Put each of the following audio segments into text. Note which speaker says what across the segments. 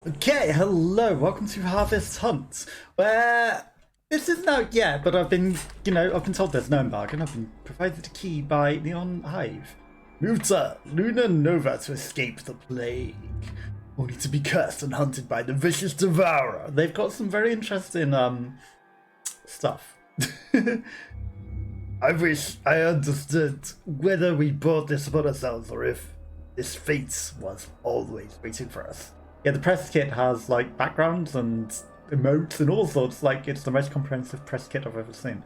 Speaker 1: Okay, hello, welcome to Harvest Hunt, where this isn't out yet, but I've been told there's no embargo, and I've been provided a key by Neon Hive. Move to Luna Nova to escape the plague, only to be cursed and hunted by the vicious devourer. They've got some very interesting stuff. I wish I understood whether we brought this upon ourselves or if this fate was always waiting for us. Yeah, the press kit has like backgrounds and emotes and all sorts. Like, it's the most comprehensive press kit I've ever seen.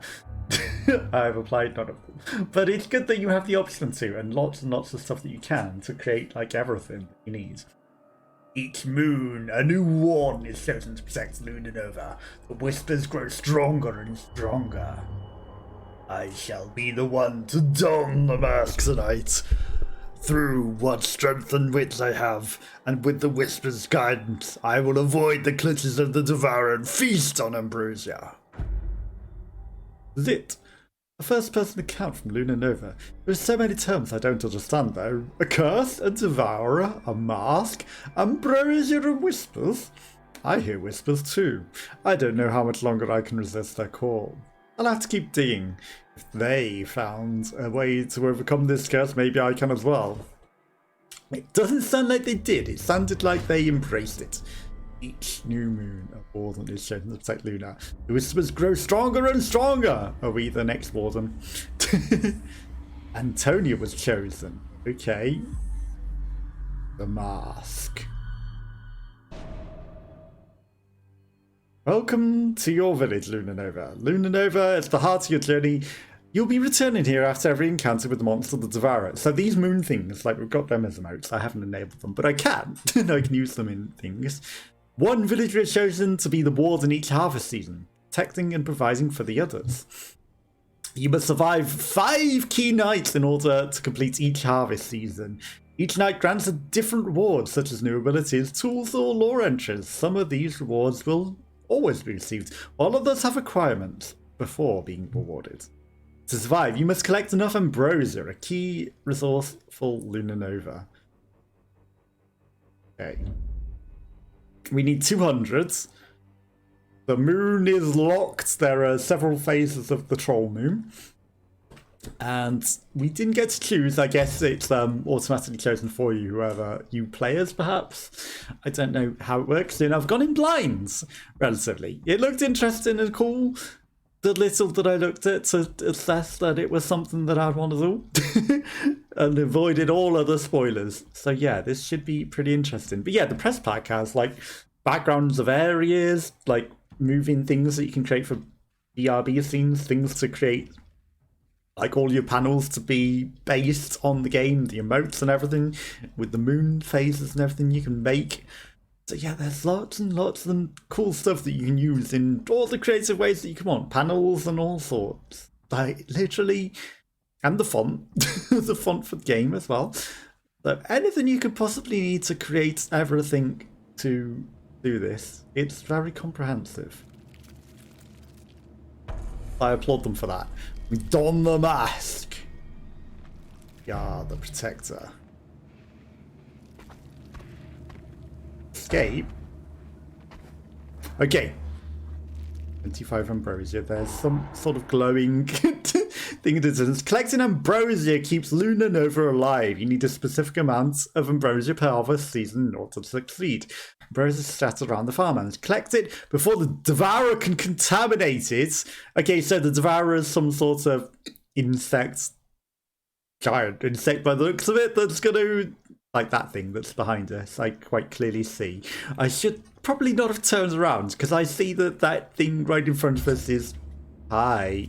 Speaker 1: I've applied none of them, but it's good that you have the option to, and lots of stuff that you can to create like everything that you need. Each moon, a new warden is chosen to protect Luna Nova. The whispers grow stronger and stronger. I shall be the one to don the mask tonight. Through what strength and wit I have, and with the whisper's guidance, I will avoid the clutches of the devourer and feast on Ambrosia. Lit. A first-person account from Luna Nova. There are so many terms I don't understand, though. A curse, a devourer, a mask, Ambrosia and whispers. I hear whispers too. I don't know how much longer I can resist their call. I'll have to keep digging. If they found a way to overcome this curse, maybe I can as well. It doesn't sound like they did. It sounded like they embraced it. Each new moon, a warden is chosen to protect Luna. The whispers grow stronger and stronger. Are we the next warden? Antonia was chosen. Okay. The mask. Welcome to your village, Luna Nova. Luna Nova is the heart of your journey. You'll be returning here after every encounter with the monster, the devourer. So these moon things, like, we've got them as emotes. I haven't enabled them, but I can. I can use them in things. One villager is chosen to be the warden each harvest season, protecting and providing for the others. You must survive 5 key nights in order to complete each harvest season. Each night grants a different reward, such as new abilities, tools, or lore entries. Some of these rewards will always be received, while others have requirements before being rewarded. To survive, you must collect enough Ambrosia, a key resource for Luna Nova. Okay. We need 200. The moon is locked. There are several phases of the troll moon. And we didn't get to choose. I guess it's automatically chosen for you, whoever you play as, perhaps. I don't know how it works. And I've gone in blinds, relatively. It looked interesting and cool. The little that I looked at to assess that it was something that I'd want to do. And avoided all other spoilers. So yeah, this should be pretty interesting. But yeah, the press pack has like backgrounds of areas, like moving things that you can create for BRB scenes, things to create like all your panels to be based on the game, the emotes and everything, with the moon phases and everything you can make. So yeah, there's lots and lots of cool stuff that you can use in all the creative ways that you can want. Panels and all sorts. Like, literally, and the font. The font for the game as well. So anything you could possibly need to create everything to do this. It's very comprehensive. I applaud them for that. We don the mask. Yeah, the protector. Escape. Okay. 25 Ambrosia. There's some sort of glowing thing in the distance. Collecting Ambrosia keeps Luna Nova alive. You need a specific amount of Ambrosia per harvest season in order to succeed. Ambrosia is scattered around the farmlands. Collect it before the devourer can contaminate it. Okay, so the devourer is some sort of insect, giant insect by the looks of it, that's going to, like that thing that's behind us, I quite clearly see. I should probably not have turned around, because I see that that thing right in front of us is... Hi.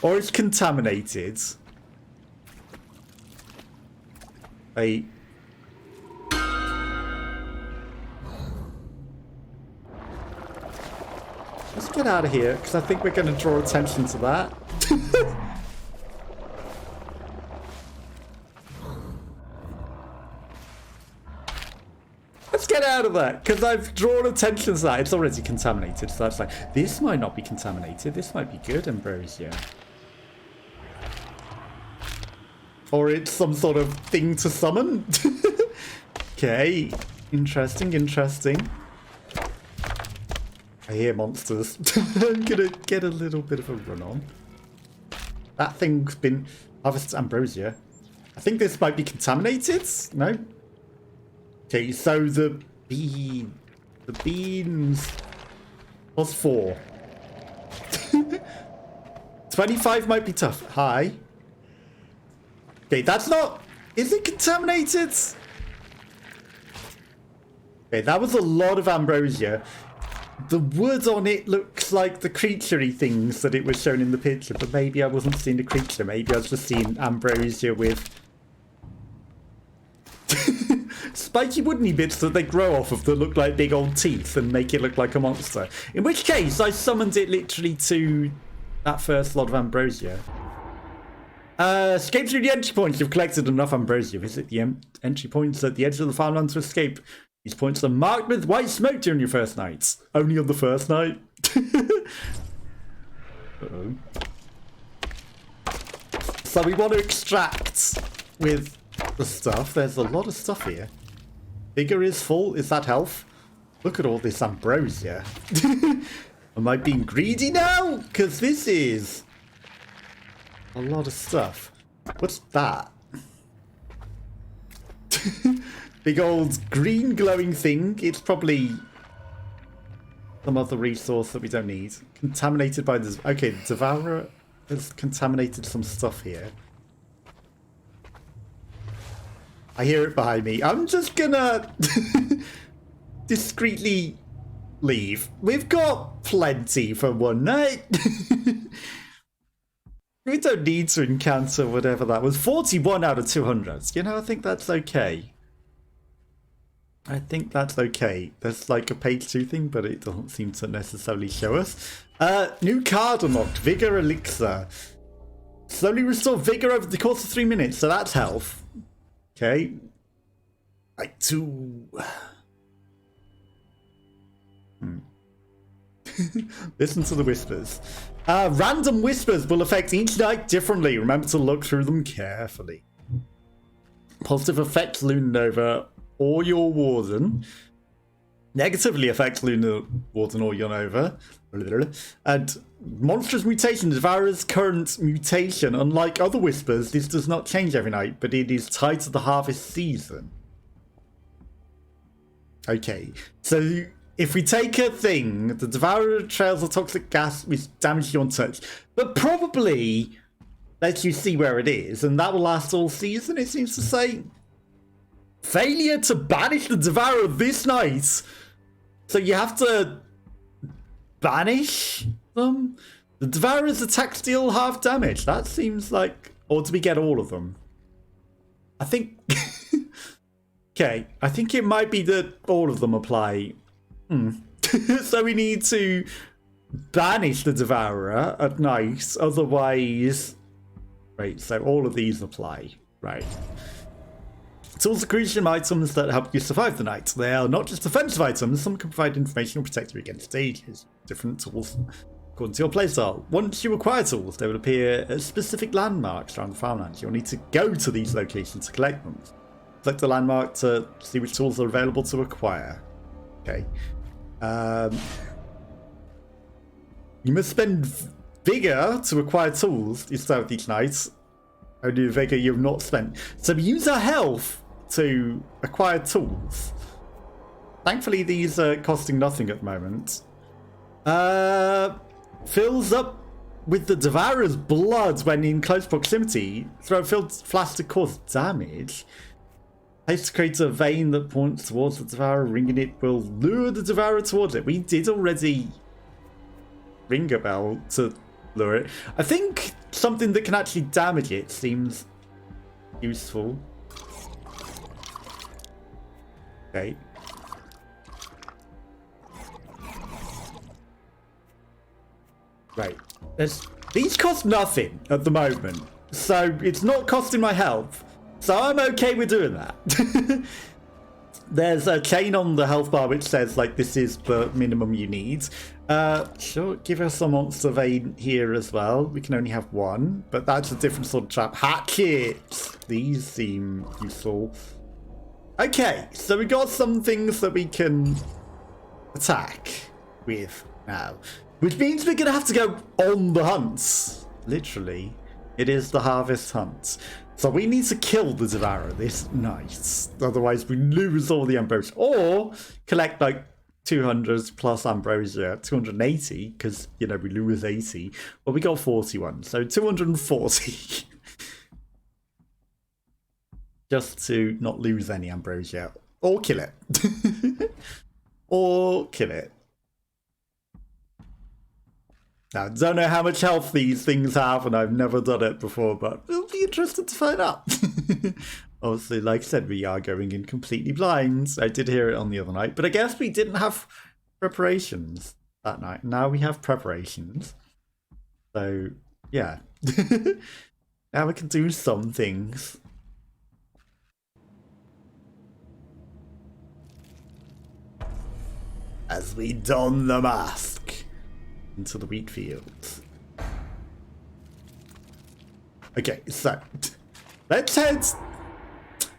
Speaker 1: Or it's contaminated. Let's get out of here, because I think we're going to draw attention to that. Let's get out of that, because I've drawn attention to that. It's already contaminated, so that's like, this might not be contaminated. This might be good, Ambrosia. Or it's some sort of thing to summon. Okay. Interesting, interesting. I hear monsters. I'm gonna get a little bit of a run on. That thing's been harvested ambrosia. I think this might be contaminated. No. Okay, so the beans plus 4. 25 might be tough. Hi. Okay, that's not. Is it contaminated? Okay, that was a lot of ambrosia. The wood on it looks like the creaturey things that it was shown in the picture, but maybe I wasn't seeing the creature. Maybe I was just seeing ambrosia with spiky woodeny bits that they grow off of that look like big old teeth and make it look like a monster. In which case, I summoned it literally to that first lot of ambrosia. Escape through the entry points. You've collected enough ambrosia. Visit the entry points at the edge of the farmland to escape. These points are marked with white smoke during your first night. Only on the first night. Uh-oh. So we want to extract with the stuff. There's a lot of stuff here. Vigor is full. Is that health? Look at all this ambrosia. Am I being greedy now? Because this is a lot of stuff. What's that? Big old green glowing thing. It's probably some other resource that we don't need. Contaminated by this. Okay, the devourer has contaminated some stuff here. I hear it behind me. I'm just gonna discreetly leave. We've got plenty for one night. We don't need to encounter whatever that was. 41 out of 200. You know, I think that's okay. I think that's okay. There's like a page 2 thing, but it doesn't seem to necessarily show us. New card unlocked. Vigor Elixir. Slowly restore vigor over the course of 3 minutes. So that's health. Okay. Like 2. Listen to the whispers. Random whispers will affect each night differently. Remember to look through them carefully. Positive effects Lunar Nova or your Warden. Negatively affects Lunar Warden or your Nova. And monstrous mutation. Devourer's current mutation. Unlike other whispers, this does not change every night, but it is tied to the harvest season. Okay, so if we take a thing, the Devourer trails a toxic gas which damages you on touch, but probably lets you see where it is, and that will last all season, it seems to say. Failure to banish the Devourer this night. So you have to banish them? The Devourer's attacks deal half damage. That seems like... Or do we get all of them? I think... Okay, I think it might be that all of them apply. So we need to banish the Devourer at night, otherwise... Right, so all of these apply. Right. Tools are crucial items that help you survive the night. They are not just defensive items, some can provide information or protect you against dangers. Different tools according to your playstyle. Once you acquire tools, they will appear as specific landmarks around the farmland. You'll need to go to these locations to collect them. Select the landmark to see which tools are available to acquire. Okay. You must spend vigor to acquire tools you start with each night. Only vigor you've not spent. So use our health to acquire tools. Thankfully, these are costing nothing at the moment. Fills up with the Devourer's blood when in close proximity. Throw a filled flask to cause damage. Haste creates a vein that points towards the Devourer. Ringing it will lure the Devourer towards it. We did already ring a bell to lure it. I think something that can actually damage it seems useful. Okay. Right. These cost nothing at the moment. So it's not costing my health. So I'm okay with doing that. There's a chain on the health bar which says, like, this is the minimum you need. Sure, give us a monster vein here as well. We can only have one, but that's a different sort of trap. Hatchets! These seem useful. Okay, so we got some things that we can attack with now, which means we're gonna have to go on the hunt. Literally, it is the harvest hunt. So we need to kill the devourer this night, otherwise we lose all the ambrosia, or collect like 200 plus ambrosia, 280, because you know we lose 80. Well, we got 41, so 240. Just to not lose any ambrosia, or kill it. Or kill it. Now, don't know how much health these things have, and I've never done it before, but it'll be interesting to find out. Obviously, like I said, we are going in completely blind. I did hear it on the other night, but I guess we didn't have preparations that night. Now we have preparations. So, yeah. Now we can do some things. As we don the mask into the wheat fields. Okay, so let's head.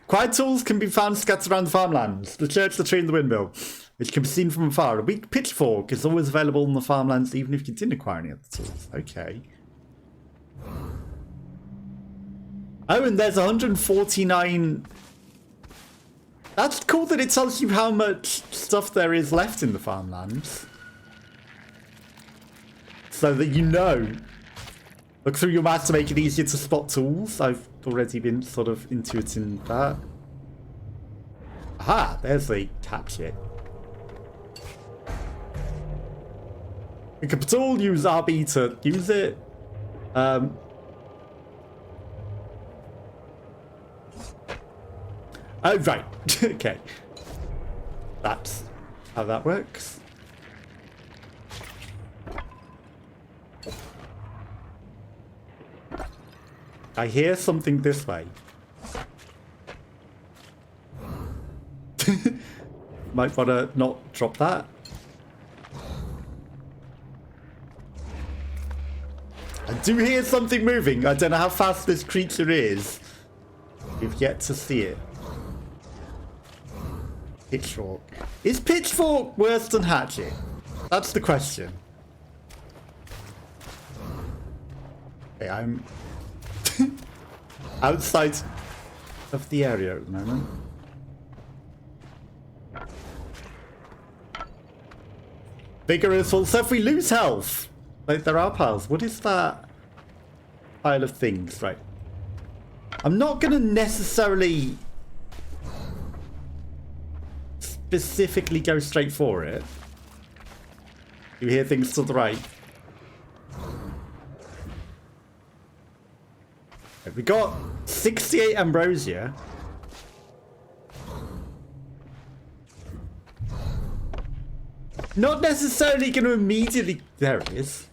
Speaker 1: Quiet tools can be found scattered around the farmlands. The church, the tree, and the windmill, which can be seen from afar. A weak pitchfork is always available in the farmlands, even if you didn't acquire any other tools. Okay. Oh, and there's 149. That's cool that it tells you how much stuff there is left in the farmlands. So that you know. Look through your map to make it easier to spot tools. I've already been sort of intuiting that. Aha, there's the hatchet. Pick up a tool, use RB to use it. Oh, right. Okay. That's how that works. I hear something this way. Might want to not drop that. I do hear something moving. I don't know how fast this creature is. We've yet to see it. Pitchfork. Is pitchfork worse than hatchet? That's the question. Okay, I'm outside of the area at the moment. Vigorous. Also, if we lose health, like there are piles. What is that pile of things? Right. I'm not going to necessarily specifically go straight for it. You hear things to the right. We got 68 ambrosia. Not necessarily going to immediately... There it is.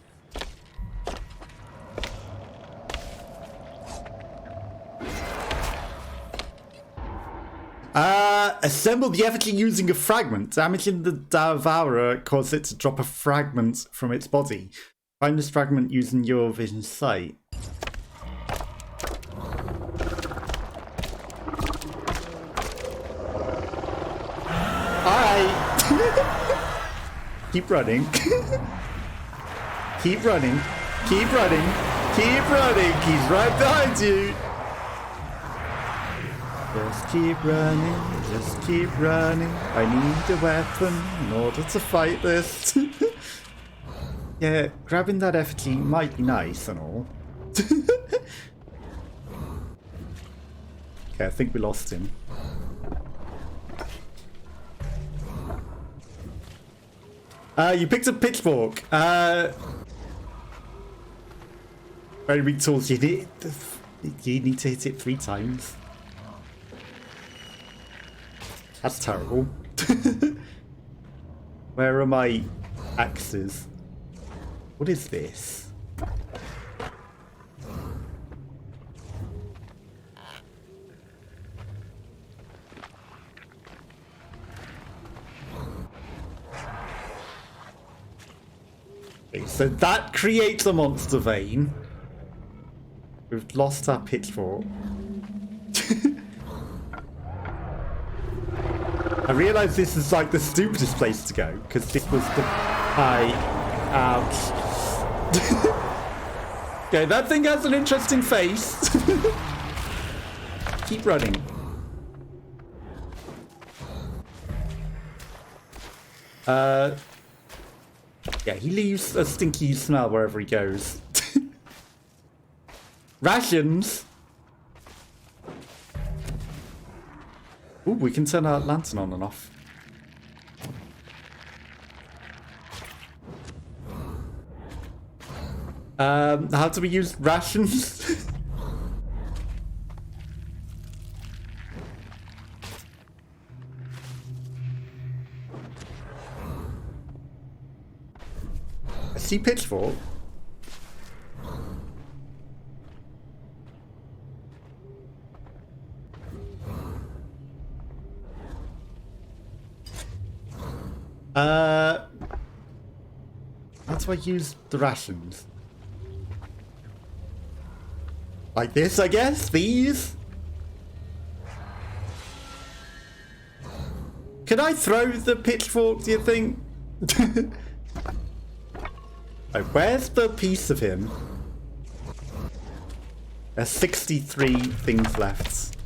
Speaker 1: Assemble the effigy using a fragment. Damaging the devourer causes it to drop a fragment from its body. Find this fragment using your vision sight. Keep running. Keep running. Keep running. Keep running. He's right behind you. Just keep running. Just keep running. I need a weapon in order to fight this. Yeah, grabbing that effigy might be nice and all. Okay, I think we lost him. You picked up pitchfork. Very weak tools. You need to hit it 3 times. That's terrible. Where are my axes? What is this? Okay, so that creates a monster vein. We've lost our pitchfork. I realise this is like the stupidest place to go, because this was the... Ouch. Okay, that thing has an interesting face. Keep running. Yeah, he leaves a stinky smell wherever he goes. Rations! Ooh, we can turn our lantern on and off. How do we use rations? I see pitchfork. How do I use the rations? Like this, I guess? These? Can I throw the pitchfork, do you think? Like, where's the piece of him? There's 63 things left.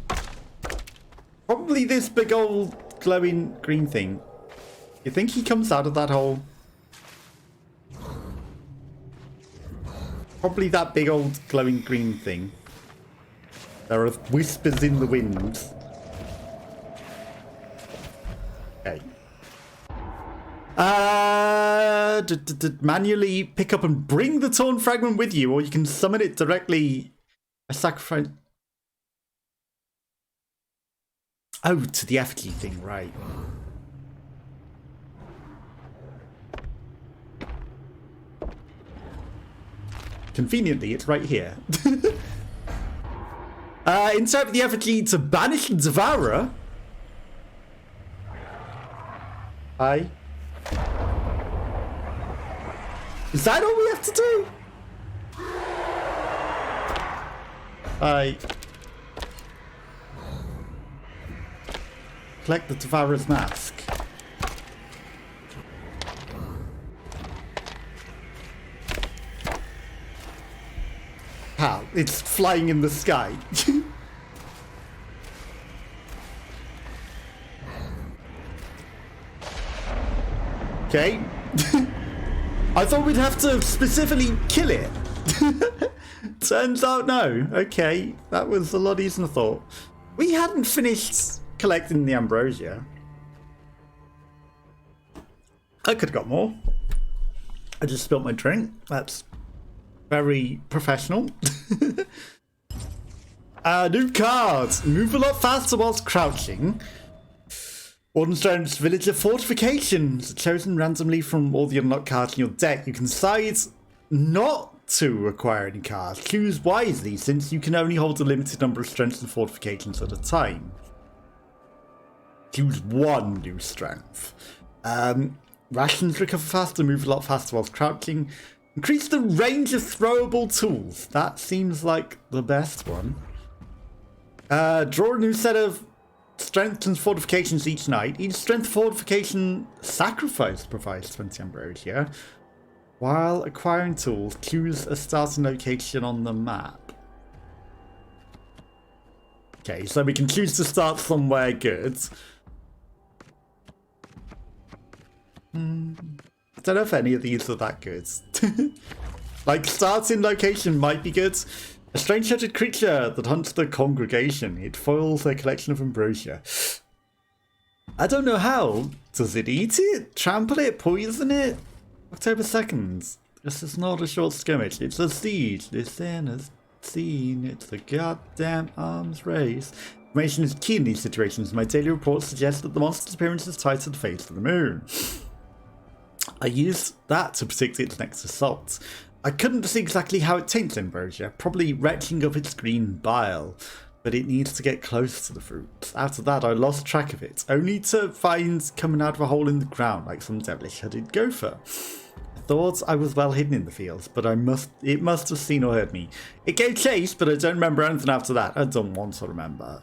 Speaker 1: Probably this big old glowing green thing. You think he comes out of that hole? Probably that big old glowing green thing. There are whispers in the wind. Okay. Manually pick up and bring the torn fragment with you, or you can summon it directly. A sacrifice. Oh, to the effigy thing, right. Conveniently, it's right here. Insert the effigy to banish the devourer. Hi. Is that all we have to do? Hi. Collect the devourer's mask. How? It's flying in the sky. Okay. I thought we'd have to specifically kill it. Turns out no. Okay, that was a lot easier than I thought. We hadn't finished collecting the Ambrosia. I could have got more. I just spilled my drink. That's very professional. New card. Move a lot faster whilst crouching. Wardenstone's Villager Fortifications, chosen randomly from all the unlocked cards in your deck. You can decide not to acquire any cards. Choose wisely, since you can only hold a limited number of strengths and fortifications at a time. Choose one new strength. Rations recover faster, move a lot faster whilst crouching. Increase the range of throwable tools. That seems like the best one. Draw a new set of strength and fortifications each night. Each strength fortification sacrifice provides 20 Ambrosia. While acquiring tools, choose a starting location on the map. Okay, so we can choose to start somewhere good. I don't know if any of these are that good. Like, starting location might be good. A strange-headed creature that hunts the congregation. It foils a collection of ambrosia. I don't know how. Does it eat it? Trample it? Poison it? October 2nd. This is not a short skirmish. It's a siege. This end is seen. It's a goddamn arms race. Information is key in these situations. My daily report suggests that the monster's appearance is tied to the face of the moon. I used that to predict its next assault. I couldn't see exactly how it taints Ambrosia, probably retching up its green bile, but it needs to get close to the fruit. After that, I lost track of it, only to find coming out of a hole in the ground like some devilish-headed gopher. I thought I was well hidden in the fields, but it must have seen or heard me. It gave chase, but I don't remember anything after that. I don't want to remember.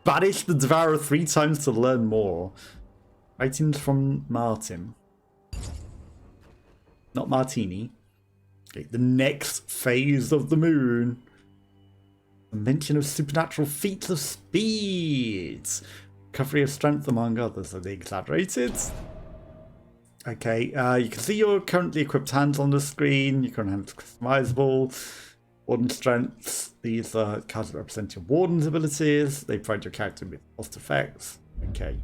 Speaker 1: Banish the devourer 3 times to learn more. Writings from Martin. Not Martini. Okay, the next phase of the moon. A mention of supernatural feats of speed. Recovery of strength, among others. Are they exaggerated? Okay, you can see your currently equipped hands on the screen. Your current hands are customizable. Warden strengths. These are cards that represent your warden's abilities. They provide your character with positive effects. Okay.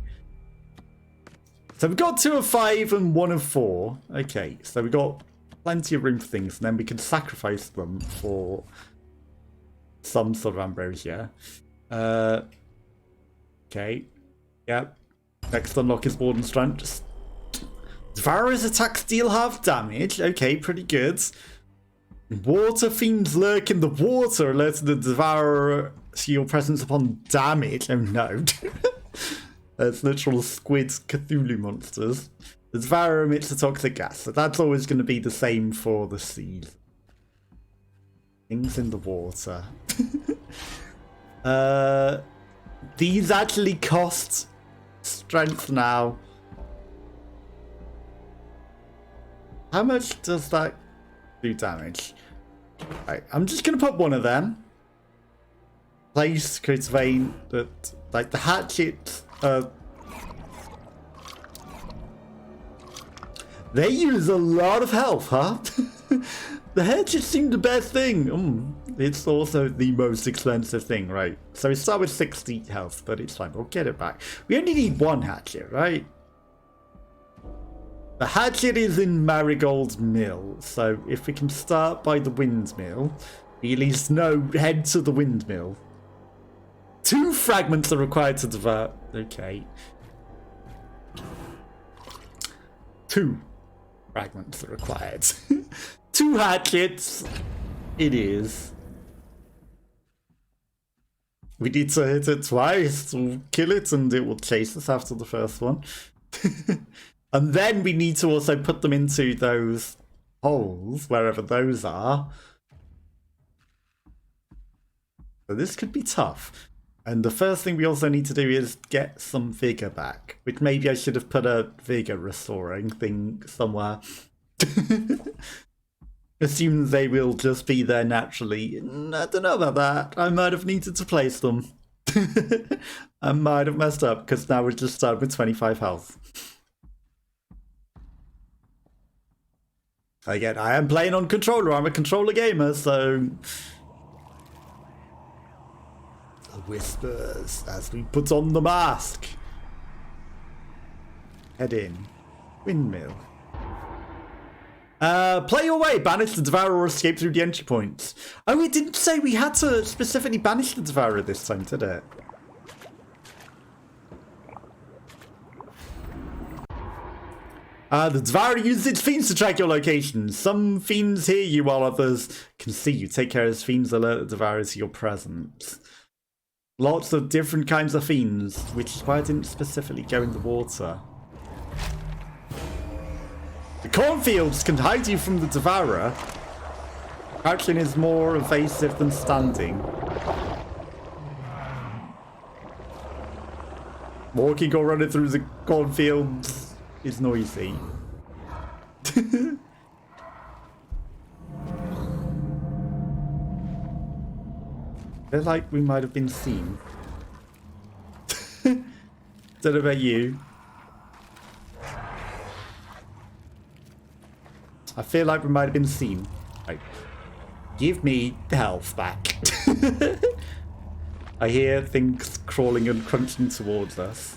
Speaker 1: So we've got 2 of 5 and 1 of 4. Okay, so we've got plenty of room for things, and then we can sacrifice them for some sort of ambrosia. Okay. Yep. Next unlock is warden strength. Devourer's attacks deal half damage. Okay, pretty good. Water fiends lurk in the water, alerting the devourer to your presence upon damage. Oh no. That's literal squid Cthulhu monsters. The devourer emits a toxic gas, so that's always going to be the same for the seas. Things in the water. These actually cost strength now. How much does that do damage? Right, I'm just going to put one of them. Place, creates a vein that, like the hatchet, they use a lot of health, huh? The hatchet seemed the best thing. It's also the most expensive thing, right? So we start with 60 health, but it's fine. We'll get it back. We only need one hatchet, right? The hatchet is in Marigold's mill, so if we can start by the windmill, we at least know head to the windmill. 2 fragments are required to devour. Okay. 2 fragments are required. 2 hatchets. It is. We need to hit it twice to kill it, and it will chase us after the first one. And then we need to also put them into those holes, wherever those are. So this could be tough. And the first thing we also need to do is get some vigor back, which maybe I should have put a vigor restoring thing somewhere. Assume they will just be there naturally. I don't know about that. I might have needed to place them. I might have messed up, because now we just started with 25 health. Again, I am playing on controller. I'm a controller gamer, so... Whispers as we put on the mask. Head in. Windmill. Play your way. Banish the devourer or escape through the entry points. Oh, it didn't say we had to specifically banish the devourer this time, did it? The devourer uses its fiends to track your location. Some fiends hear you while others can see you. Take care as fiends alert the devourer to your presence. Lots of different kinds of fiends, which is why I didn't specifically go in the water. The cornfields can hide you from the devourer. Crouching is more evasive than standing. Walking or running through the cornfields is noisy. I feel like we might have been seen. Don't know about you. I feel like we might have been seen. Like, give me the health back. I hear things crawling and crunching towards us.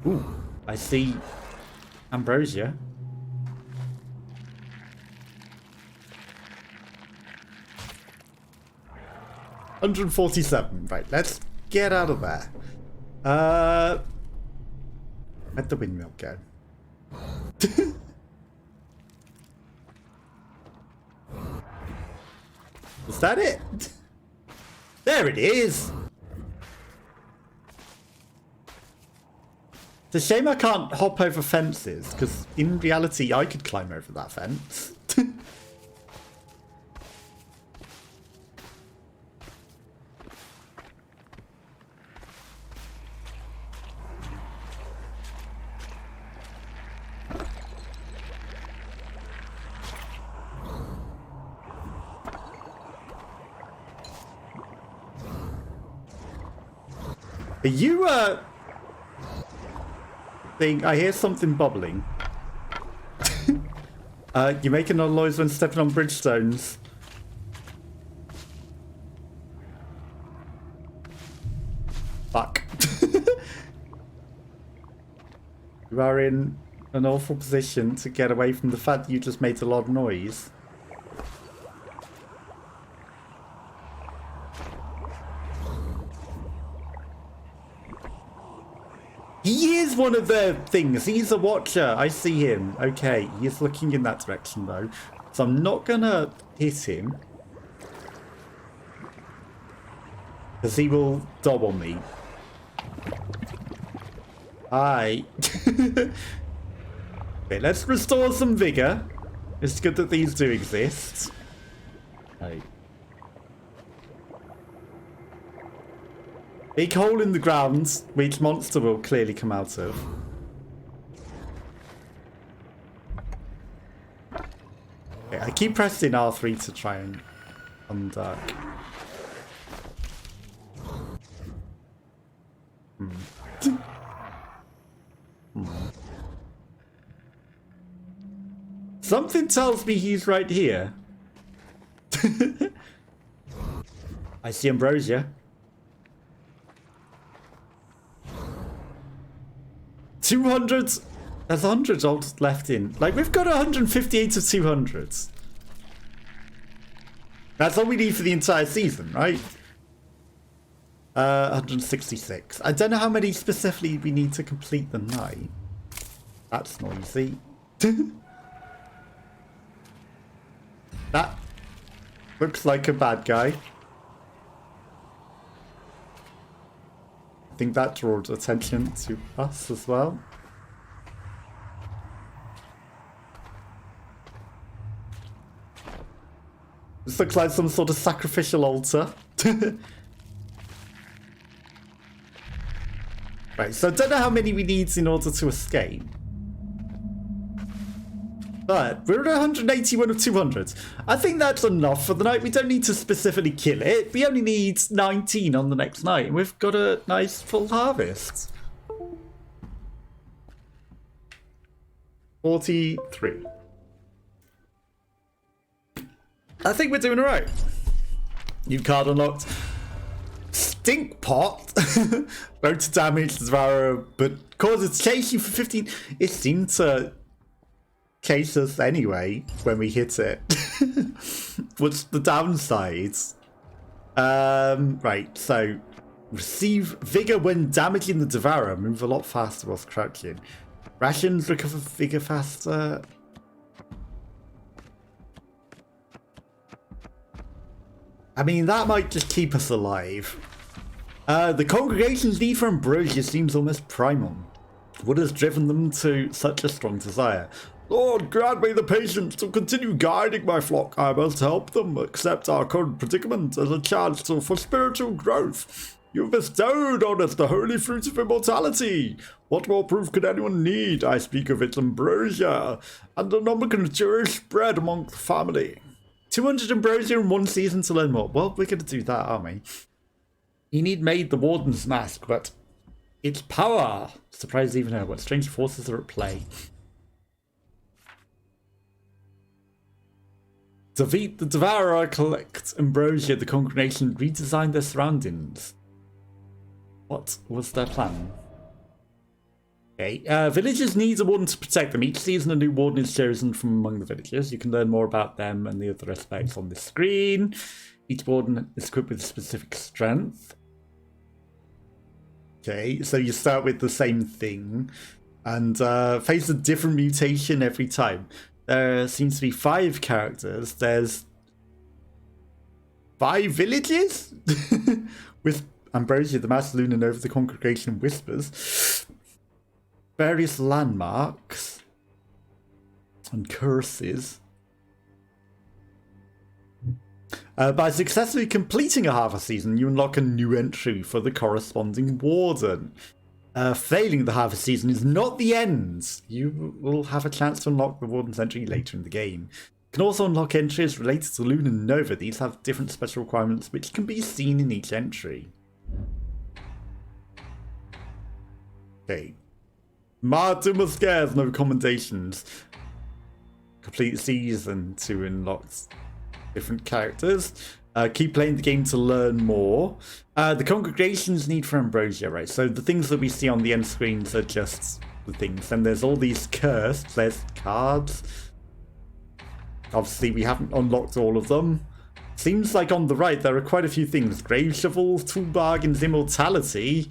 Speaker 1: Ooh, I see Ambrosia. $147. Right, let's get out of there. Let the windmill go. Is that it? There it is. It's a shame I can't hop over fences, because in reality I could climb over that fence. Are you, I hear something bubbling. You're making a noise when stepping on bridgestones. Fuck. You are in an awful position to get away from the fact that you just made a lot of noise. He is one of the things. He's a watcher. I see him. Okay, he is looking in that direction though. So I'm not gonna hit him. Because he will double me. Hi. Okay, let's restore some vigor. It's good that these do exist. Hey. Big hole in the ground, which monster will clearly come out of. Okay, I keep pressing R3 to try and unduck. Something tells me he's right here. I see Ambrosia. 200. There's 100 old left in. Like, we've got 158 of 200s. That's all we need for the entire season, right? 166. I don't know how many specifically we need to complete the night. That's noisy. That looks like a bad guy. I think that draws attention to us as well. This looks like some sort of sacrificial altar. Right, so I don't know how many we need in order to escape. But we're at 181 of 200. I think that's enough for the night. We don't need to specifically kill it. We only need 19 on the next night. And we've got a nice full harvest. 43. I think we're doing alright. New card unlocked. Stink pot. Both to damage the devourer, but causes chase you for 15. It seemed to chase us anyway when we hit it. What's the downsides? Right, so receive vigor when damaging the devourer. Move a lot faster whilst crouching. Rations recover vigor faster. I mean, that might just keep us alive. The congregation's need for Ambrosia seems almost primal. What has driven them to such a strong desire? Lord, grant me the patience to continue guiding my flock. I must help them accept our current predicament as a chance for spiritual growth. You've bestowed on us the holy fruit of immortality. What more proof could anyone need? I speak of its ambrosia, and the number can spread among the family. 200 ambrosia in one season to learn more. Well, we're going to do that, aren't we? You need made the warden's mask, but its power. Surprised even know what strange forces are at play. Defeat the devourer, collect ambrosia. The congregation redesigned their surroundings. What was their plan? Okay, villagers need a warden to protect them. Each season a new warden is chosen from among the villagers. You can learn more about them and the other aspects on the screen. Each warden is equipped with a specific strength. Okay, so you start with the same thing and face a different mutation every time. There seems to be 5 characters. There's 5 villages? With Ambrosia, the master lunar over the congregation whispers. Various landmarks and curses. By successfully completing a harvest season, you unlock a new entry for the corresponding warden. Failing the harvest season is not the end. You will have a chance to unlock the warden's entry later in the game. You can also unlock entries related to lunar nova. These have different special requirements which can be seen in each entry. Okay. Martin scares, no commendations. Complete season 2 unlocks different characters. Keep playing the game to learn more. The congregation's need for Ambrosia, right? So the things that we see on the end screens are just the things. And there's all these cursed. There's cards. Obviously, we haven't unlocked all of them. Seems like on the right there are quite a few things. Grave Shovel, Two Bargains, Immortality.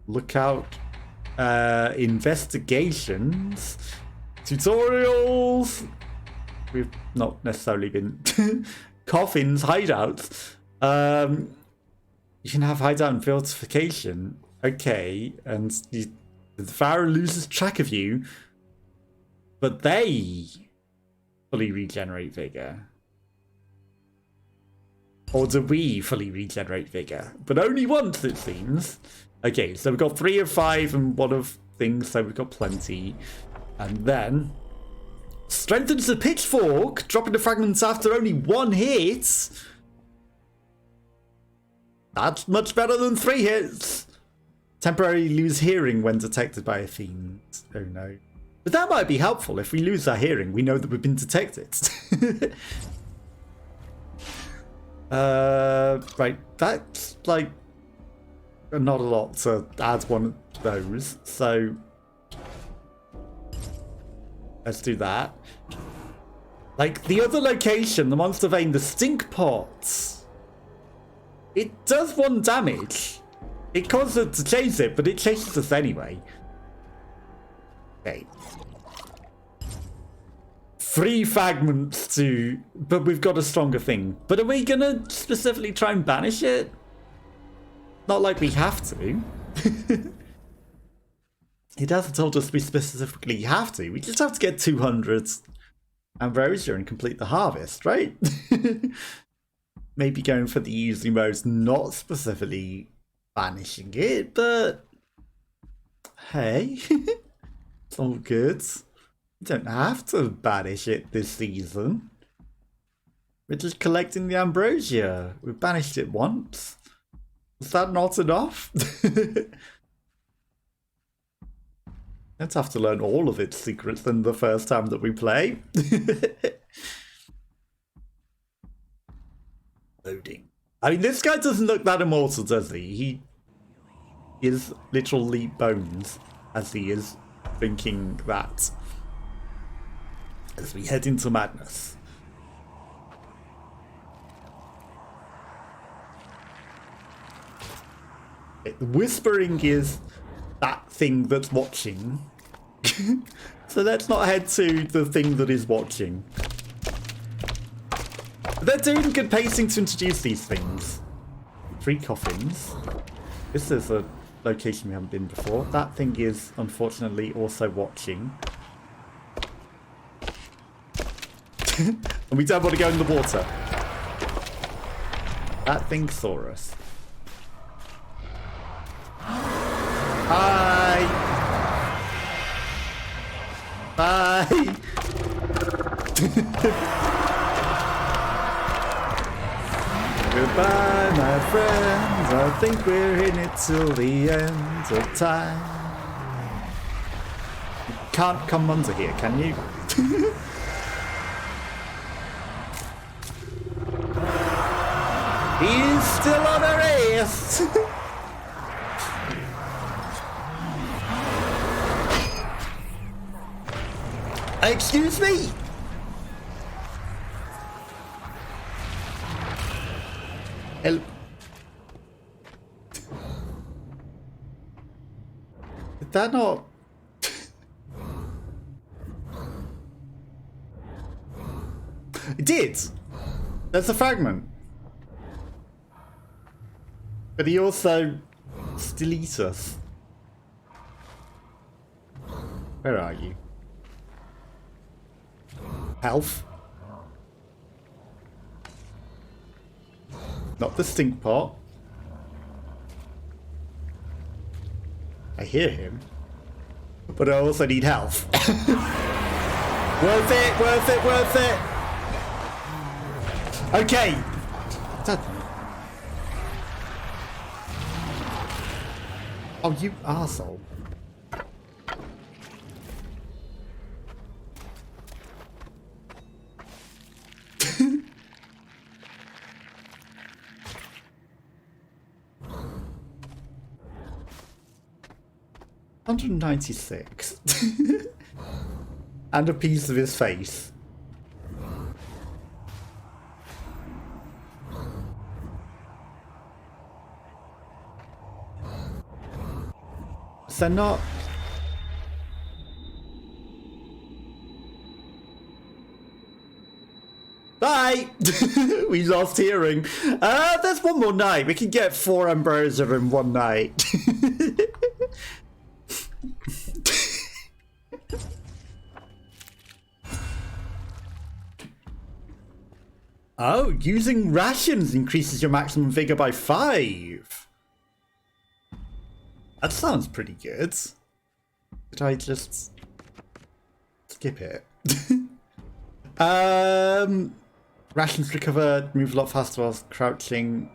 Speaker 1: Lookout. Investigations. Tutorials. We've not necessarily been... Coffins, hideouts. You can have hideout and fortification. Okay, and the devourer loses track of you. But they fully regenerate vigor. Or do we fully regenerate vigor? But only once, it seems. Okay, so we've got 3 of 5 and 1 of things, so we've got plenty. And then... strengthens the pitchfork, dropping the fragments after only 1 hit. That's much better than 3 hits. Temporarily lose hearing when detected by a fiend. Oh no. But that might be helpful. If we lose our hearing, we know that we've been detected. Right, that's like not a lot to add one of those. So let's do that. Like the other location, the monster vein, the stink pots. It does 1 damage. It causes us to chase it, but it chases us anyway. Okay. 3 fragments to... but we've got a stronger thing. But are we gonna specifically try and banish it? Not like we have to. It hasn't told us we specifically have to. We just have to get 200 Ambrosia and complete the harvest, right? Maybe going for the easy mode, not specifically banishing it, but hey, it's all good. We don't have to banish it this season. We're just collecting the Ambrosia. We banished it once. Was that not enough? Let's have to learn all of its secrets than the first time that we play. Loading. I mean, this guy doesn't look that immortal, does he? He is literally bones as he is thinking that. As we head into madness. The whispering is that thing that's watching. So let's not head to the thing that is watching. They're doing good pacing to introduce these things. 3 coffins. This is a location we haven't been before. That thing is unfortunately also watching. And we don't want to go in the water. That thing saw us. Bye. Bye. Goodbye, my friends. I think we're in it till the end of time. You can't come under here, can you? He's still on a race. Excuse me. Help. Did that not? It did. There's a fragment. But he also still eats us. Where are you? Health. Not the stink pot. I hear him. But I also need health. Worth it, worth it, worth it. Okay. Oh, you arsehole. $196. And a piece of his face. So not... Bye! We lost hearing. There's one more night. We can get 4 Ambrosia in one night. Oh, using rations increases your maximum vigor by 5. That sounds pretty good. Did I just skip it? Rations recover, move a lot faster whilst crouching.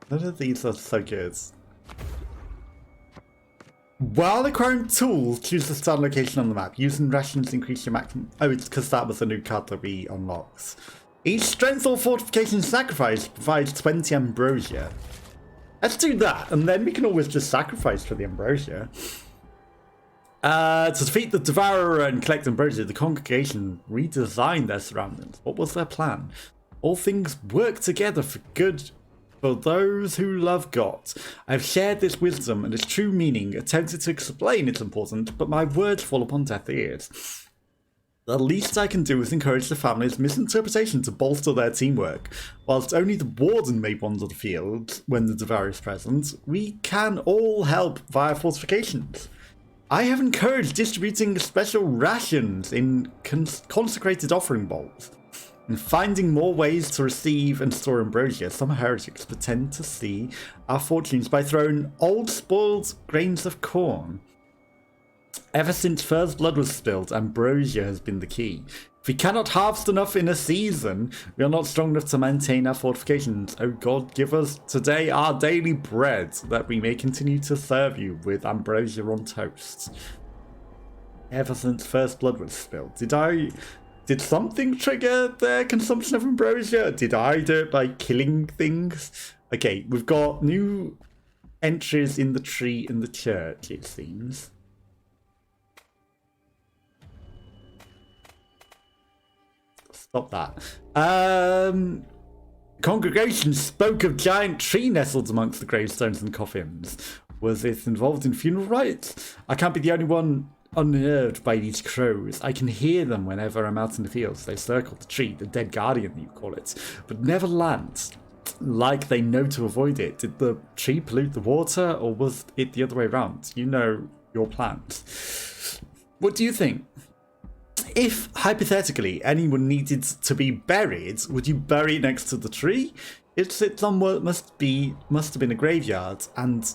Speaker 1: None of these are so good. While acquiring tools, choose the start location on the map. Using rations increase your maximum... Oh, it's because that was a new card that we unlocked. Each strength or fortification sacrifice provides 20 Ambrosia. Let's do that, and then we can always just sacrifice for the Ambrosia. To defeat the devourer and collect Ambrosia, the congregation redesigned their surroundings. What was their plan? All things work together for good for those who love God. I have shared this wisdom and its true meaning, attempted to explain its importance, but my words fall upon deaf ears. The least I can do is encourage the family's misinterpretation to bolster their teamwork. Whilst only the warden may wander the field when the devourer is present, we can all help via fortifications. I have encouraged distributing special rations in consecrated offering bowls. And finding more ways to receive and store Ambrosia, some heretics pretend to see our fortunes by throwing old spoiled grains of corn. Ever since first blood was spilled, Ambrosia has been the key. If we cannot harvest enough in a season, we are not strong enough to maintain our fortifications. Oh God, give us today our daily bread, that we may continue to serve you with Ambrosia on toast. Ever since first blood was spilled. Did something trigger their consumption of Ambrosia? Did I do it by killing things? Okay, we've got new entries in the tree in the church, it seems. Stop that. Congregation spoke of giant tree nestled amongst the gravestones and coffins. Was it involved in funeral rites? I can't be the only one unnerved by these crows. I can hear them whenever I'm out in the fields. They circle the tree, the dead guardian you call it, but never land. Like they know to avoid it. Did the tree pollute the water, or was it the other way around? You know your plans. What do you think? If, hypothetically, anyone needed to be buried, would you bury it next to the tree? It sits on what must have been a graveyard, and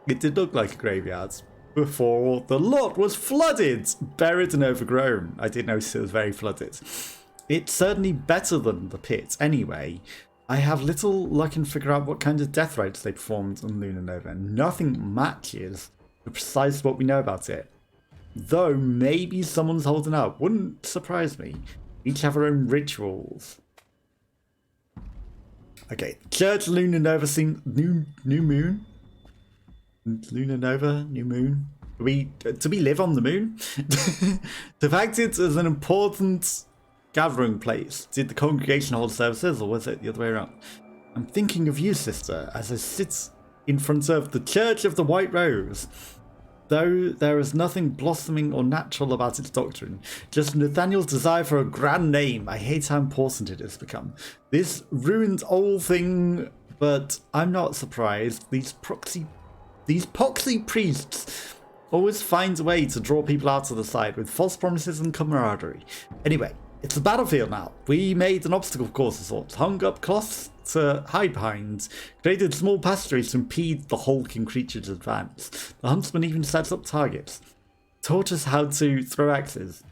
Speaker 1: it did look like a graveyard before the lot was flooded, buried and overgrown. I did notice it was very flooded. It's certainly better than the pit anyway. I have little luck in figuring out what kind of death rites they performed on Lunar Nova, and nothing matches the precise what we know about it. Though maybe someone's holding out. Wouldn't surprise me. Each have their own rituals. Okay, Church Lunar Nova seems new moon. Lunar Nova, new moon. Do we live on the moon? Depicted as an important gathering place. Did the congregation hold services, or was it the other way around? I'm thinking of you, sister, as I sit in front of the Church of the White Rose. Though there is nothing blossoming or natural about its doctrine, just Nathaniel's desire for a grand name. I hate how important it has become. This ruins all thing, but I'm not surprised. These poxy priests always find a way to draw people out to the side with false promises and camaraderie. Anyway, it's the battlefield now. We made an obstacle course of sorts, hung up cloths to hide behind, created small passageways to impede the hulking creature's advance. The huntsman even sets up targets, taught us how to throw axes.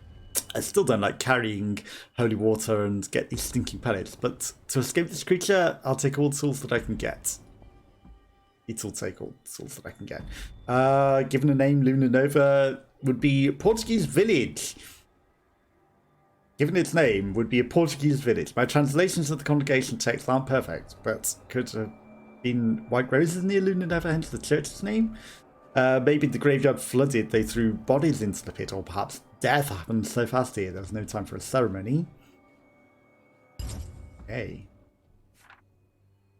Speaker 1: I still don't like carrying holy water and get these stinking pellets, but to escape this creature, I'll take all the tools that I can get. It'll take all the tools that I can get. Given a name, Luna Nova would be Portuguese village. Given its name, would be a Portuguese village. My translations of the congregation text aren't perfect, but could have been white roses near Luna Nova, hence the church's name. Maybe the graveyard flooded, they threw bodies into the pit, or perhaps death happened so fast here there was no time for a ceremony. Okay.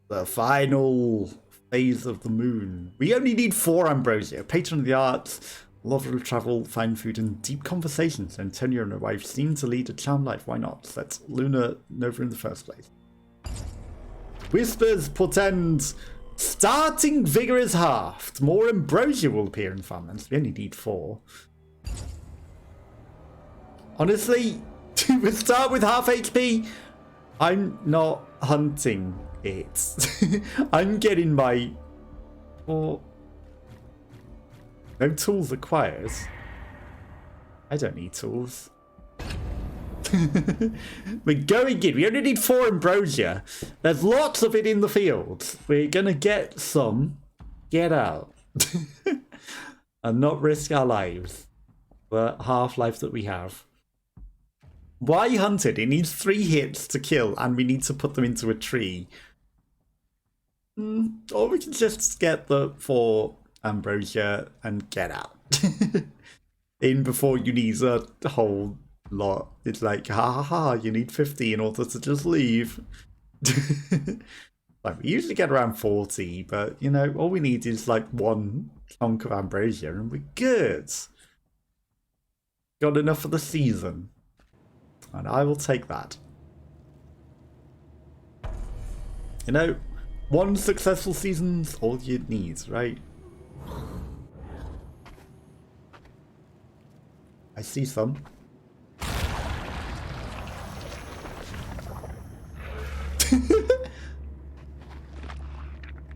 Speaker 1: The final phase of the moon. We only need 4 Ambrosia. Patron of the arts, lover of travel, fine food, and deep conversations. Antonio and her wife seem to lead a charmed life. Why not? That's Luna Nova in the first place. Whispers portend starting vigor is halved. More Ambrosia will appear in farmlands. We only need 4. Honestly, we start with half HP. I'm not hunting it. I'm getting my... Oh, no tools acquired. I don't need tools. We're going in. We only need 4 Ambrosia. There's lots of it in the field. We're going to get some. Get out. And not risk our lives. The half-life that we have. Why hunt it? It needs 3 hits to kill, and we need to put them into a tree. Or we can just get the 4 Ambrosia and get out. In before you need a whole lot. It's like, ha ha ha, you need 50 in order to just leave. Like, we usually get around 40, but, you know, all we need is like 1 chunk of Ambrosia and we're good. Got enough for the season. And I will take that. You know, 1 successful season's all you need, right? I see some.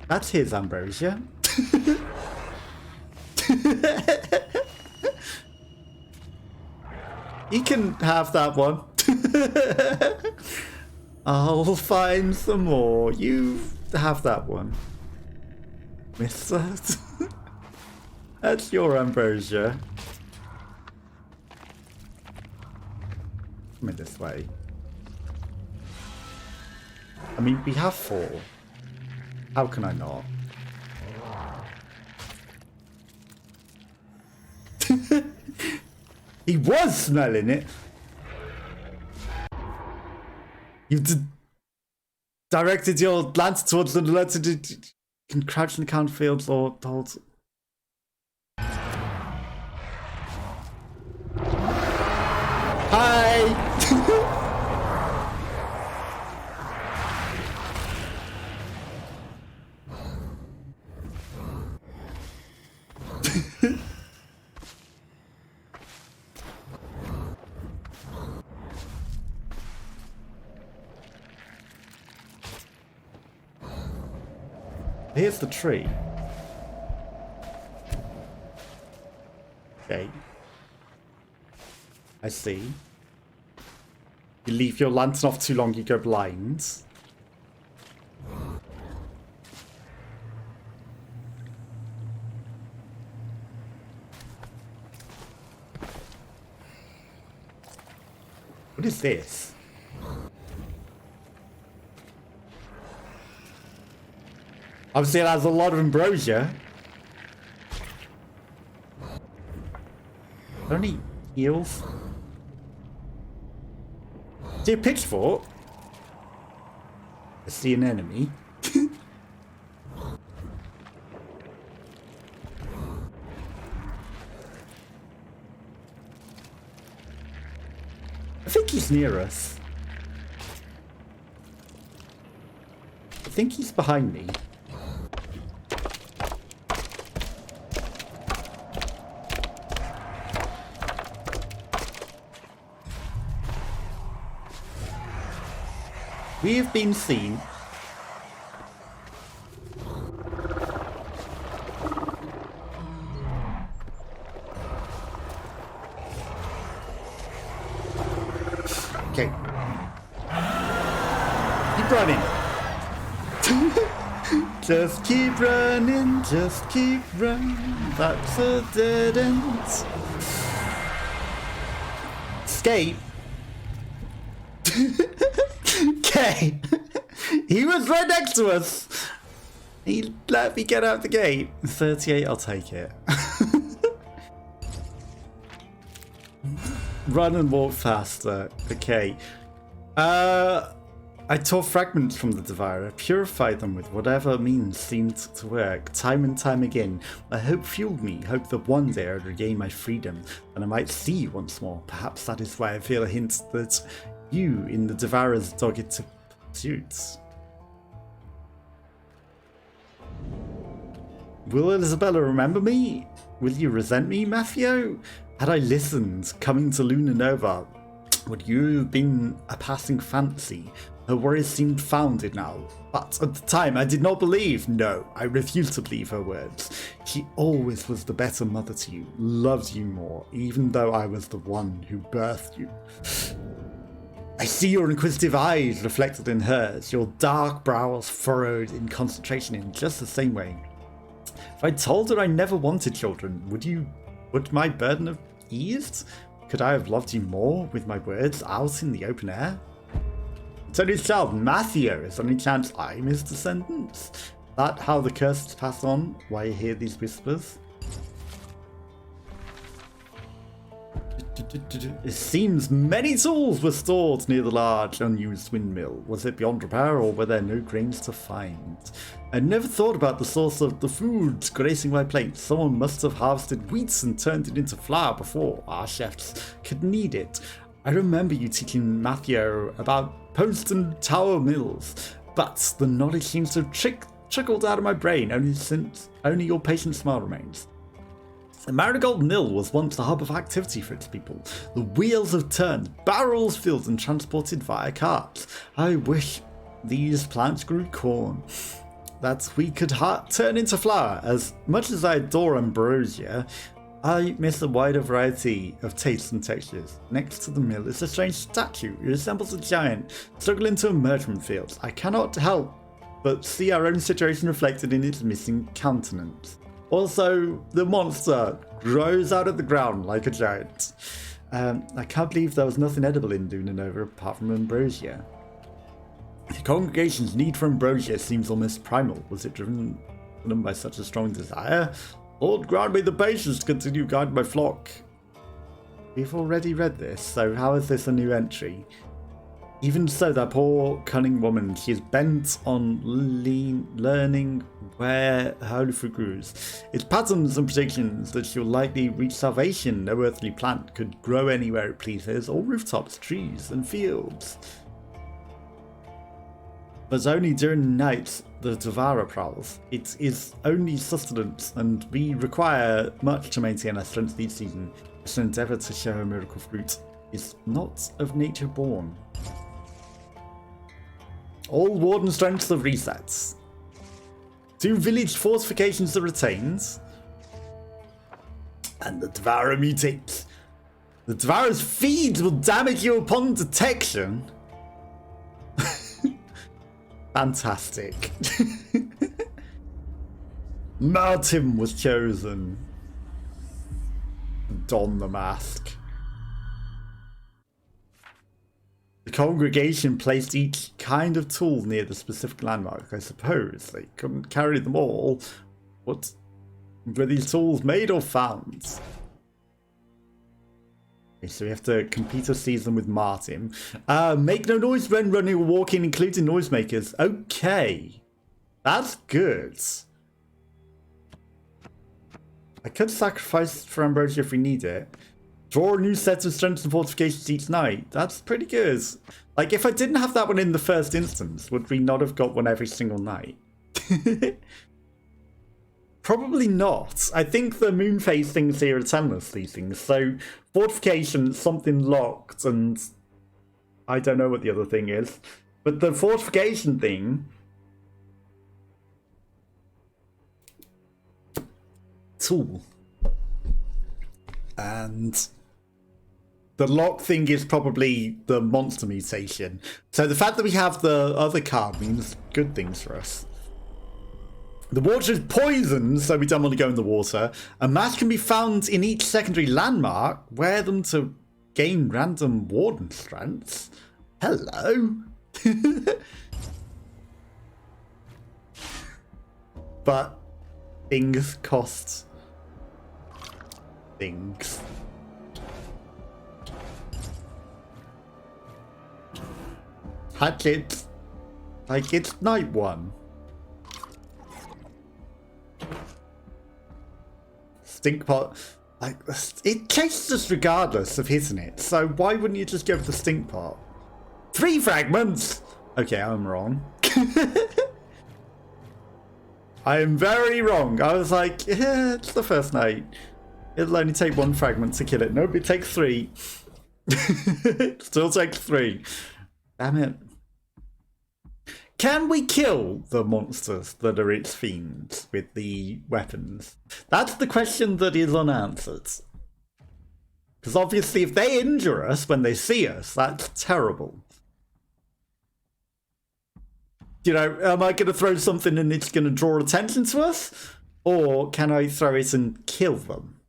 Speaker 1: That's his Ambrosia. He can have that one. I'll find some more. You have that one. Mister. That's your Ambrosia. Come in this way. I mean, we have 4. How can I not? He was smelling it. You directed your lance towards the letter. You can crouch in the count fields or hold. Hi. Here's the tree. Okay. I see. You leave your lantern off too long, you go blind. What is this? Obviously it has a lot of Ambrosia. Are there any heals? See a pitchfork? I see an enemy. I think he's near us. I think he's behind me. We have been seen. Keep running. Just keep running, just keep running. That's a dead end. Escape. Okay. He was right next to us. He let me get out the gate. 38, I'll take it. Run and walk faster. Okay. I tore fragments from the devourer, purified them with whatever means seemed to work, time and time again. My hope fueled me, hope that one day I'd regain my freedom, and I might see you once more. Perhaps that is why I feel a hint that you in the devourer's dogged pursuits. Will Isabella remember me? Will you resent me, Maffio? Had I listened, coming to Luna Nova, would you have been a passing fancy? Her worries seemed founded now, but at the time I did not believe. No, I refused to believe her words. She always was the better mother to you, loved you more, even though I was the one who birthed you. I see your inquisitive eyes reflected in hers, your dark brows furrowed in concentration in just the same way. If I told her I never wanted children, would my burden have eased? Could I have loved you more with my words out in the open air? So this child, Maffio, is only chance I'm his descendants? Is that how the curses pass on? Why you hear these whispers? It seems many tools were stored near the large unused windmill. Was it beyond repair, or were there no grains to find? I never thought about the source of the food gracing my plate. Someone must have harvested wheat and turned it into flour before our chefs could knead it. I remember you teaching Maffio about post and tower mills, but the knowledge seems to have trickled out of my brain only your patient smile remains. The Marigold Mill was once a hub of activity for its people. The wheels have turned, barrels filled and transported via carts. I wish these plants grew corn, that we could turn into flour. As much as I adore Ambrosia, I miss a wider variety of tastes and textures. Next to the mill is a strange statue. It resembles a giant struggling to emerge from the fields. I cannot help but see our own situation reflected in its missing countenance. Also, the monster grows out of the ground like a giant. I can't believe there was nothing edible in Luna Nova apart from Ambrosia. The congregation's need for Ambrosia seems almost primal. Was it driven by such a strong desire? Lord, grant me the patience to continue guiding my flock. We've already read this, so how is this a new entry? Even so, that poor cunning woman, she is bent on learning where her holy fruit grows. Its patterns and predictions that she'll likely reach salvation. No earthly plant could grow anywhere it pleases, all rooftops, trees, and fields. But only during night the devourer prowls. It is only sustenance, and we require much to maintain our strength each season. This endeavour to show a miracle fruit is not of nature born. All warden strengths are resets. 2 village fortifications are retained. And the devourer mutates. The devourer's feeds will damage you upon detection. Fantastic. Martin was chosen. Don the mask. The congregation placed each kind of tool near the specific landmark. I suppose they couldn't carry them all. What were these tools made or found? Okay, so we have to complete a season with Martin. Make no noise when running or walking, including noisemakers. Okay. That's good. I could sacrifice for Ambrosia if we need it. Draw a new set of strengths and fortifications each night. That's pretty good. Like, if I didn't have that one in the first instance, would we not have got one every single night? Probably not. I think the moon phase things here are telling us these things. So, fortification, something locked, and I don't know what the other thing is. But the fortification thing... tool. And The lock thing is probably the monster mutation. So the fact that we have the other card means good things for us. The water is poisoned, so we don't want to go in the water. A match can be found in each secondary landmark. Wear them to gain random warden strengths. Hello. But things cost things. Hatchet. Like it's night one. Stink pot. Like, it tastes us regardless of hitting it. So why wouldn't you just go with the stink pot? 3 fragments! Okay, I'm wrong. I am very wrong. I was like, yeah, it's the first night. It'll only take 1 fragment to kill it. Nope, it takes 3. Still takes 3. Damn it. Can we kill the monsters that are its fiends with the weapons? That's the question that is unanswered. Because obviously if they injure us when they see us, that's terrible. You know, am I going to throw something and it's going to draw attention to us? Or can I throw it and kill them?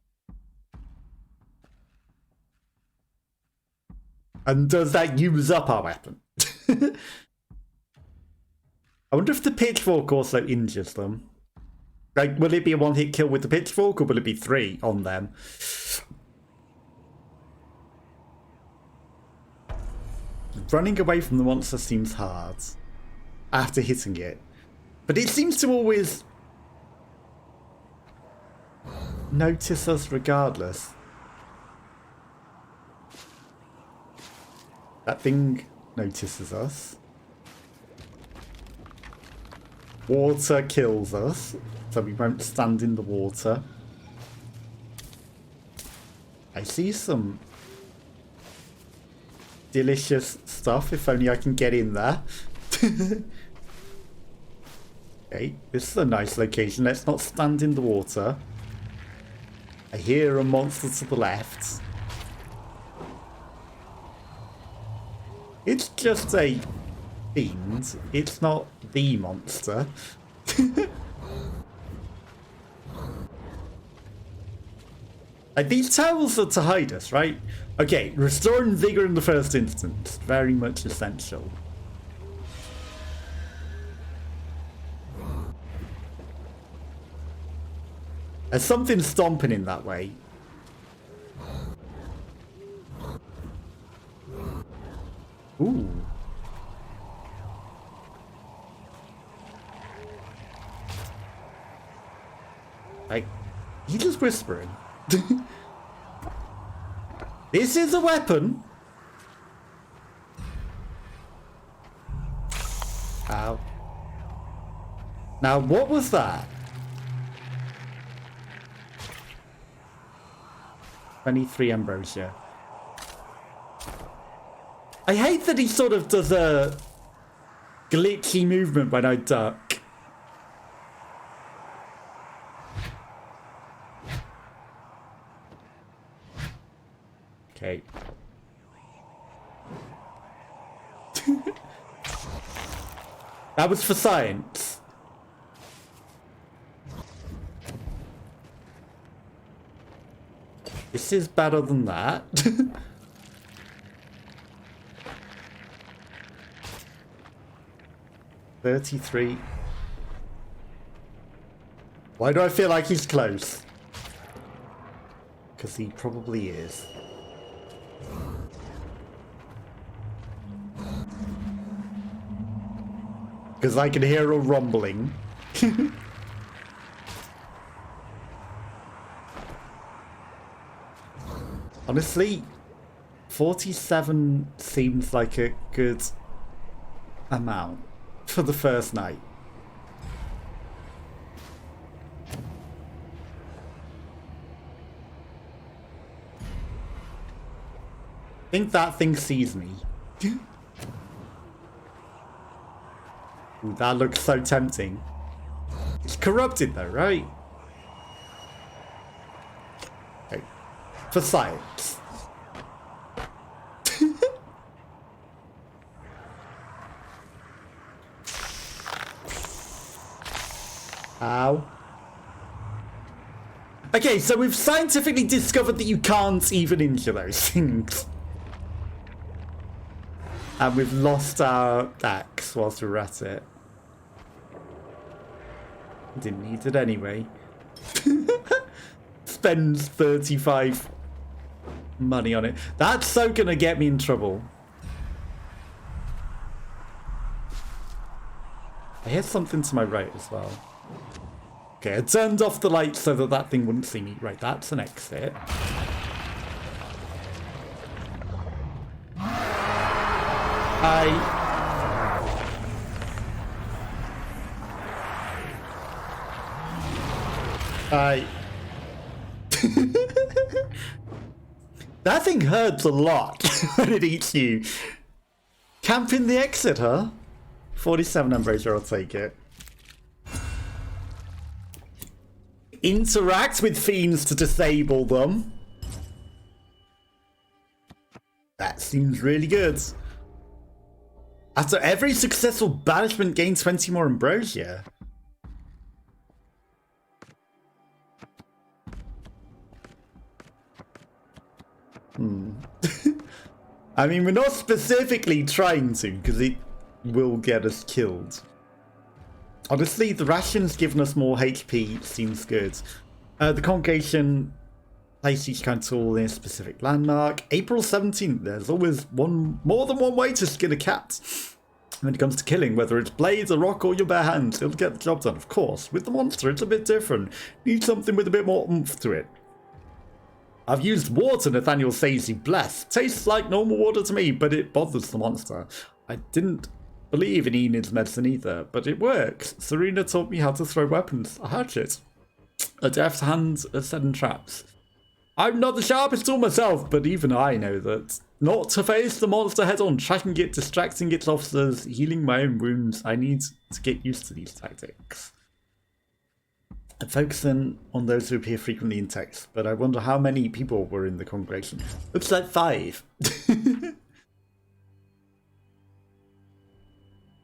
Speaker 1: And does that use up our weapon? I wonder if the pitchfork also injures them. Like, will it be a one-hit kill with the pitchfork, or will it be 3 on them? Running away from the monster seems hard after hitting it. But it seems to always notice us regardless. That thing notices us. Water kills us, so we won't stand in the water. I see some delicious stuff, if only I can get in there. Okay, this is a nice location. Let's not stand in the water. I hear a monster to the left. It's just a fiend. It's not the monster. Like, these towels are to hide us, right? Okay, restoring vigor in the first instance. Very much essential. There's something stomping in that way. Ooh. Like, he's just whispering. This is a weapon. Ow. Now, what was that? 23 Ambrosia. I hate that he sort of does a glitchy movement when I duck. Okay. That was for science. This is better than that. 33. Why do I feel like he's close? Because he probably is. Because I can hear a rumbling. Honestly, 47 seems like a good amount for the first night. I think that thing sees me. Ooh, that looks so tempting. It's corrupted though, right? Okay. For science. Ow. Okay, so we've scientifically discovered that you can't even injure those things. And we've lost our axe whilst we were at it. Didn't need it anyway. Spends 35 money on it. That's so gonna get me in trouble. I hear something to my right as well. Okay, I turned off the light so that that thing wouldn't see me. Right, that's an exit. That thing hurts a lot when it eats you. Camp in the exit, huh? 47 Ambrosia, I'll take it. Interact with fiends to disable them. That seems really good. After every successful banishment, gain 20 more Ambrosia. I mean, we're not specifically trying to, because it will get us killed. Honestly, the rations giving us more HP seems good. The congregation place each kind of tool in a specific landmark. April 17th, there's always more than one way to skin a cat. When it comes to killing, whether it's blades, a rock, or your bare hands, it'll get the job done, of course. With the monster, it's a bit different. Need something with a bit more oomph to it. I've used water, Nathaniel says he blessed. Tastes like normal water to me, but it bothers the monster. I didn't believe in Enid's medicine either, but it works. Serena taught me how to throw weapons. A hatchet. A deft hand, a set in traps. I'm not the sharpest tool myself, but even I know that. Not to face the monster head on, tracking it, distracting its officers, healing my own wounds. I need to get used to these tactics. I'm focusing on those who appear frequently in text, but I wonder how many people were in the congregation. Looks like 5.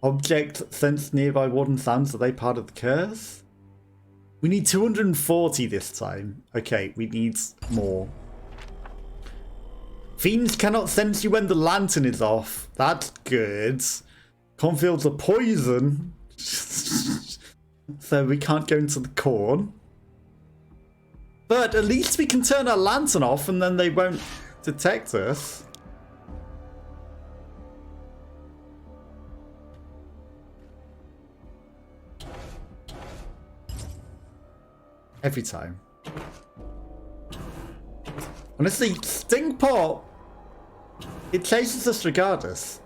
Speaker 1: Object sensed nearby warden sounds. Are they part of the curse? We need 240 this time. Okay, we need more. Fiends cannot sense you when the lantern is off. That's good. Cornfields are poison. So we can't go into the corn. But at least we can turn our lantern off and then they won't detect us. Every time. Honestly, Sting Pot, it chases us regardless.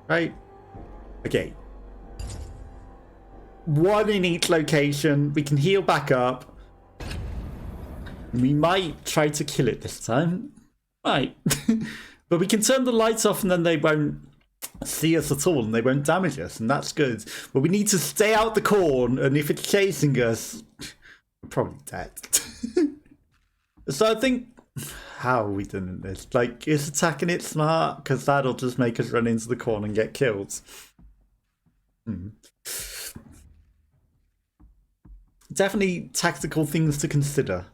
Speaker 1: Right? Okay. 1 in each location. We can heal back up. We might try to kill it this time. Might. But we can turn the lights off and then they won't see us at all and they won't damage us, and that's good. But we need to stay out the corn, and if it's chasing us, we're probably dead. So I think, how are we doing this? Like, is attacking it smart? Because that'll just make us run into the corn and get killed. Definitely tactical things to consider.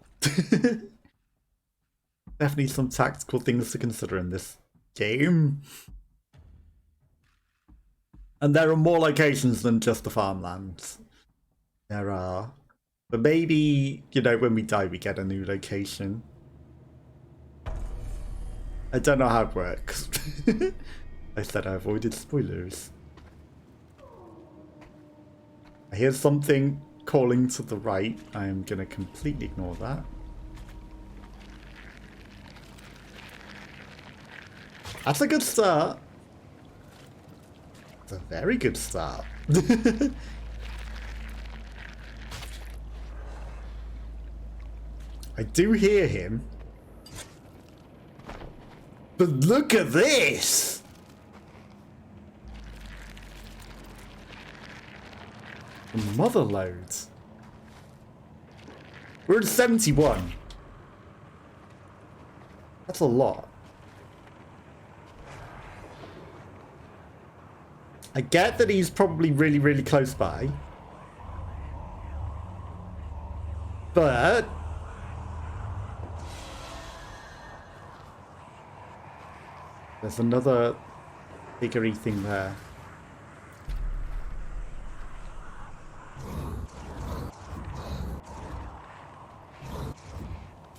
Speaker 1: Definitely some tactical things to consider in this game. And there are more locations than just the farmlands. There are. But maybe, you know, when we die, we get a new location. I don't know how it works. I said I avoided spoilers. I hear something calling to the right. I am going to completely ignore that. That's a good start. It's a very good start. I do hear him. But look at this! Mother loads. We're at 71. That's a lot. I get that he's probably really, really close by. But there's another figurey thing there.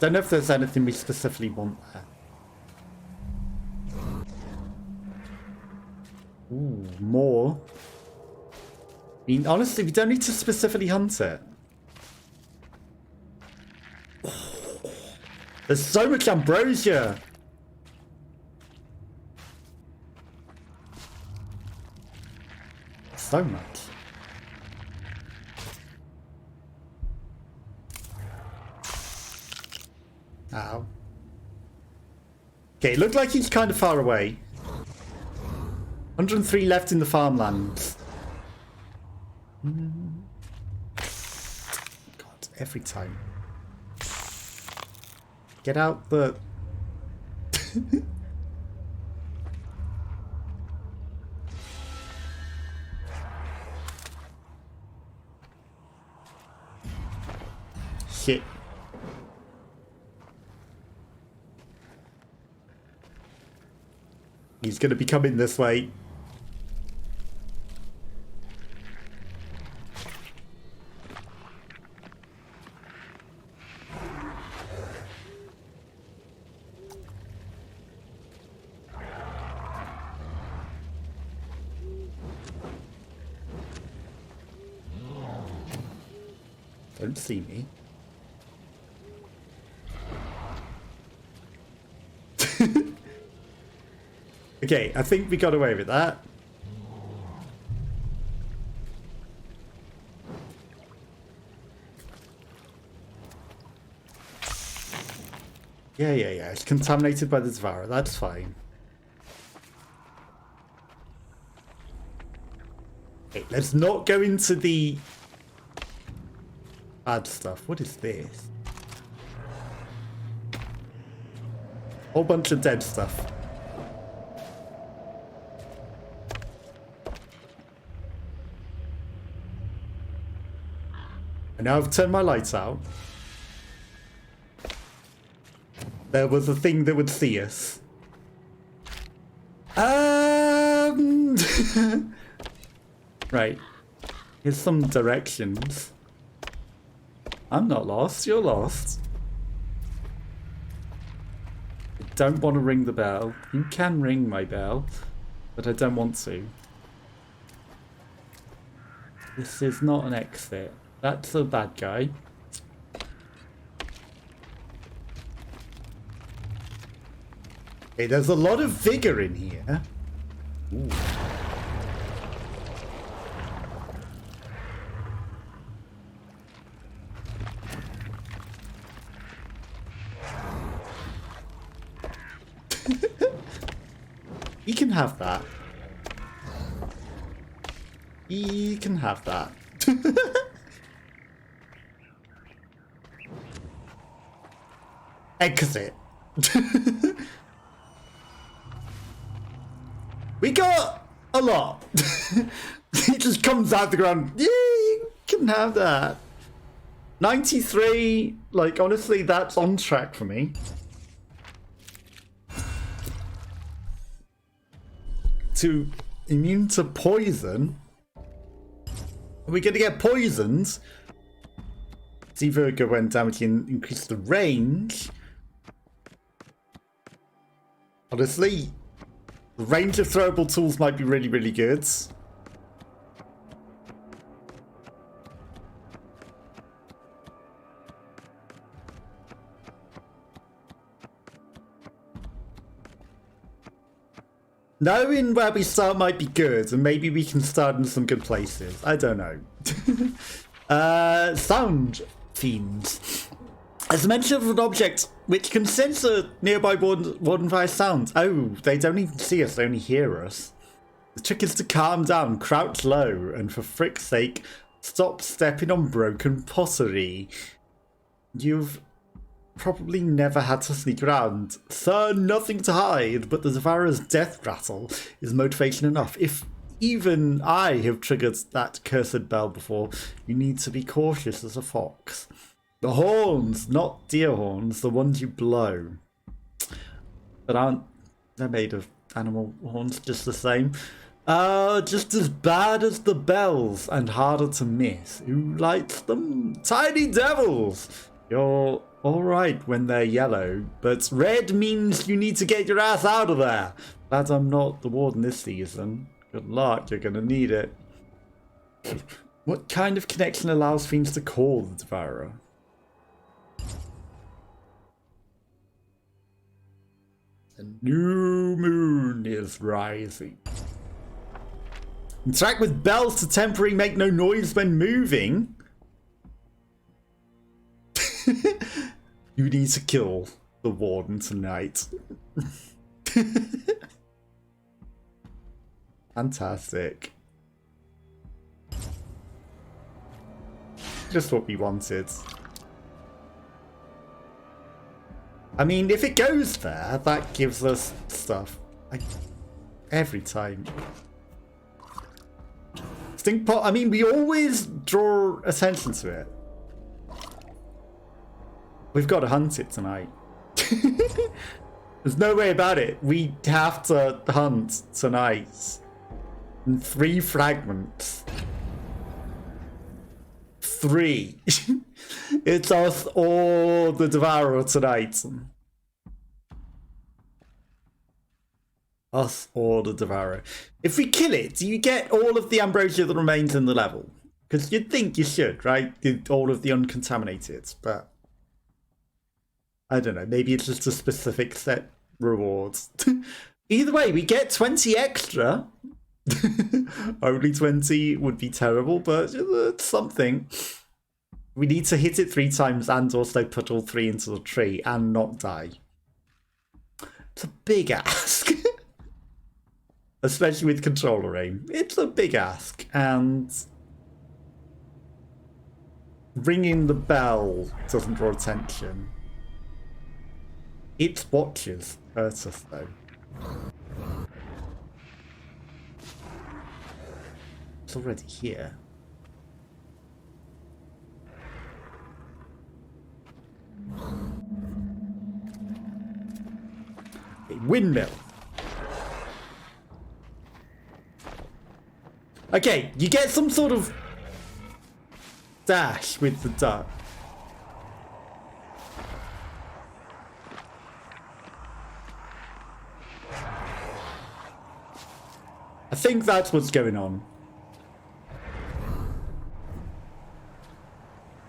Speaker 1: Don't know if there's anything we specifically want there. Ooh, more. I mean, honestly, we don't need to specifically hunt it. There's so much ambrosia. So much. Ow. Okay, it looked like he's kind of far away. 103 left in the farmlands. God, every time. Get out the... Shit. He's gonna be coming this way. Don't see me. Okay, I think we got away with that. Yeah, it's contaminated by the devourer, that's fine. Okay, let's not go into the bad stuff. What is this? Whole bunch of dead stuff. And now I've turned my lights out. There was a thing that would see us. Right. Here's some directions. I'm not lost, you're lost. I don't want to ring the bell. You can ring my bell, but I don't want to. This is not an exit. That's a bad guy. Okay, there's a lot of vigor in here. Ooh. You can have that. You can have that. Exit. We got a lot. It just comes out the ground. Yeah, you can have that. 93, like, honestly, that's on track for me. To immune to poison. Are we going to get poisoned? See Virgo when damaging increase the range. Honestly, the range of throwable tools might be really, really good. Knowing where we start might be good, and maybe we can start in some good places. I don't know. Sound fiends. As mentioned of an object which can sense a nearby warden fire sounds. Oh, they don't even see us, they only hear us. The trick is to calm down, crouch low, and for frick's sake, stop stepping on broken pottery. You've probably never had to sneak around. Sir, nothing to hide, but the devourer's death rattle is motivation enough. If even I have triggered that cursed bell before. You need to be cautious as a fox. The horns, not deer horns, the ones you blow. But aren't they're made of animal horns just the same? Just as bad as the bells and harder to miss. Who lights them? Tiny devils! You're alright when they're yellow, but red means you need to get your ass out of there. Glad I'm not the warden this season. Good luck, you're gonna need it. What kind of connection allows fiends to call the devourer? The new moon is rising. Interact with bells to temporarily make no noise when moving. You need to kill the warden tonight. Fantastic. Just what we wanted. I mean, if it goes there, that gives us stuff. Every time. Stink pot, I mean, we always draw attention to it. We've got to hunt it tonight. There's no way about it. We have to hunt tonight. In 3 fragments. 3. It's us or the devourer tonight. Us or the devourer. If we kill it, do you get all of the ambrosia that remains in the level? Because you'd think you should, right? All of the uncontaminated, but I don't know. Maybe it's just a specific set rewards. Either way, we get 20 extra. Only 20 would be terrible, but it's something. We need to hit it 3 times and also put all 3 into the tree and not die. It's a big ask. Especially with controller aim. It's a big ask, and ringing the bell doesn't draw attention. Its watches hurt us though. It's already here. A windmill. Okay, you get some sort of dash with the duck. I think that's what's going on.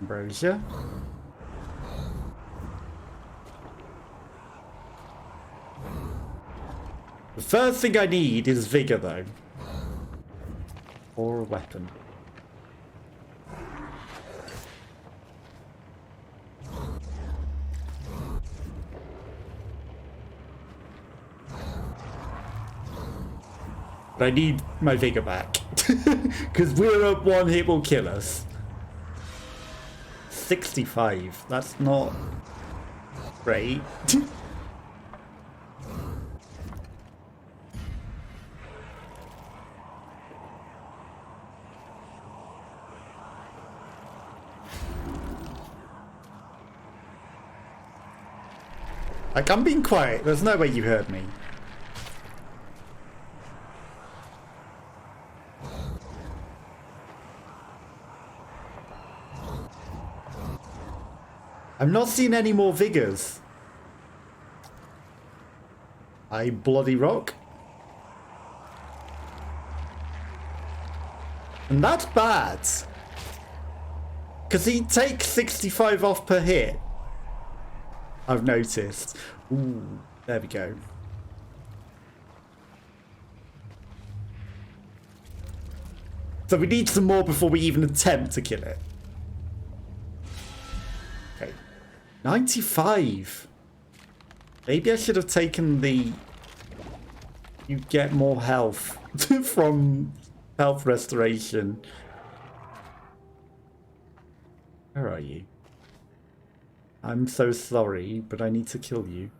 Speaker 1: Ambrosia. The first thing I need is vigor, though. Or a weapon. But I need my vigor back. Because we're up 1 hit will kill us. 65. That's not great. Like, I'm being quiet. There's no way you heard me. I'm not seeing any more vigors. I bloody rock. And that's bad. Because he takes 65 off per hit. I've noticed. Ooh, there we go. So we need some more before we even attempt to kill it. Okay. 95. Maybe I should have taken the... You get more health from health restoration. Where are you? I'm so sorry, but I need to kill you.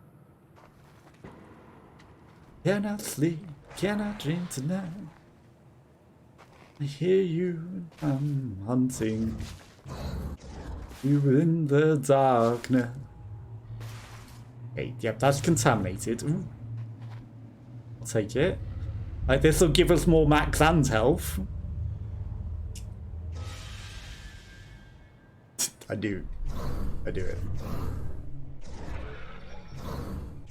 Speaker 1: Cannot sleep, cannot dream tonight. I hear you, I'm hunting you in the darkness. Okay, yep, that's contaminated. Ooh. I'll take it. Like, this will give us more max and health. I do it.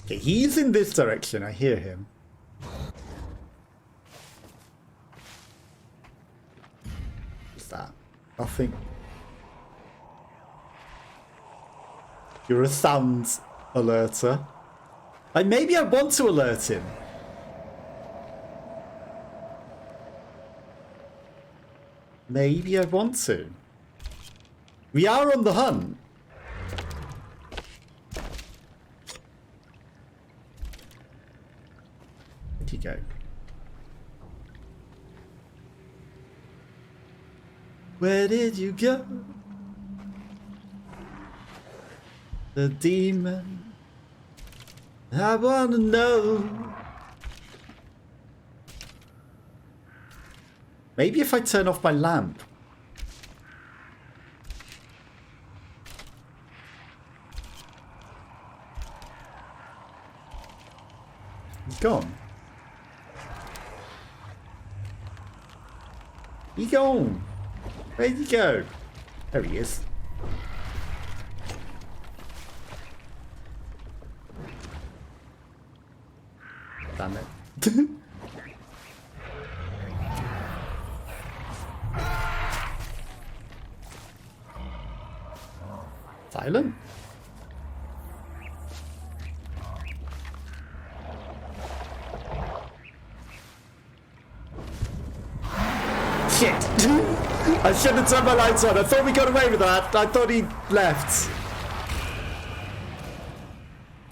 Speaker 1: Okay, he's in this direction. I hear him. What's that? Nothing. You're a sound alerter. Like, maybe I want to alert him. Maybe I want to. We are on the hunt. Where'd you go? Where did you go? The demon. I wanna know. Maybe if I turn off my lamp. He's gone. He's gone. Where'd he go? There he is. Damn it. Silent. Shit. I should have turned my lights on. I thought we got away with that. I thought he left.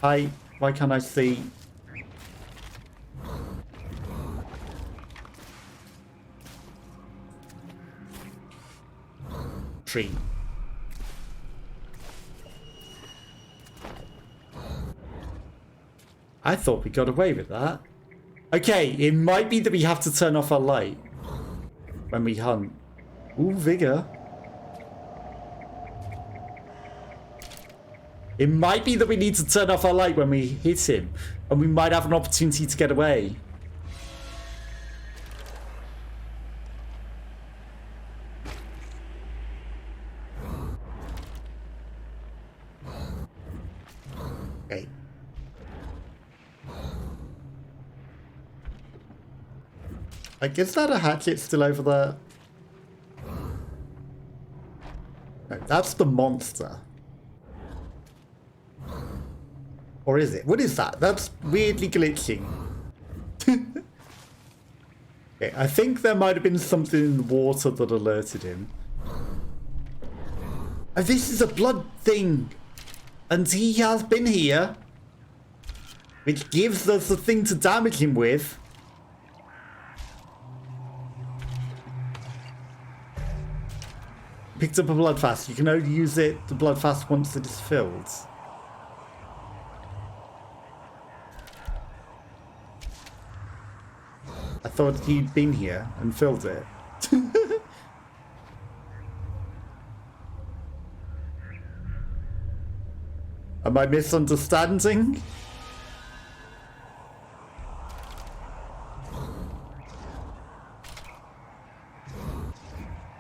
Speaker 1: Why can't I see? Tree. I thought we got away with that. Okay, it might be that we have to turn off our light when we hunt. Ooh, vigor. It might be that we need to turn off our light when we hit him, and we might have an opportunity to get away. Okay. Like, is that a hatchet still over there? No, that's the monster. Or is it? What is that? That's weirdly glitching. Okay, I think there might have been something in the water that alerted him. Oh, this is a blood thing. And he has been here. Which gives us a thing to damage him with. Picked up a blood fast. You can only use the blood fast once it is filled. I thought he'd been here and filled it. Am I misunderstanding?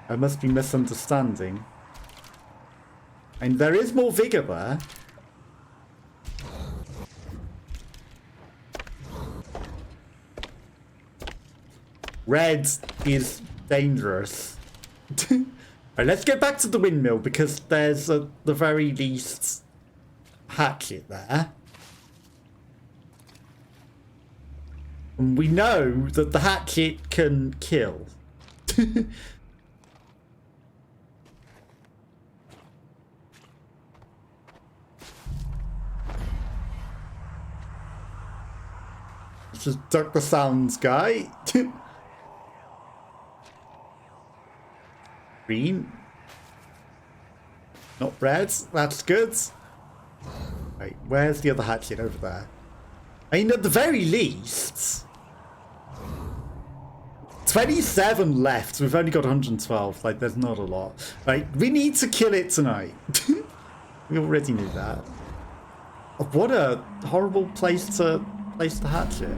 Speaker 1: I must be misunderstanding. And there is more vigor there. Red is dangerous. Alright, let's go back to the windmill because there's at the very least hatchet there. And we know that the hatchet can kill. Let's just duck the sounds, guy. Green. Not red. That's good. Right, where's the other hatchet over there? I mean, at the very least, 27 left. We've only got 112. Like, there's not a lot. Right, we need to kill it tonight. We already knew that. What a horrible place to hatch it.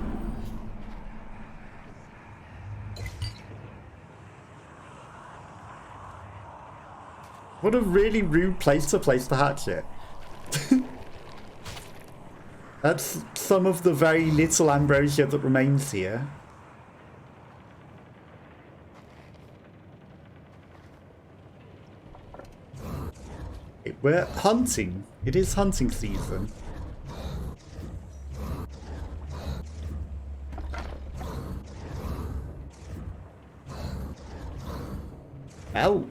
Speaker 1: What a really rude place to hatch it. That's some of the very little ambrosia that remains here. We're hunting. It is hunting season. Bell.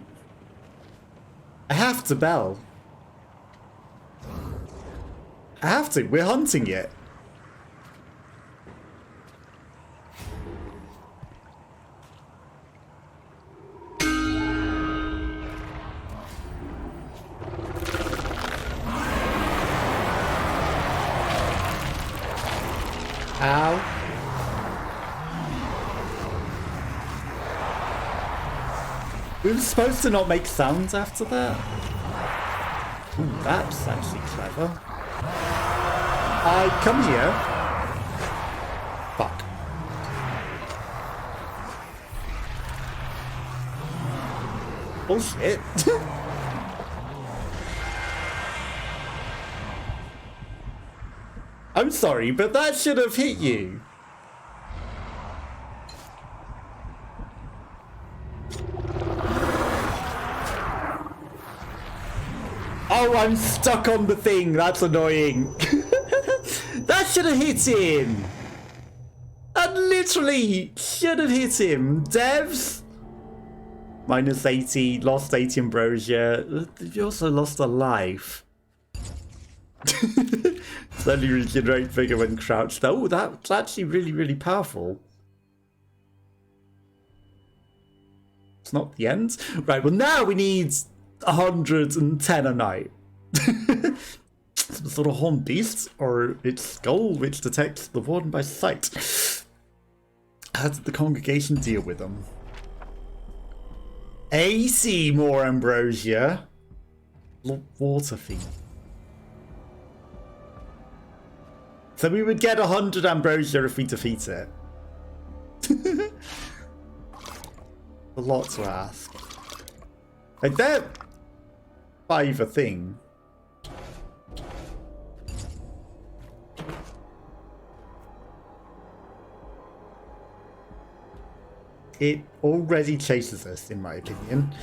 Speaker 1: I have to bell. I have to. We're hunting it. Ow. We were supposed to not make sounds after that. Ooh, that's actually clever. Come here. Fuck. Bullshit. I'm sorry, but that should have hit you. Oh, I'm stuck on the thing. That's annoying. That should have hit him. That literally should have hit him. Devs. Minus 80. Lost 80 ambrosia. You also lost a life. Slowly regenerate vigor when crouched. Oh, that's actually really, really powerful. It's not the end. Right, well now we need 110 a night. Some sort of horned beast, or its skull, which detects the warden by sight. How did the congregation deal with them? 80 more ambrosia. Water feed. So we would get 100 ambrosia if we defeat it. A lot to ask. Like, they're 5 a thing. It already chases us, in my opinion.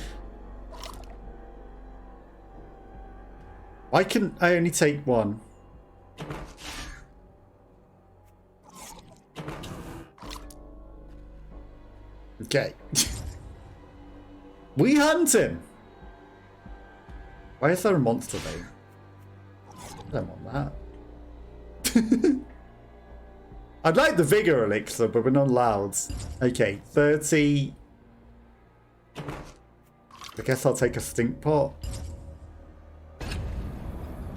Speaker 1: Why can I only take one? Okay. We hunt him! Why is there a monster though? I don't want that. I'd like the vigor elixir, but we're not allowed. Okay, 30. I guess I'll take a stink pot.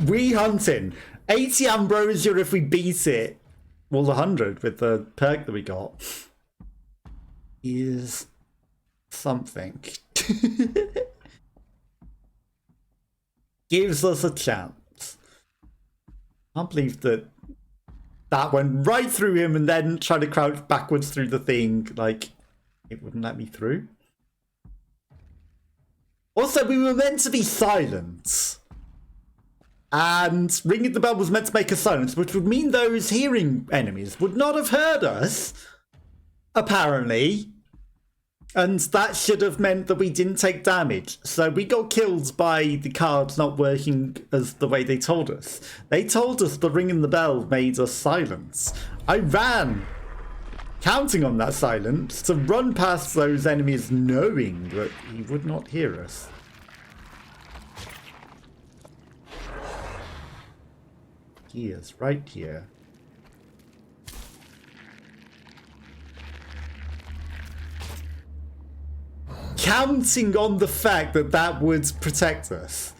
Speaker 1: We hunting. 80 ambrosia if we beat it. Well, 100 with the perk that we got. Is something. Gives us a chance. I can't believe that went right through him and then tried to crouch backwards through the thing. Like, it wouldn't let me through. Also, we were meant to be silent. And ringing the bell was meant to make a silence, which would mean those hearing enemies would not have heard us. Apparently. And that should have meant that we didn't take damage. So we got killed by the cards not working as the way they told us. They told us the ringing the bell made us silence. I ran, counting on that silence, to run past those enemies knowing that he would not hear us. He is right here. Counting on the fact that that would protect us.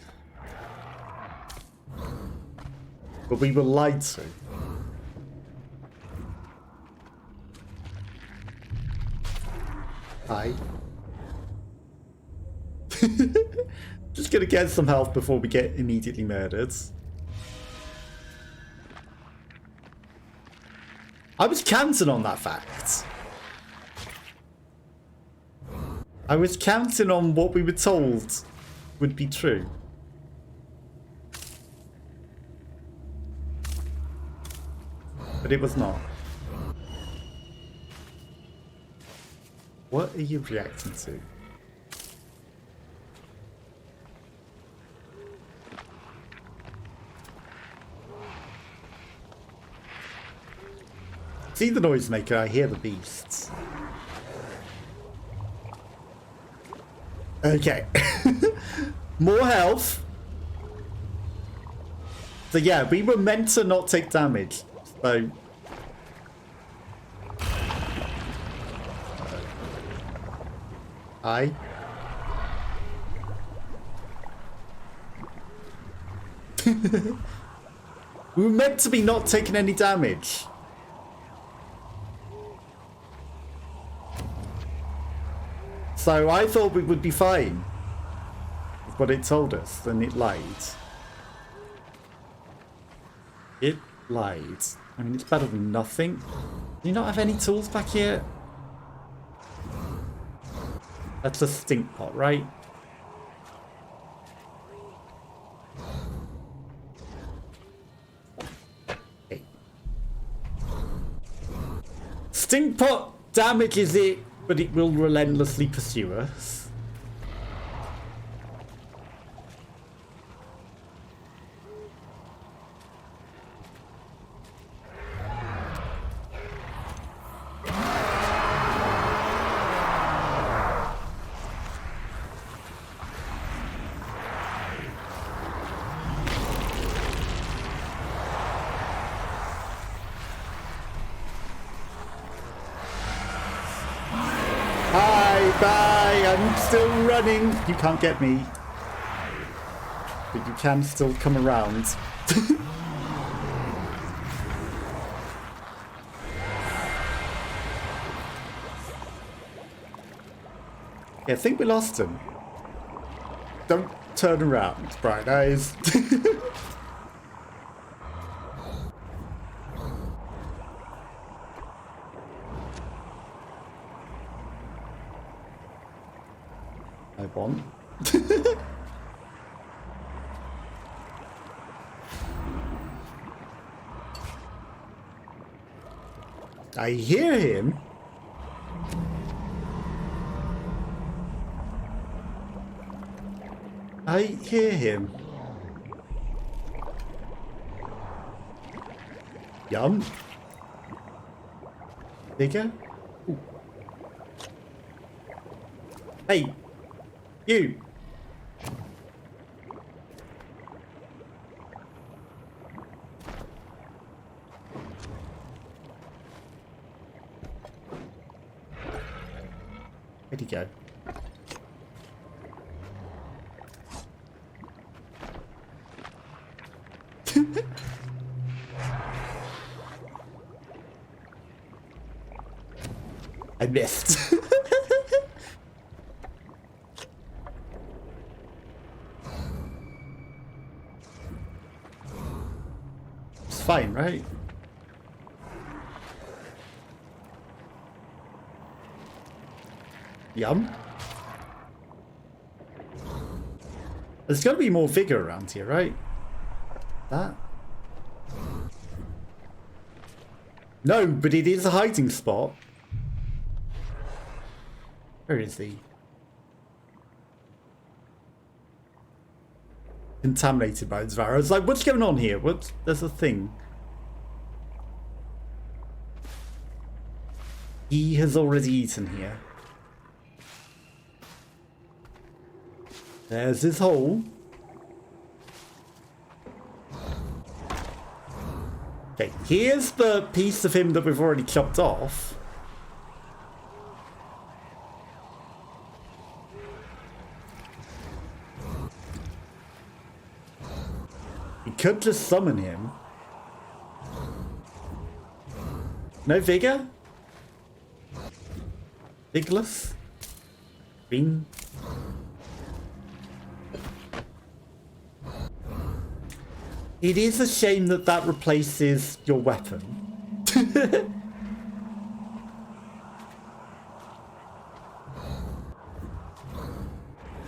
Speaker 1: But we were lied to. Hi. Just gonna get some health before we get immediately murdered. I was counting on that fact. I was counting on what we were told would be true. But it was not. What are you reacting to? See the noisemaker, I hear the beasts. Okay. More health. So yeah, we were meant to not take damage. So... Hi. We were meant to be not taking any damage. So I thought we would be fine with what it told us, and it lied. It lied. I mean, it's better than nothing. Do you not have any tools back here? That's a stink pot, right? Okay. Stink pot damages it, but it will relentlessly pursue us. Bye! I'm still running! You can't get me. But you can still come around. Yeah, I think we lost him. Don't turn around, bright eyes. I want. I hear him. I hear him. Yum. Bigger? Ooh. Hey! You! Where'd he go? I missed. It's fine, right? Yum. There's got to be more vigor around here, right? That? No, but it is a hiding spot. Where is he? Contaminated by its devourer. It's like, what's going on here? What? There's a thing. He has already eaten here. There's his hole. Okay, here's the piece of him that we've already chopped off. We could just summon him. No vigor? Vigless? Bing. It is a shame that that replaces your weapon.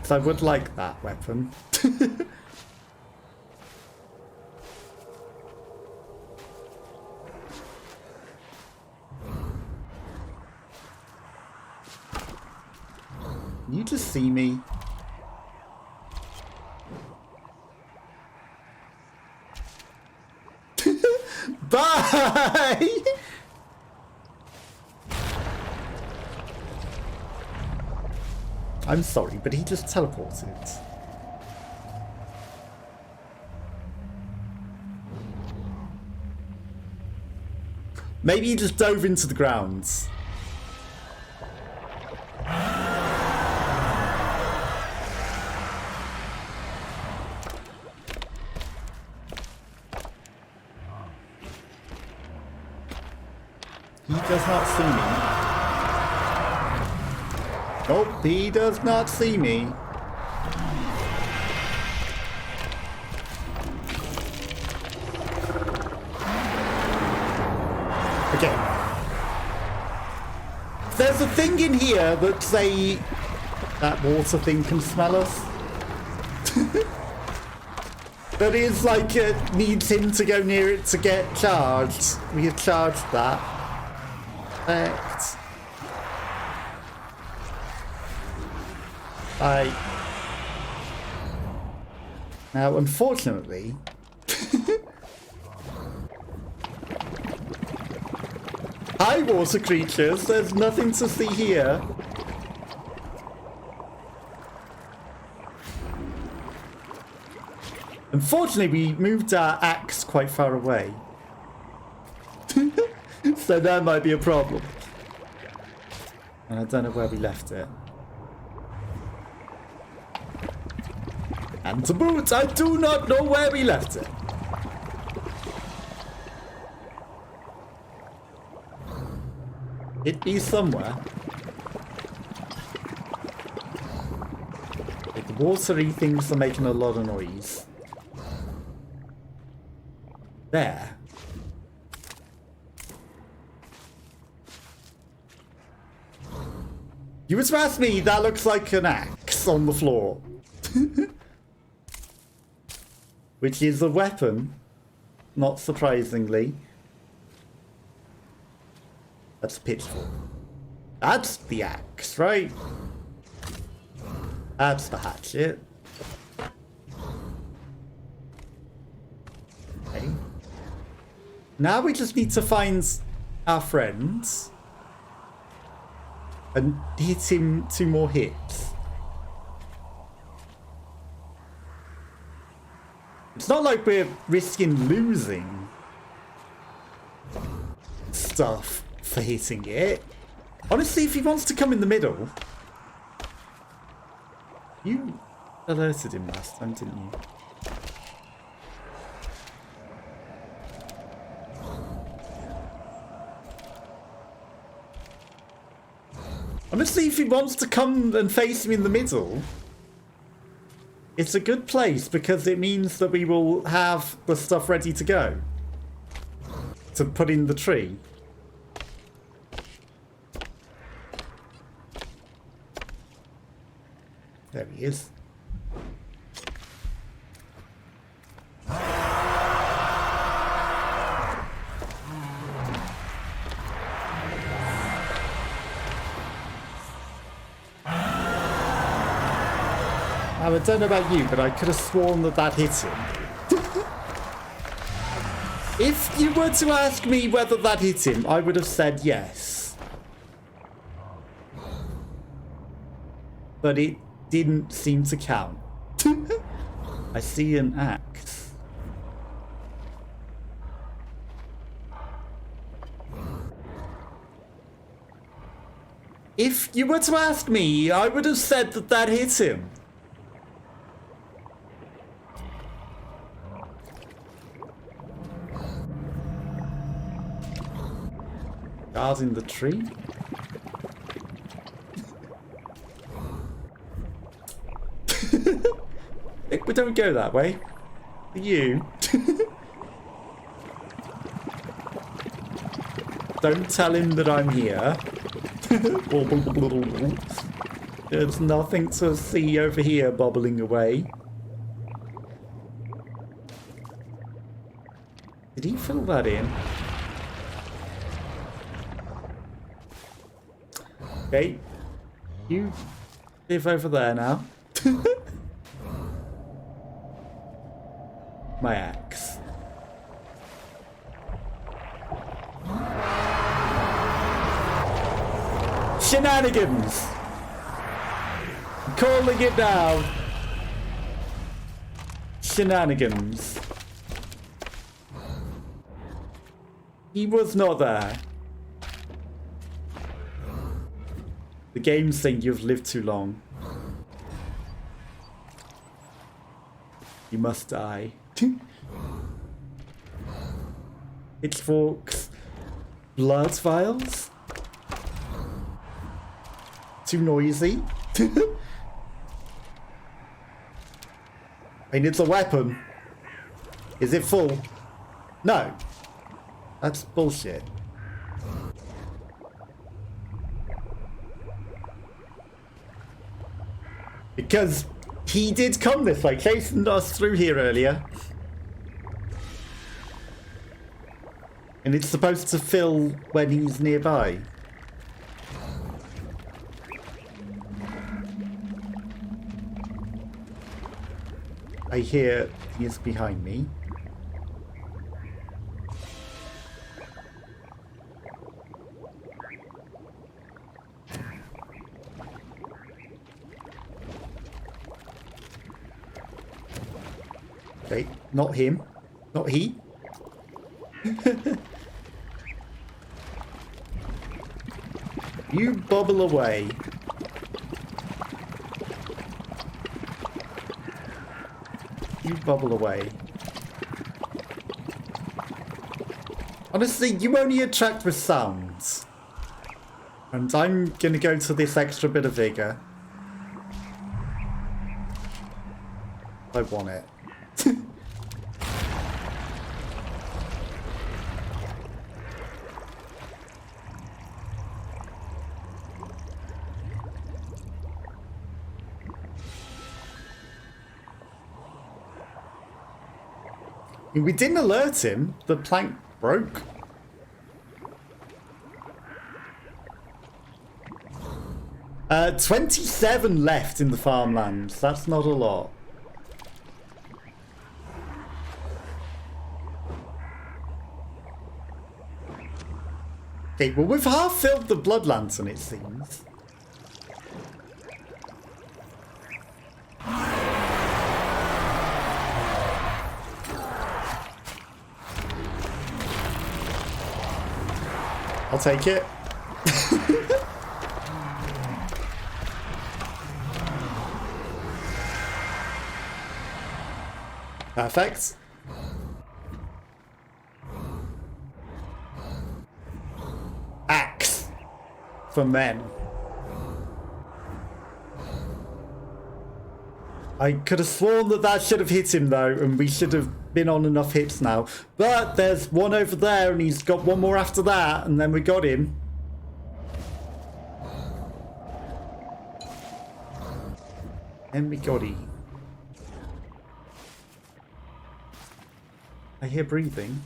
Speaker 1: So I would like that weapon. You just see me. Bye! I'm sorry, but he just teleported. Maybe he just dove into the grounds. He does not see me. Nope, he does not see me. Okay. There's a thing in here that say that water thing can smell us. That is like it needs him to go near it to get charged. We have charged that. Perfect. Now, unfortunately, hi, water creatures. There's nothing to see here. Unfortunately, we moved our axe quite far away. So that might be a problem. And I don't know where we left it. And to boot, I do not know where we left it. It'd be somewhere. The watery things are making a lot of noise. There. You were to ask me, that looks like an axe on the floor. Which is a weapon, not surprisingly. That's a pitchfork. That's the axe, right? That's the hatchet. Okay. Now we just need to find our friends and hit him 2 more hits. It's not like we're risking losing stuff for hitting it. Honestly, if he wants to come in the middle... You alerted him last time, didn't you? Honestly, if he wants to come and face me in the middle, it's a good place because it means that we will have the stuff ready to go to put in the tree. There he is. I don't know about you, but I could have sworn that that hit him. If you were to ask me whether that hit him, I would have said yes. But it didn't seem to count. I see an axe. If you were to ask me, I would have said that that hit him. Guarding the tree? We don't go that way. You. Don't tell him that I'm here. There's nothing to see over here bubbling away. Did he fill that in? Okay. You live over there now. My axe. Shenanigans! I'm calling it down. Shenanigans. He was not there. The game's saying you've lived too long. You must die. Pitchforks. Blood vials. Too noisy. I mean, it's a weapon. Is it full? No. That's bullshit. Because he did come this way, chasing us through here earlier. And it's supposed to fill when he's nearby. I hear he is behind me. Okay, not him. Not he. You bubble away. You bubble away. Honestly, you only attract with sounds. And I'm gonna go to this extra bit of vigor. I want it. We didn't alert him. The plank broke. Uh, 27 left in the farmlands. That's not a lot. Okay, well, we've half filled the blood lantern, it seems. I'll take it. Perfect. Axe for men. I could have sworn that that should have hit him though, and we should have been on enough hits now. But there's one over there, and he's got one more after that, and then we got him. And we got him. I hear breathing.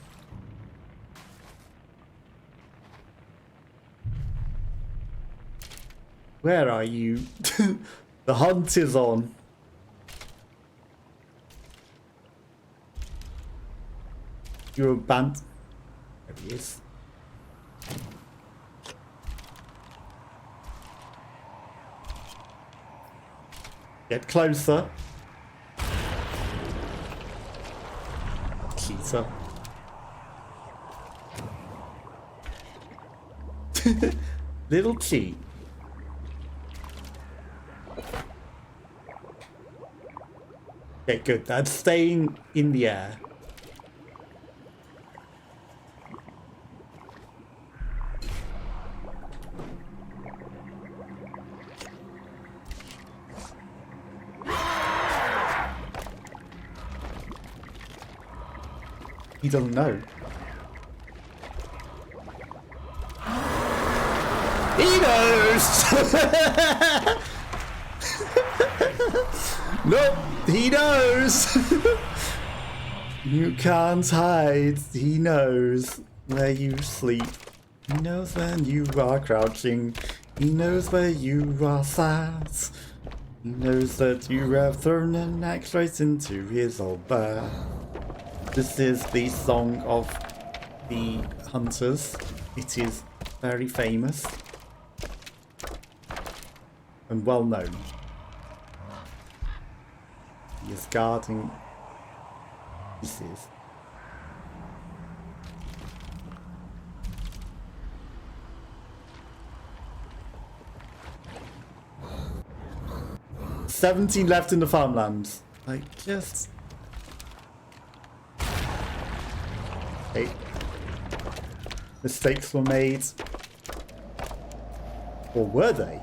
Speaker 1: Where are you? The hunt is on. You're banned. There he is. Get closer. Cheater. Little cheat. Okay, good. That's staying in the air. He doesn't know. He knows! Nope, he knows! You can't hide. He knows where you sleep. He knows when you are crouching. He knows where you are sat. He knows that you have thrown an axe right into his old bear. This is the song of the hunters. It is very famous and well known. He is guarding pieces. $17 left in the farmlands. Like, just... Hey. Mistakes were made. Or were they?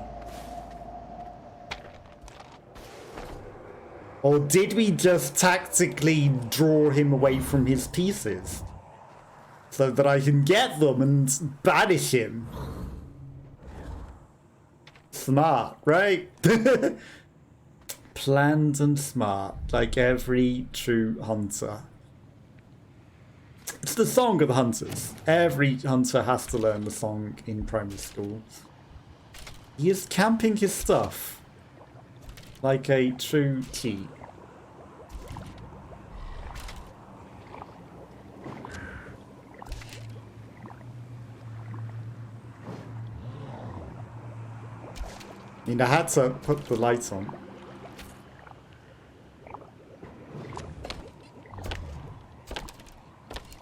Speaker 1: Or did we just tactically draw him away from his pieces? So that I can get them and banish him? Smart, right? Planned and smart, like every true hunter. It's the song of the hunters. Every hunter has to learn the song in primary school. He is camping his stuff like a true T. I mean, I had to put the lights on.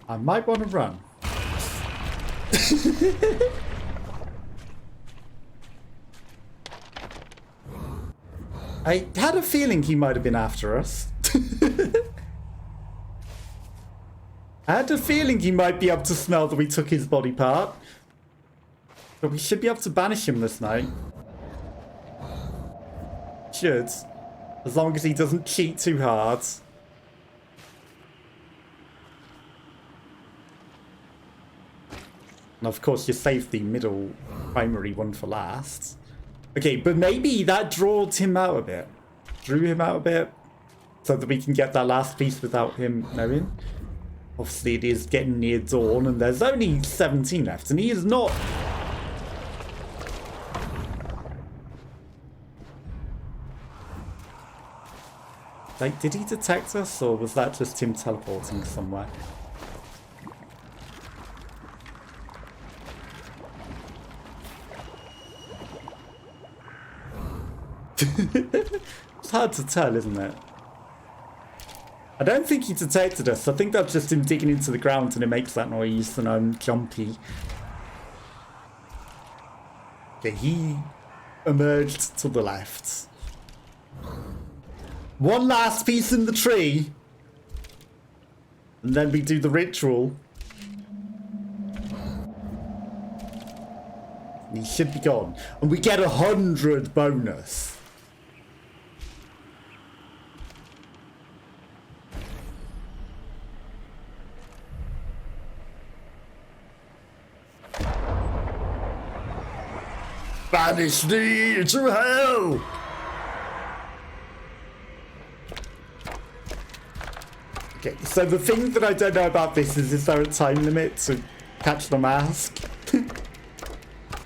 Speaker 1: I might want to run. I had a feeling he might have been after us. I had a feeling he might be able to smell that we took his body part. But we should be able to banish him this night. Should. As long as he doesn't cheat too hard. And of course you save the middle primary one for last. Okay, but maybe that drawed him out a bit. Drew him out a bit. So that we can get that last piece without him knowing. Obviously it is getting near dawn and there's only 17 left. And he is not... Like, did he detect us? Or was that just him teleporting somewhere? It's hard to tell, isn't it? I don't think he detected us. I think that's just him digging into the ground and it makes that noise and I'm jumpy. Okay, he emerged to the left. One last piece in the tree. And then we do the ritual. He should be gone. And we get 100 bonus. Banish thee to hell! Okay, so the thing that I don't know about this is there a time limit to catch the mask?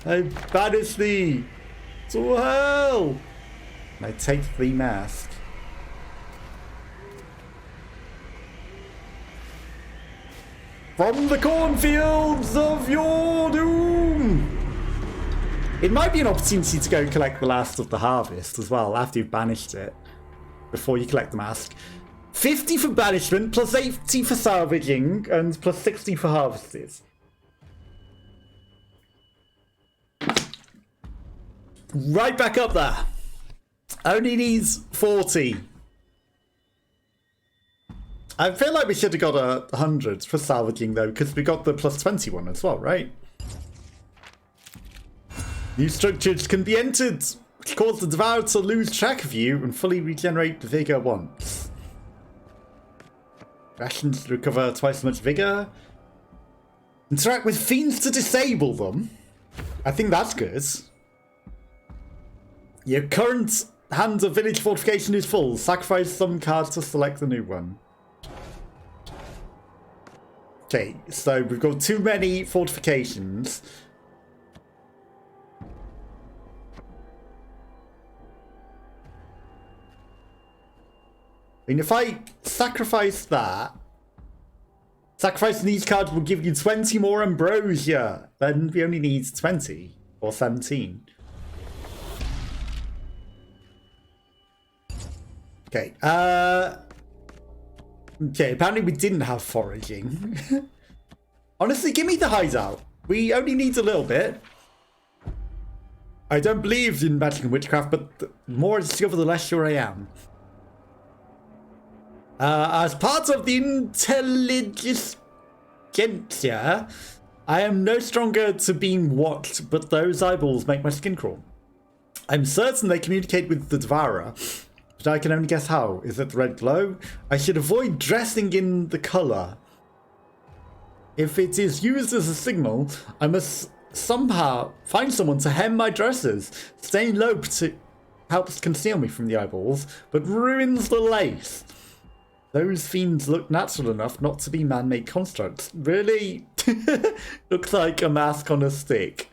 Speaker 1: I banish thee to hell! And I take the mask. From the cornfields of your doom! It might be an opportunity to go collect the last of the harvest as well, after you've banished it, before you collect the mask. 50 for banishment, plus 80 for salvaging, and plus 60 for harvested. Right back up there. Only needs 40. I feel like we should have got 100 for salvaging though, because we got the plus 21 as well, right? New structures can be entered, which cause the devourer to lose track of you and fully regenerate vigor once. Rations to recover twice as much vigor. Interact with fiends to disable them. I think that's good. Your current hand of village fortification is full. Sacrifice some cards to select a new one. Okay, so we've got too many fortifications. I mean, if I sacrifice that, sacrificing these cards will give you 20 more Ambrosia. Then we only need 20 or 17. Okay, okay, apparently we didn't have foraging. Honestly, give me the hideout. We only need a little bit. I don't believe in magic and witchcraft, but the more I discover, the less sure I am. As part of the intelligentsia, I am no stronger to being watched, but those eyeballs make my skin crawl. I'm certain they communicate with the devourer, but I can only guess how. Is it the red glow? I should avoid dressing in the colour. If it is used as a signal, I must somehow find someone to hem my dresses. Staying low helps conceal me from the eyeballs, but ruins the lace. Those fiends look natural enough not to be man-made constructs. Really? Looks like a mask on a stick.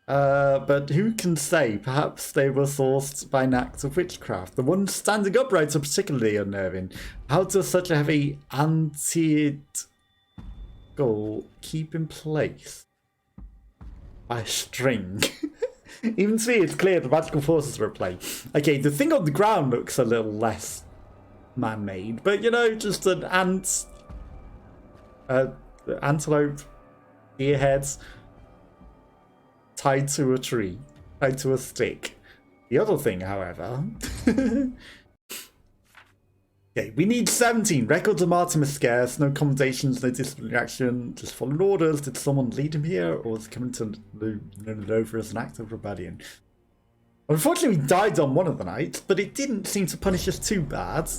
Speaker 1: But who can say? Perhaps they were sourced by an act of witchcraft. The ones standing upright are particularly unnerving. How does such a heavy anti-goal keep in place? By a string. Even to me, it's clear the magical forces are at play. Okay, the thing on the ground looks a little less man-made, but you know, just an antelope, deer heads tied to a tree, tied to a stick. The other thing, however, okay, we need 17 records of Martin are scarce. No commendations, no disciplinary action, just following orders. Did someone lead him here, or was coming to learn it over as an act of rebellion? Unfortunately, we died on one of the nights, but it didn't seem to punish us too bad.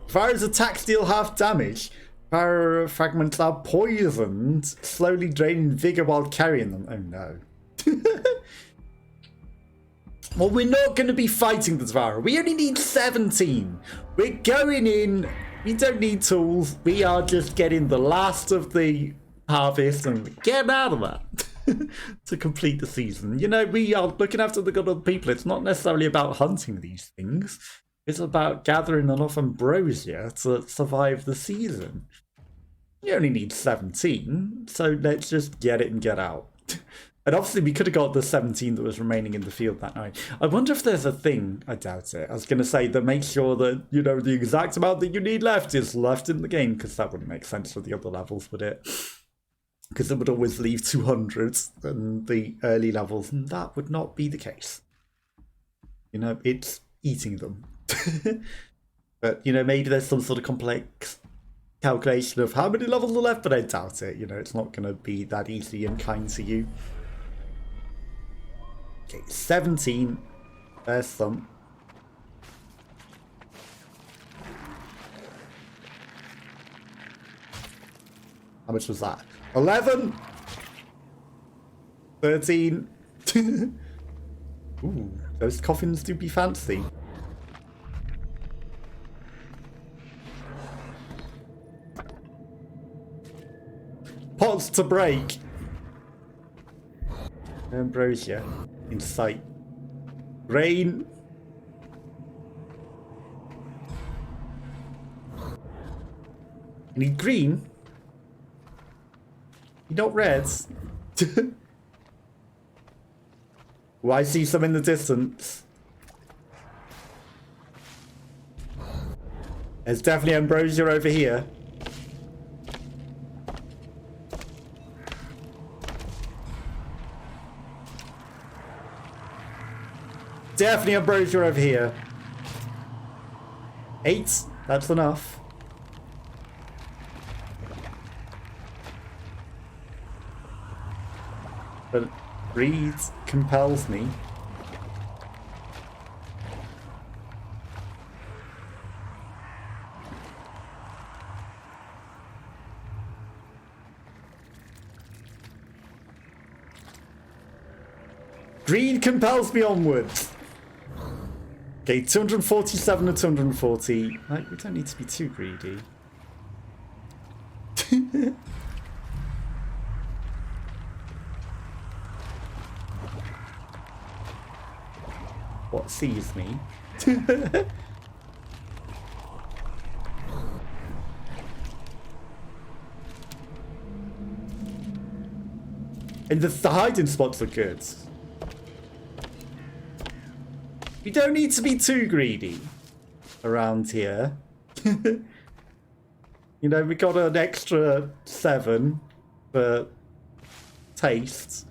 Speaker 1: Devourer's attacks deal half damage. Devourer fragments are poisoned, slowly draining vigor while carrying them. Oh no. Well, we're not going to be fighting the Devourer. We only need 17. We're going in. We don't need tools. We are just getting the last of the harvest and getting out of that to complete the season. You know, we are looking after the good of the people. It's not necessarily about hunting these things. It's about gathering enough Ambrosia to survive the season. You only need 17, so let's just get it and get out. And obviously we could have got the 17 that was remaining in the field that night. I wonder if there's a thing, I doubt it, I was going to say, that makes sure that, you know, the exact amount that you need left is left in the game, because that wouldn't make sense for the other levels, would it? Because it would always leave 200 in the early levels, and that would not be the case. You know, it's eating them. But, you know, maybe there's some sort of complex calculation of how many levels are left, but I doubt it. You know, it's not going to be that easy and kind to you. Okay, 17. There's some. How much was that? 11! 13. Ooh, those coffins do be fancy. Pots to break. Ambrosia in sight. Rain. You need green. You don't reds. Oh, I see some in the distance. There's definitely Ambrosia over here. Definitely Ambrosia over here. 8. That's enough. But greed compels me. Greed compels me onwards. Okay, 247 and 240. Like, we don't need to be too greedy. What sees me? And the hiding spots are good. We don't need to be too greedy around here. You know, we got an extra 7 for taste.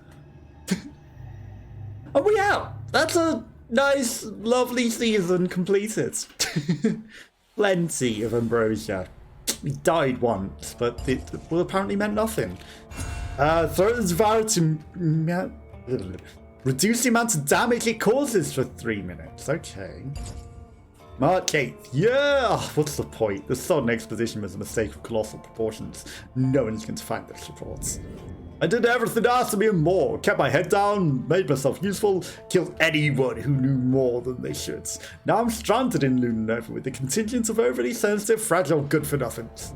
Speaker 1: And we out. That's a nice, lovely season completed. Plenty of Ambrosia. We died once, but it well, apparently meant nothing. Throw the devourer to reduce the amount of damage it causes for 3 minutes. Okay. March 8th. Yeah! What's the point? The sudden exposition was a mistake of colossal proportions. No one's going to find this report. I did everything asked of me and more. Kept my head down, made myself useful, killed anyone who knew more than they should. Now I'm stranded in Lunenova with a contingent of overly sensitive, fragile good-for-nothings.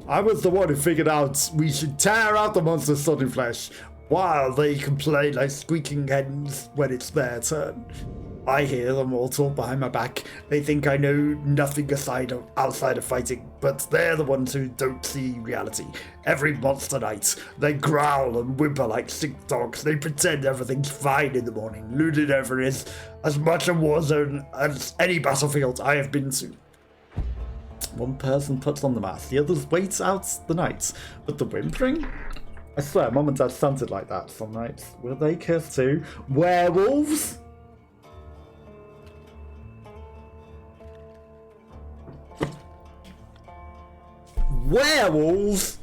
Speaker 1: I was the one who figured out we should tear out the monster's sodden flesh, while they complain like squeaking hens when it's their turn. I hear them all talk behind my back. They think I know nothing outside of fighting, but they're the ones who don't see reality. Every monster night, they growl and whimper like sick dogs. They pretend everything's fine in the morning. Lunenova is as much a war zone as any battlefield I have been to. One person puts on the mask, the others wait out the night. But the whimpering? I swear, Mum and Dad sounded like that some nights. Will they kiss too? Werewolves? Werewolves?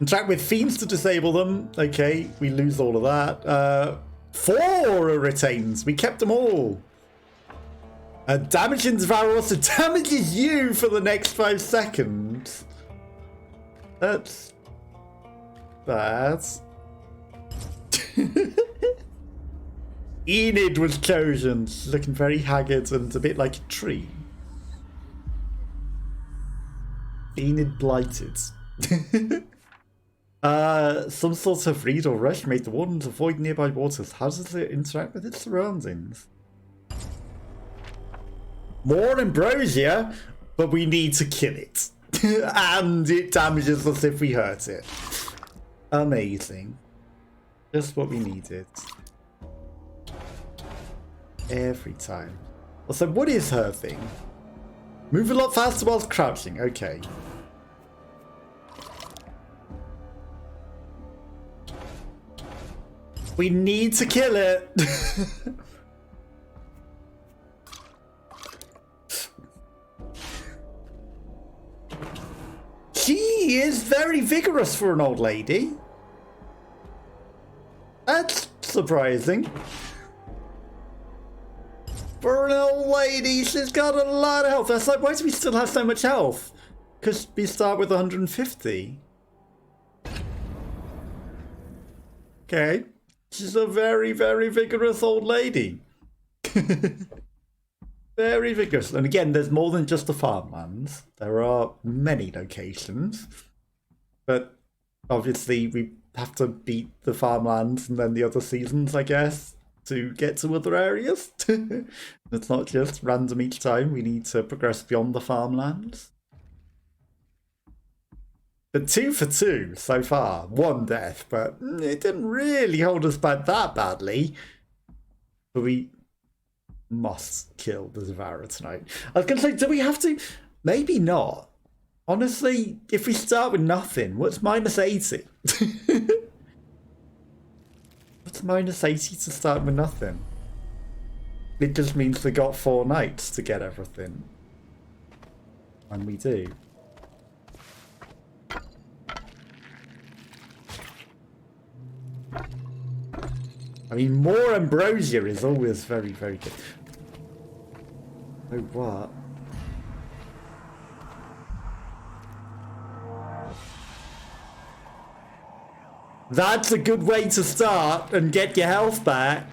Speaker 1: Interact with fiends to disable them. Okay, we lose all of that. 4 are retains. We kept them all. Damaging devourer also damages you for the next 5 seconds. That's bad. Enid was chosen. She's looking very haggard and a bit like a tree. Enid blighted. Some sort of reed or rush made the wardens avoid nearby waters. How does it interact with its surroundings? More Ambrosia, but we need to kill it. And it damages us if we hurt it. Amazing. Just what we needed. Every time. Also, what is her thing? Move a lot faster whilst crouching. Okay. We need to kill it. She is very vigorous for an old lady. That's surprising. For an old lady, she's got a lot of health. That's like, why do we still have so much health? Because we start with 150. Okay. She's a very, very vigorous old lady. Very vigorous. And again, there's more than just the farmlands. There are many locations. But obviously we have to beat the farmlands and then the other seasons, I guess, to get to other areas. It's not just random each time. We need to progress beyond the farmlands. But 2 for 2 so far. 1 death, but it didn't really hold us back that badly. But we must kill the devourer tonight. I was going to say, do we have to? Maybe not. Honestly, if we start with nothing, what's minus 80? What's minus 80 to start with nothing? It just means we got 4 nights to get everything. And we do. I mean, more Ambrosia is always very, very good. Oh, what? That's a good way to start and get your health back.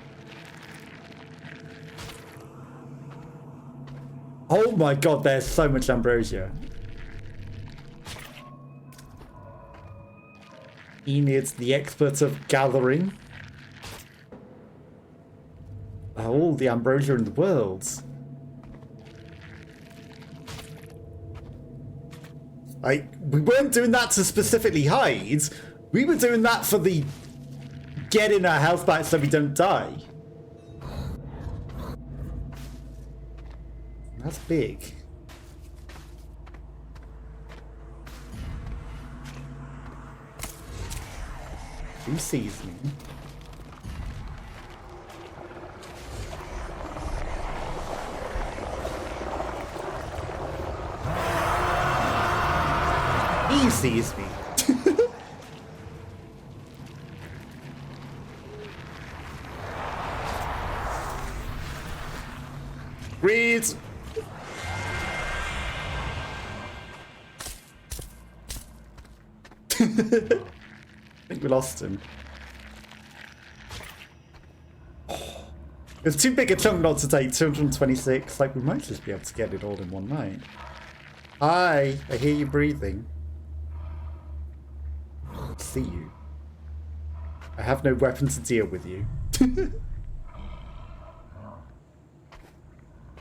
Speaker 1: Oh my god, there's so much ambrosia. He needs the expert of gathering. All the ambrosia in the world. We weren't doing that to specifically hide. We were doing that for the getting our health back so we don't die. That's big. Who sees me? He sees me. Read. I think we lost him. Oh, it's too big a chunk not to take 226. Like, we might just be able to get it all in one night. Hi, I hear you breathing. I see you. I have no weapon to deal with you.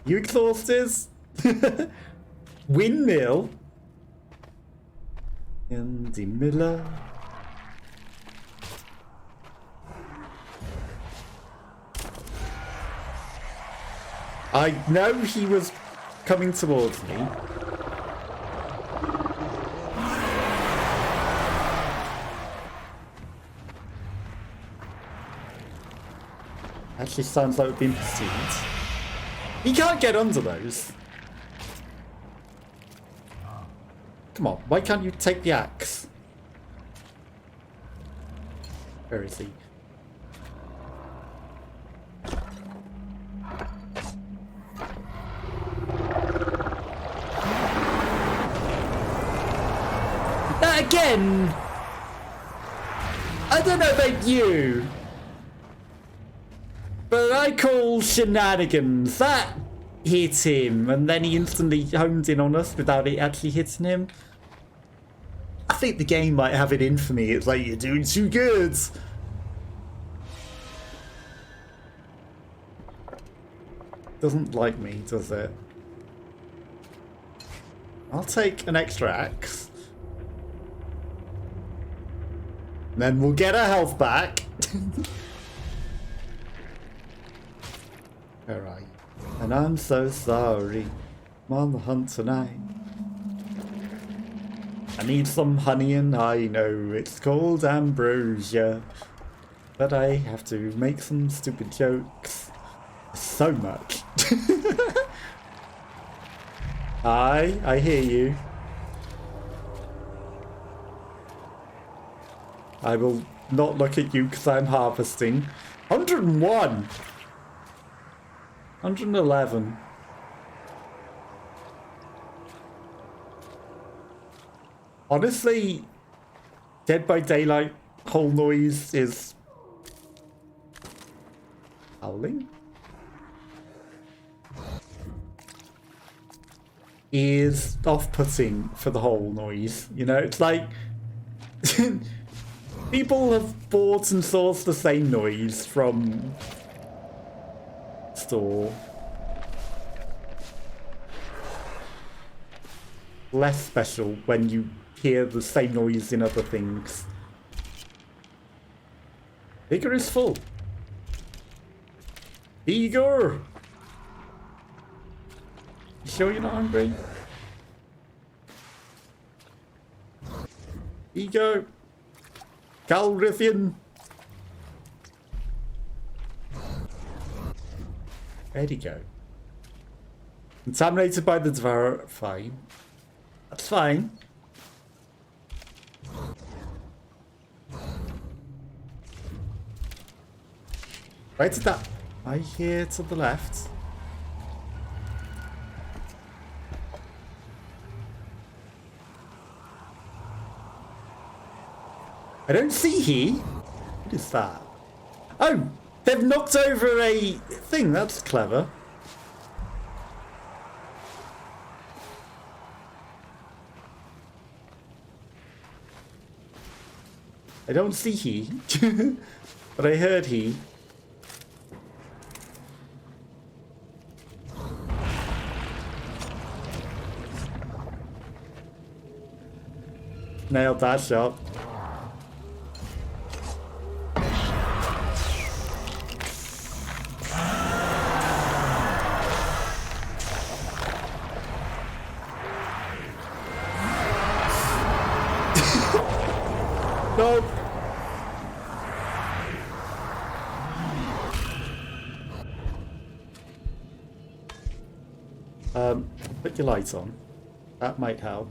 Speaker 1: You exhausted? Windmill? Andy Miller. I know he was coming towards me. Actually sounds like we've been pursued. He can't get under those. Come on, why can't you take the axe? Where is he? That again! I don't know about you, but I call shenanigans. That hit him, and then he instantly homed in on us without it actually hitting him. I think the game might have it in for me. It's like, you're doing too good. Doesn't like me, does it? I'll take an extra axe. Then we'll get our health back. Where are you? And I'm so sorry. I'm on the hunt tonight. I need some honey and I know it's called Ambrosia. But I have to make some stupid jokes. So much. Hi, I hear you. I will not look at you because I'm harvesting. 101! 111. Honestly, Dead by Daylight whole noise is howling? Is off-putting for the whole noise. You know, it's like people have bought and sourced the same noise from store. Less special when you hear the same noise in other things. Vigor is full. Vigor! You sure you're not hungry? Ego! Calrithian! Where'd he go? Contaminated by the devourer. Fine. That's fine. Right to that. Right here to the left. I don't see he. What is that? Oh, they've knocked over a thing. That's clever. I don't see he, but I heard he. Nailed that shot. No. Put your lights on. That might help.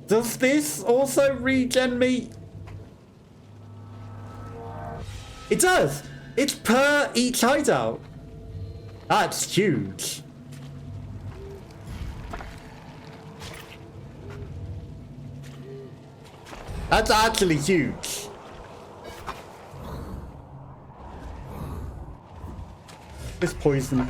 Speaker 1: Does this also regen me? It does! It's per each hideout. That's huge. That's actually huge. This poison.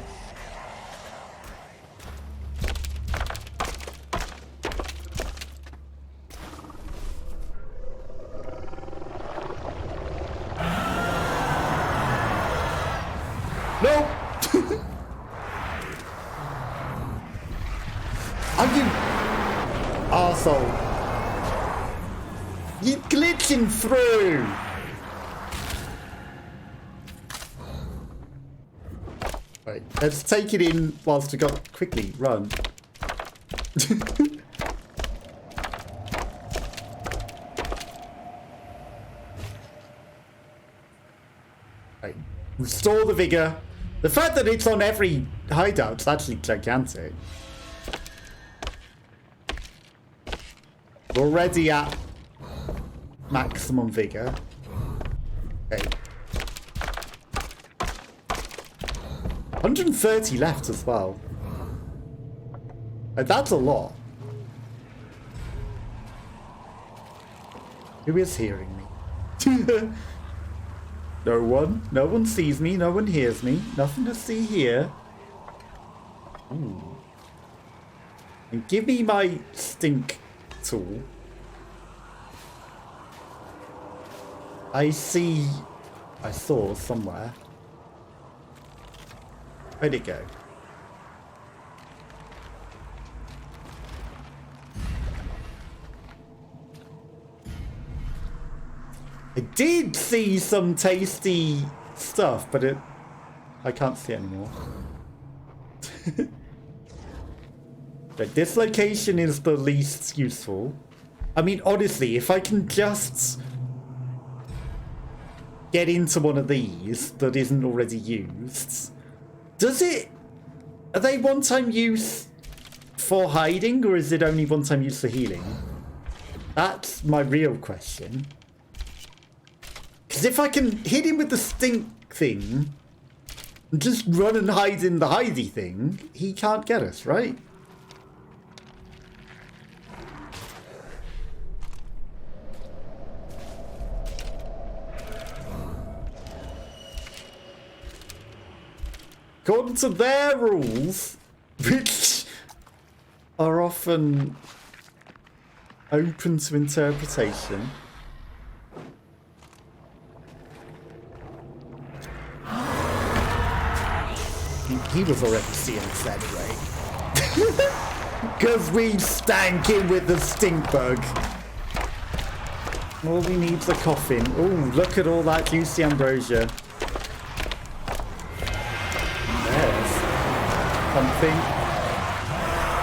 Speaker 1: No! Are you arsehole? You're glitching through! Right, let's take it in whilst we got quickly run. Right, restore the vigor. The fact that it's on every hideout is actually gigantic. We're already at maximum vigor. Okay. 130 left as well. That's a lot. Who is hearing me? No one. No one sees me. No one hears me. Nothing to see here. Ooh. And give me my stink tool. I saw somewhere. Where'd it go? I did see some tasty stuff, but I can't see it anymore. But this location is the least useful. I mean, honestly, if I can just get into one of these that isn't already used, are they one-time use for hiding, or is it only one-time use for healing? That's my real question. Because if I can hit him with the stink thing and just run and hide in the hidey thing, he can't get us, right? According to their rules, which are often open to interpretation. He was already seeing us anyway. Because we stank him with the stink bug. All we need's a coffin. Ooh, look at all that juicy ambrosia. There's something.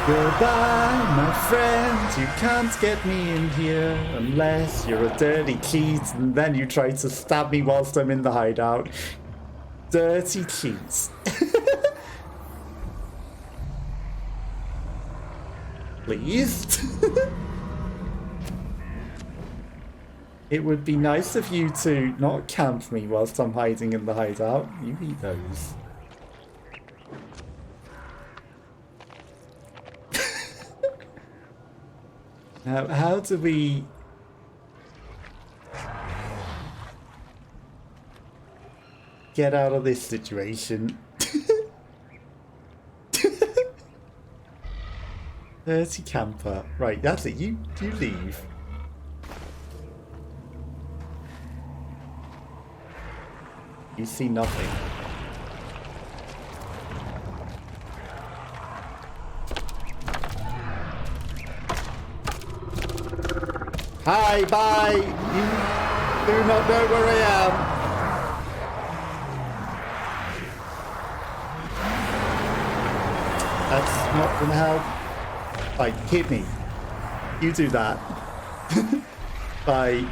Speaker 1: Goodbye, my friend. You can't get me in here unless you're a dirty cheat and then you try to stab me whilst I'm in the hideout. Dirty cheats. Please. It would be nice of you to not camp me whilst I'm hiding in the hideout. You eat those. Now, how do we... get out of this situation. Dirty camper. Right, that's it. You leave. You see nothing. Hi, bye! You do not know where I am. That's not gonna help. Like, hit me. You do that. Bye.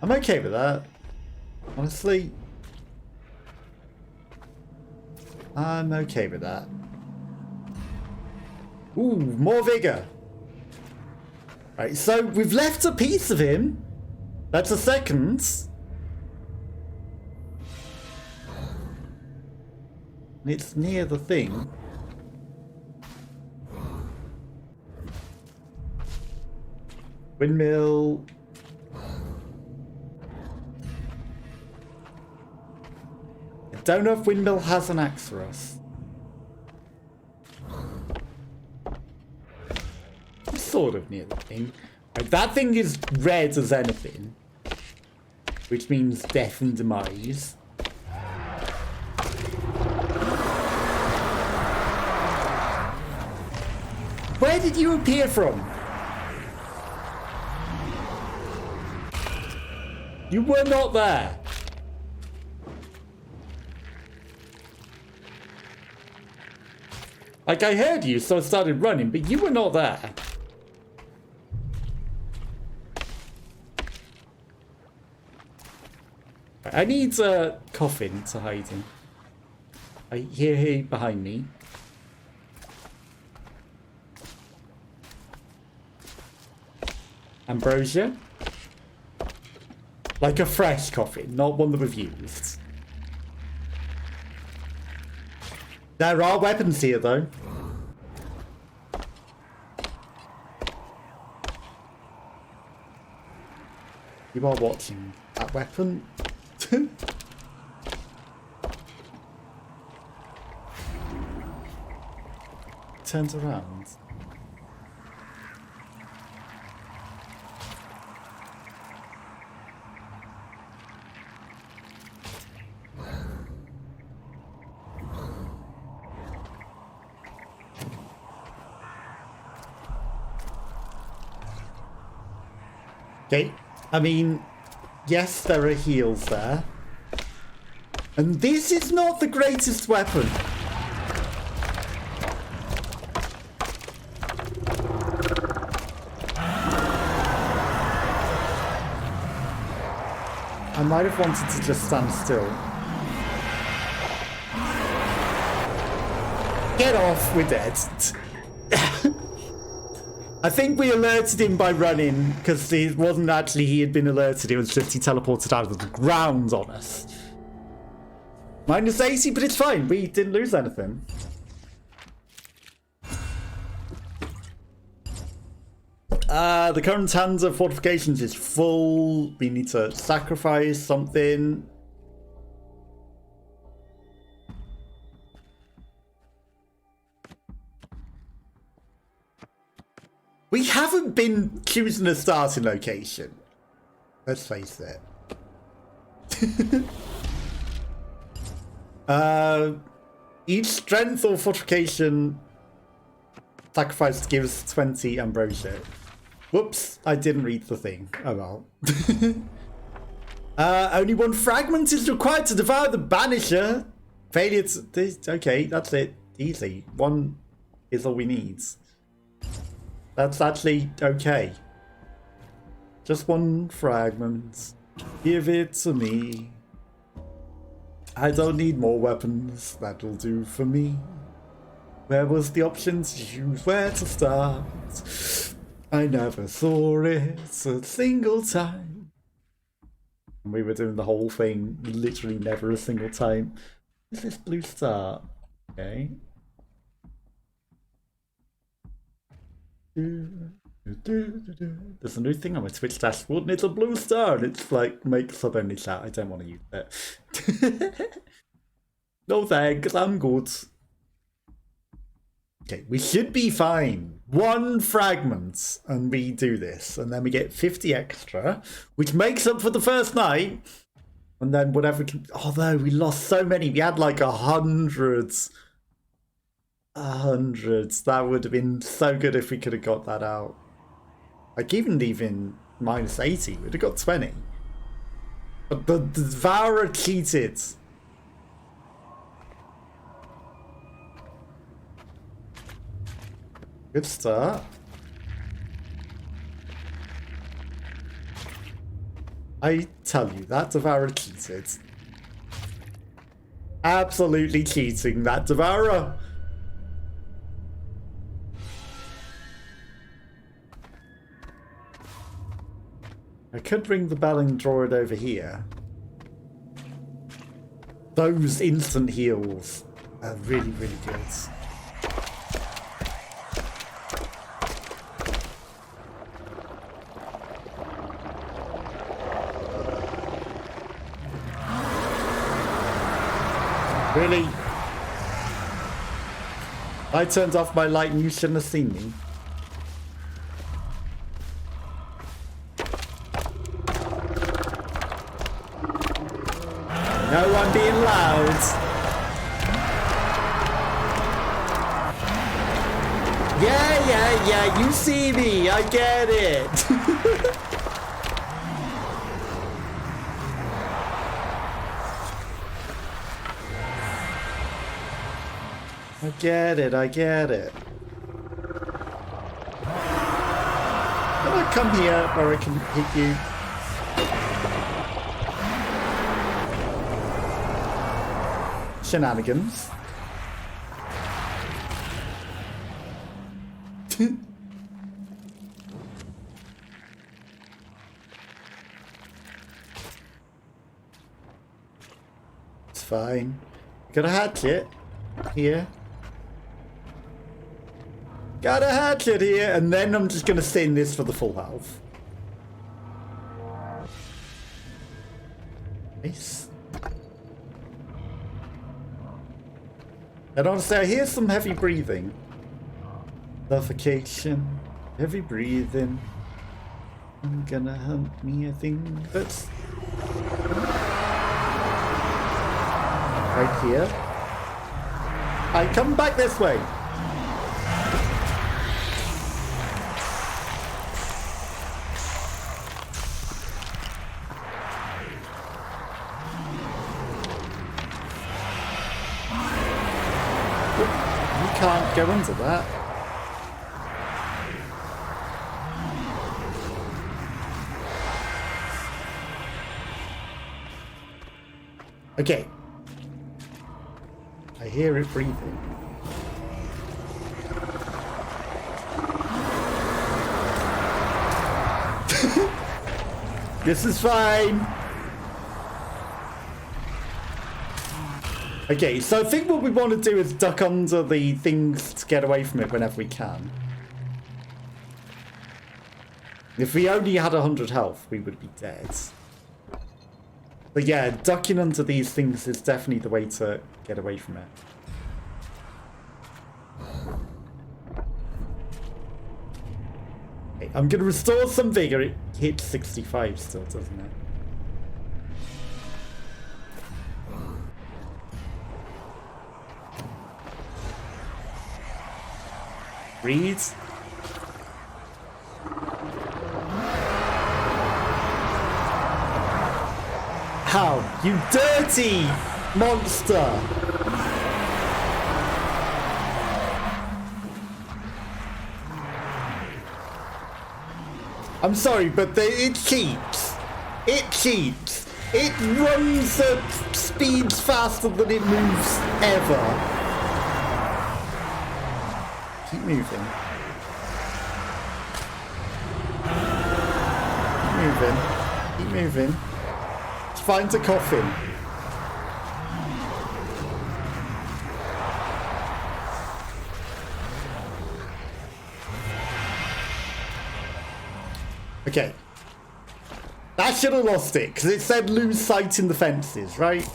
Speaker 1: I'm okay with that. Honestly. I'm okay with that. Ooh, more vigor. Right, so we've left a piece of him. That's a second. And it's near the thing. Windmill. I don't know if Windmill has an axe for us. Sort of near the thing. Right, that thing is red as anything, which means death and demise. Where did you appear from? You were not there. Like, I heard you, so I started running, but you were not there. I need a coffin to hide in. I hear him behind me. Ambrosia. Like a fresh coffin, not one that we've used. There are weapons here, though. You are watching that weapon. Turns around. Okay, I mean, yes, there are heals there. And this is not the greatest weapon. I might have wanted to just stand still. Get off, we're dead. I think we alerted him by running, because it wasn't actually he had been alerted, it was just he teleported out of the ground on us. Minus 80, but it's fine, we didn't lose anything. The current hands of fortifications is full. We need to sacrifice something. We haven't been choosing a starting location. Let's face it. Each strength or fortification sacrifice gives 20 Ambrosia. Whoops, I didn't read the thing. Oh well. Only one fragment is required to devour the Banisher. Failure to... Okay, that's it. Easy. One is all we need. That's actually okay. Just one fragment. Give it to me. I don't need more weapons. That'll do for me. Where was the option to choose where to start? I never saw it a single time. We were doing the whole thing, literally never a single time. Is this blue star? Okay. There's a new thing on my Twitch dashboard and it's a blue star and it's like make sub only chat. I don't want to use it. No thanks, I'm good. Okay, we should be fine. 1 fragment and we do this and then we get 50 extra, which makes up for the first night. And then whatever can, although we lost so many, we had like 100. That would have been so good if we could have got that out. Like even leaving minus 80, we'd have got 20. But the devourer cheated. Good start. I tell you, that devourer cheated. Absolutely cheating, that devourer. I could ring the bell and draw it over here. Those instant heals are really, really good. Really? I turned off my light and you shouldn't have seen me. No one being loud. Yeah, you see me. I get it. I get it. Can I come here where I can hit you? Shenanigans. It's fine. Got a hatchet here. Got a hatchet here, and then I'm just gonna stay in this for the full health. Nice. And honestly, I hear some heavy breathing. Suffocation, heavy breathing. I'm gonna hunt me a thing that's right here. I come back this way. Can't go into that. Okay. I hear it breathing. This is fine. Okay, so I think what we want to do is duck under the things to get away from it whenever we can. If we only had 100 health, we would be dead. But yeah, ducking under these things is definitely the way to get away from it. Okay, I'm going to restore some vigor. It hits 65 still, doesn't it? Breathe. How? You dirty monster! I'm sorry, but it cheats. It cheats. It runs at speeds faster than it moves ever. Keep moving. Keep moving. Keep moving. It's fine to cough in. Okay. That should have lost it, because it said lose sight in the fences, right?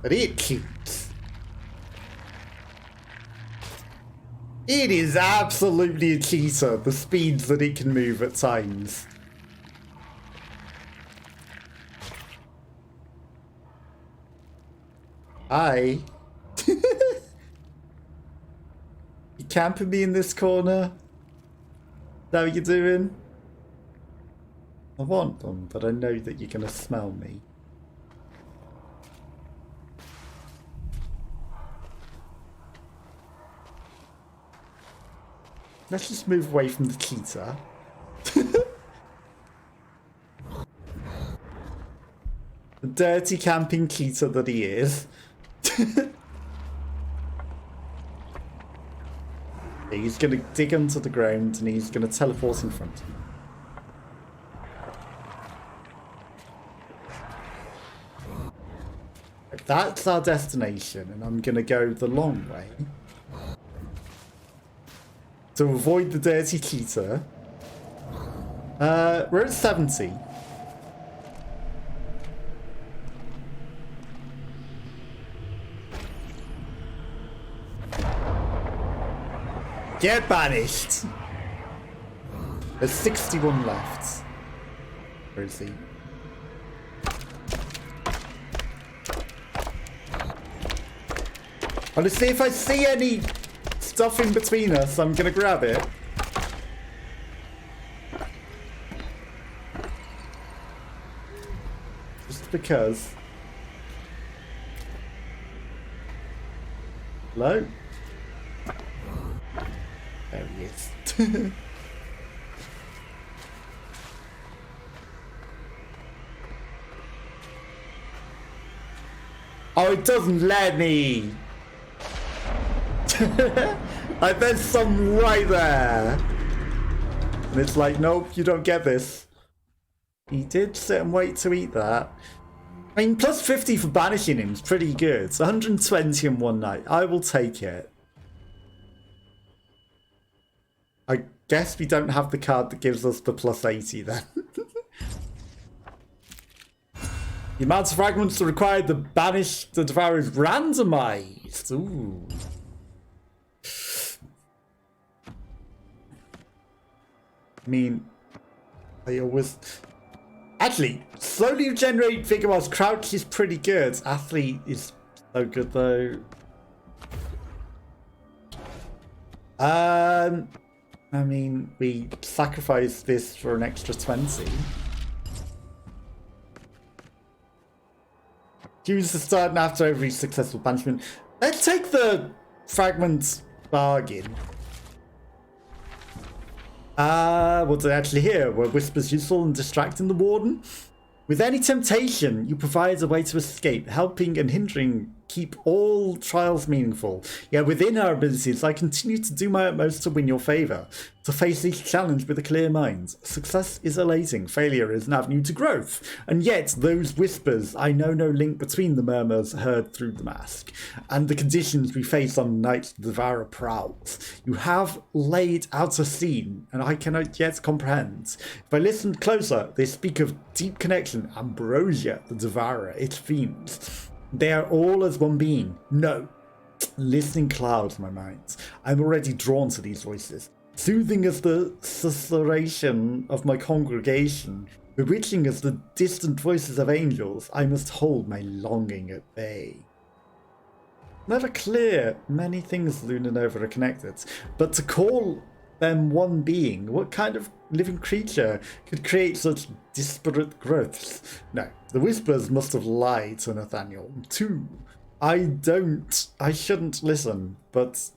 Speaker 1: But it keeps. It is absolutely a cheater, the speeds that it can move at times. Hi. You camping me in this corner? Is that what you're doing? I want them, but I know that you're gonna smell me. Let's just move away from the cheetah. The dirty camping cheetah that he is. He's gonna dig into the ground and he's gonna teleport in front of me. That's our destination, and I'm gonna go the long way to avoid the dirty cheetah. We're at 70. Get banished! There's 61 left. Where is he? Honestly, if I see any stuff in between us, I'm gonna grab it. Just because. Hello? There he is. Oh, it doesn't let me! Like, there's some right there. And it's like, nope, you don't get this. He did sit and wait to eat that. I mean, plus 50 for banishing him is pretty good. It's 120 in one night. I will take it. I guess we don't have the card that gives us the plus 80 then. The amount of fragments required to banish the devourer is randomized. Ooh. I mean, I always... Actually, slowly regenerate vigor whilst crouch is pretty good. Athlete is so good though. I mean, we sacrifice this for an extra 20. Use the start and after every successful banishment. Let's take the fragment bargain. What's it actually here? Were whispers useful in distracting the warden? With any temptation, you provide a way to escape, helping and hindering keep all trials meaningful. Yet within our abilities, I continue to do my utmost to win your favour, to face each challenge with a clear mind. Success is elating, failure is an avenue to growth. And yet, those whispers, I know no link between the murmurs heard through the mask, and the conditions we face on nights the devourer prowls. You have laid out a scene, and I cannot yet comprehend. If I listen closer, they speak of deep connection, Ambrosia, the devourer, its fiends. They are all as one being. No. Listening clouds my mind. I'm already drawn to these voices. Soothing as the susurration of my congregation, bewitching as the distant voices of angels, I must hold my longing at bay. Never clear, many things Luna Nova are connected, but to call them one being, what kind of living creature could create such disparate growths? No, the whispers must have lied to Nathaniel. Two, I shouldn't listen, but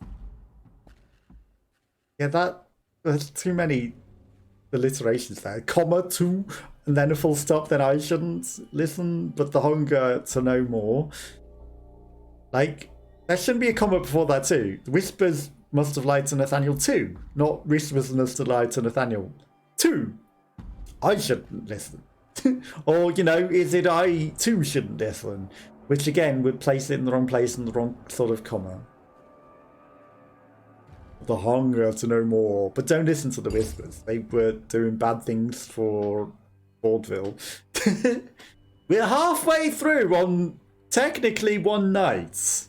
Speaker 1: yeah, there's too many alliterations there. Comma, two, and then a full stop, then I shouldn't listen, but the hunger to know more. Like, there shouldn't be a comma before that too. The whispers must have lied to Nathaniel too, not whispers must have lied to Nathaniel too. I shouldn't listen. Or, you know, is it I too shouldn't listen? Which again would place it in the wrong place and the wrong sort of comma. the hunger to know more. But don't listen to the whispers. They were doing bad things for vaudeville. We're halfway through on technically one night.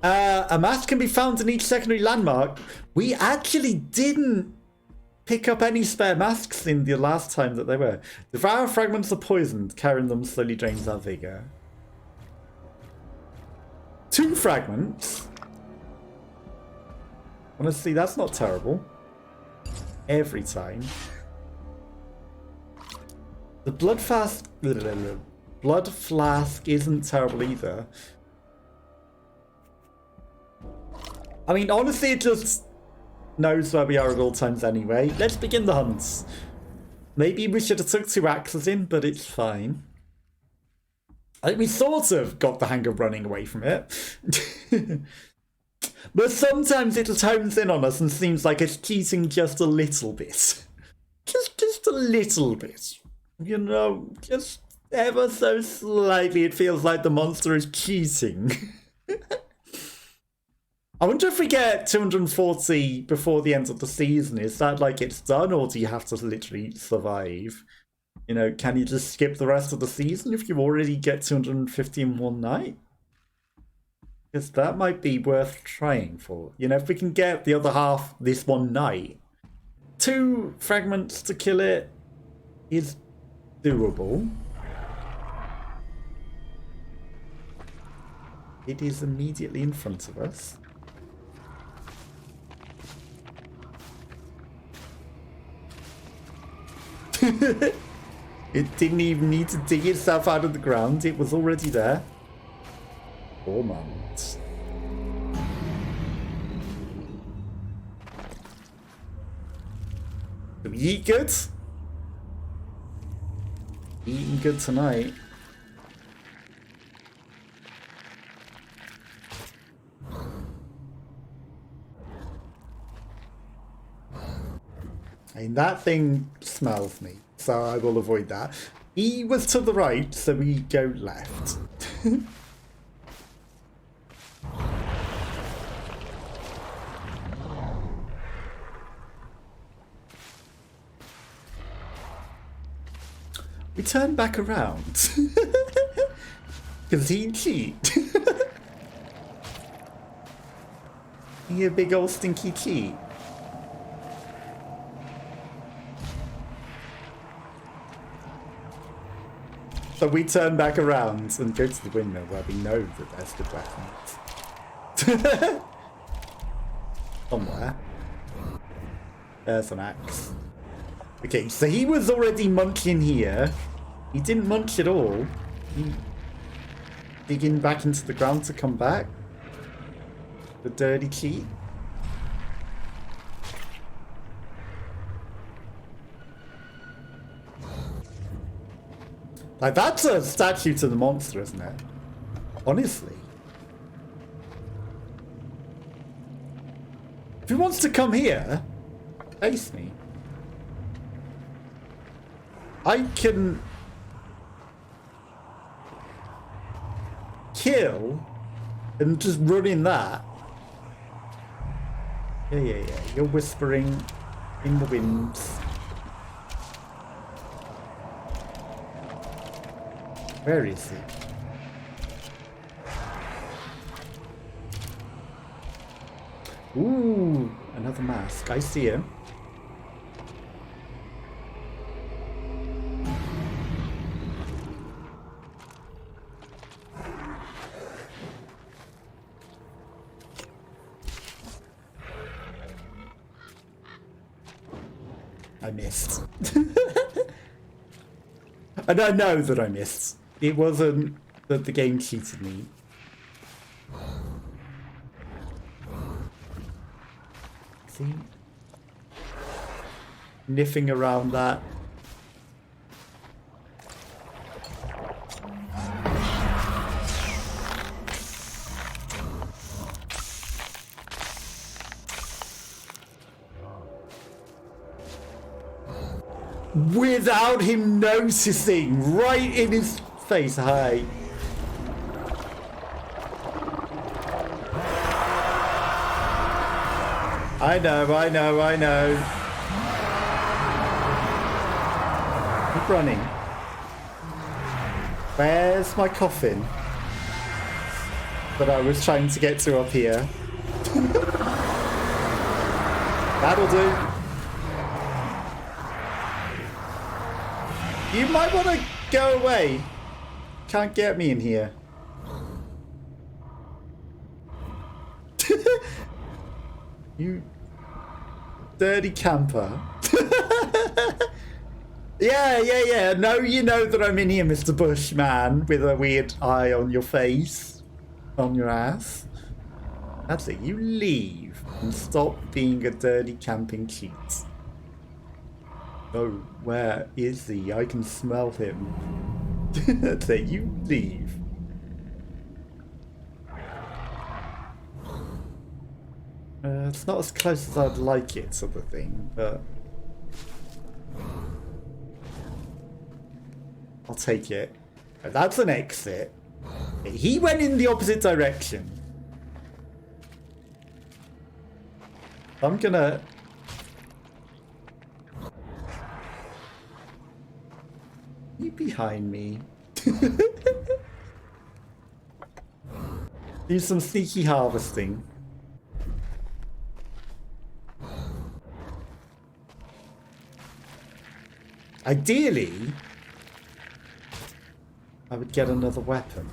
Speaker 1: A mask can be found in each secondary landmark. We actually didn't pick up any spare masks in the last time that they were. Devourer fragments are poisoned. Carrying them slowly drains our vigor. 2 fragments. Honestly, that's not terrible. Every time. The blood flask isn't terrible either. I mean, honestly, it just knows where we are at all times anyway. Let's begin the hunts. Maybe we should have took 2 axes in, but it's fine. I think we sort of got the hang of running away from it. But sometimes it just hones in on us and seems like it's cheating just a little bit. Just a little bit. You know, just ever so slightly it feels like the monster is cheating. I wonder if we get 240 before the end of the season, is that like it's done, or do you have to literally survive? You know, can you just skip the rest of the season if you already get 250 in one night? Because that might be worth trying for. You know, if we can get the other half this one night, 2 fragments to kill it is doable. It is immediately in front of us. It didn't even need to dig itself out of the ground. It was already there. 4 months. Did we eat good? Eating good tonight. I mean, that thing smells me, so I will avoid that. He was to the right, so we go left. We turn back around. Because he cheat. He a big old stinky cheat. So we turn back around and go to the windmill where we know that there's good weapons. Somewhere. There's an axe. Okay, so he was already munching here. He didn't munch at all. He digging back into the ground to come back. The dirty cheat. Like, that's a statue to the monster, isn't it? Honestly. If he wants to come here, face me. I can kill and just run in that. Yeah. You're whispering in the winds. Where is he? Ooh, another mask. I see him. I missed. And I know that I missed. It wasn't that the game cheated me. See? Niffing around that. Without him noticing, right in his face. Hi. I know, I know, I know. Keep running. Where's my coffin that I was trying to get to up here? That'll do. You might want to go away. Can't get me in here. You dirty camper. Yeah. No, you know that I'm in here, Mr. Bushman, with a weird eye on your face. On your ass. That's it. You leave and stop being a dirty camping cheat. Oh, where is he? I can smell him. That's it. You leave. It's not as close as I'd like it, sort of thing, but I'll take it. That's an exit. He went in the opposite direction. I'm gonna... You behind me. Do some sneaky harvesting. Ideally, I would get another weapon.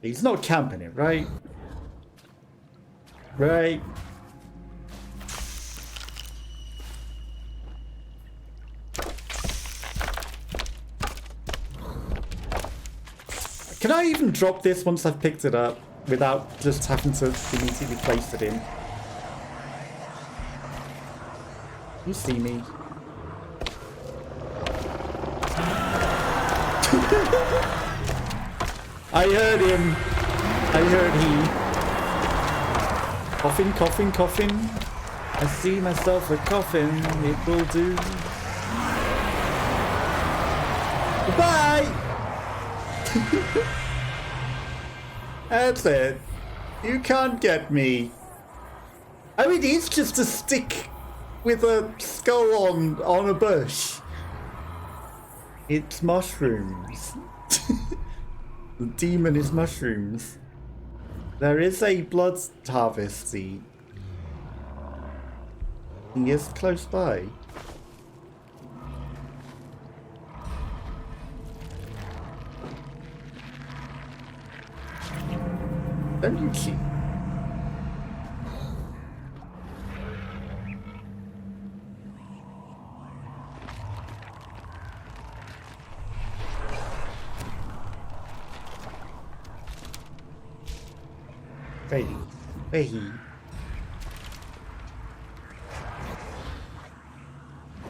Speaker 1: He's not camping it, right? Right. Can I even drop this once I've picked it up without just having to immediately place it in? You see me. I heard him. I heard he. Coffin, coffin, coffin. I see myself a coffin. It will do. Goodbye. That's it. You can't get me. I mean, it's just a stick with a skull on a bush. It's mushrooms. The demon is mushrooms. There is a blood harvest seed. He is close by. Don't you cheat.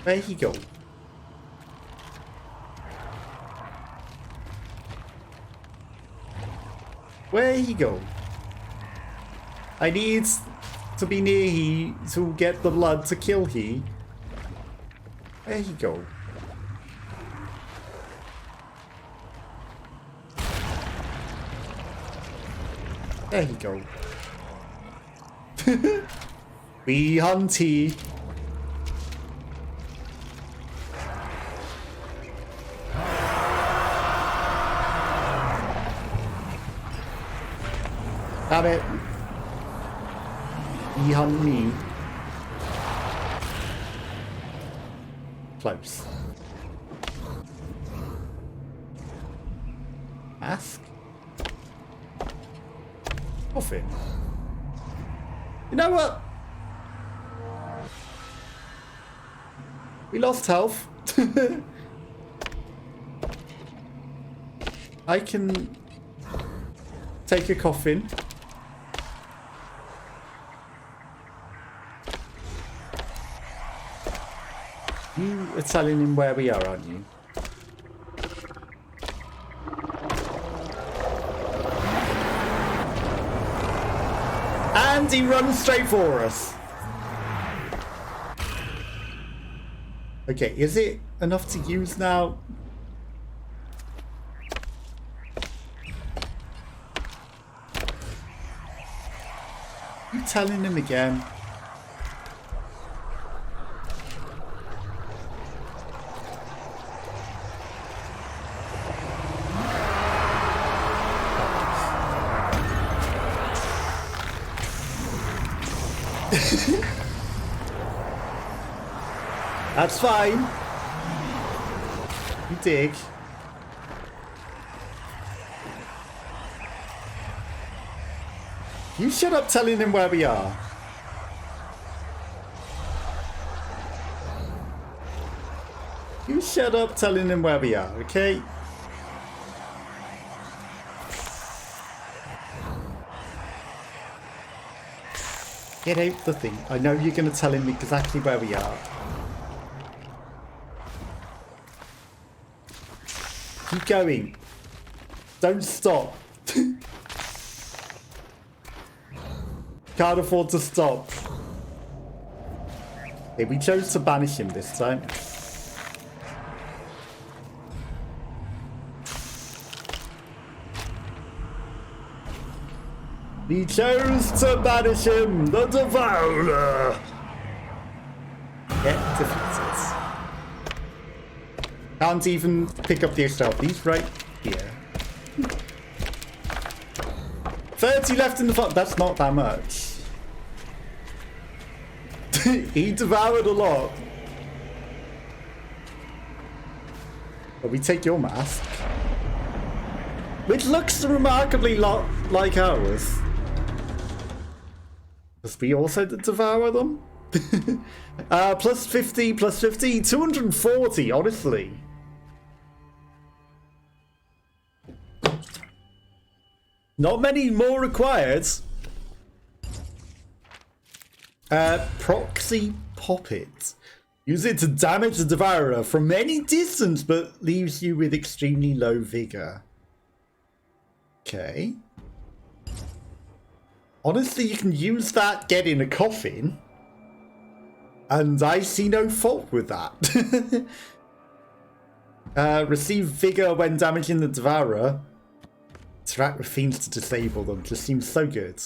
Speaker 1: Where he go? Where he go? I need to be near he to get the blood to kill he. Where he go? There he go. We hunt he. Damn it. He hunt me. Close. Ask. Coffin. You know what? We lost health. I can take a coffin. You are telling him where we are, aren't you? And he runs straight for us. Okay, is it enough to use now? telling him again. That's fine. You dig. You shut up telling him where we are. You shut up telling him where we are, okay? Get out the thing. I know you're going to tell him exactly where we are. Keep going. Don't stop. Can't afford to stop. Okay, we chose to banish him this time. We chose to banish him, the devourer. Get defeated. Can't even pick up the stealth. He's right here. 30 left in the front. That's not that much. He devoured a lot. But we take your mask, which looks remarkably like ours. Because we also devour them. Plus 50, plus 50, 240, honestly. Not many more required. Proxy Poppet. Use it to damage the devourer from any distance, but leaves you with extremely low vigor. Okay. Honestly, you can use that, get in a coffin, and I see no fault with that. Receive vigor when damaging the devourer. Interact with fiends to disable them. Just seems so good.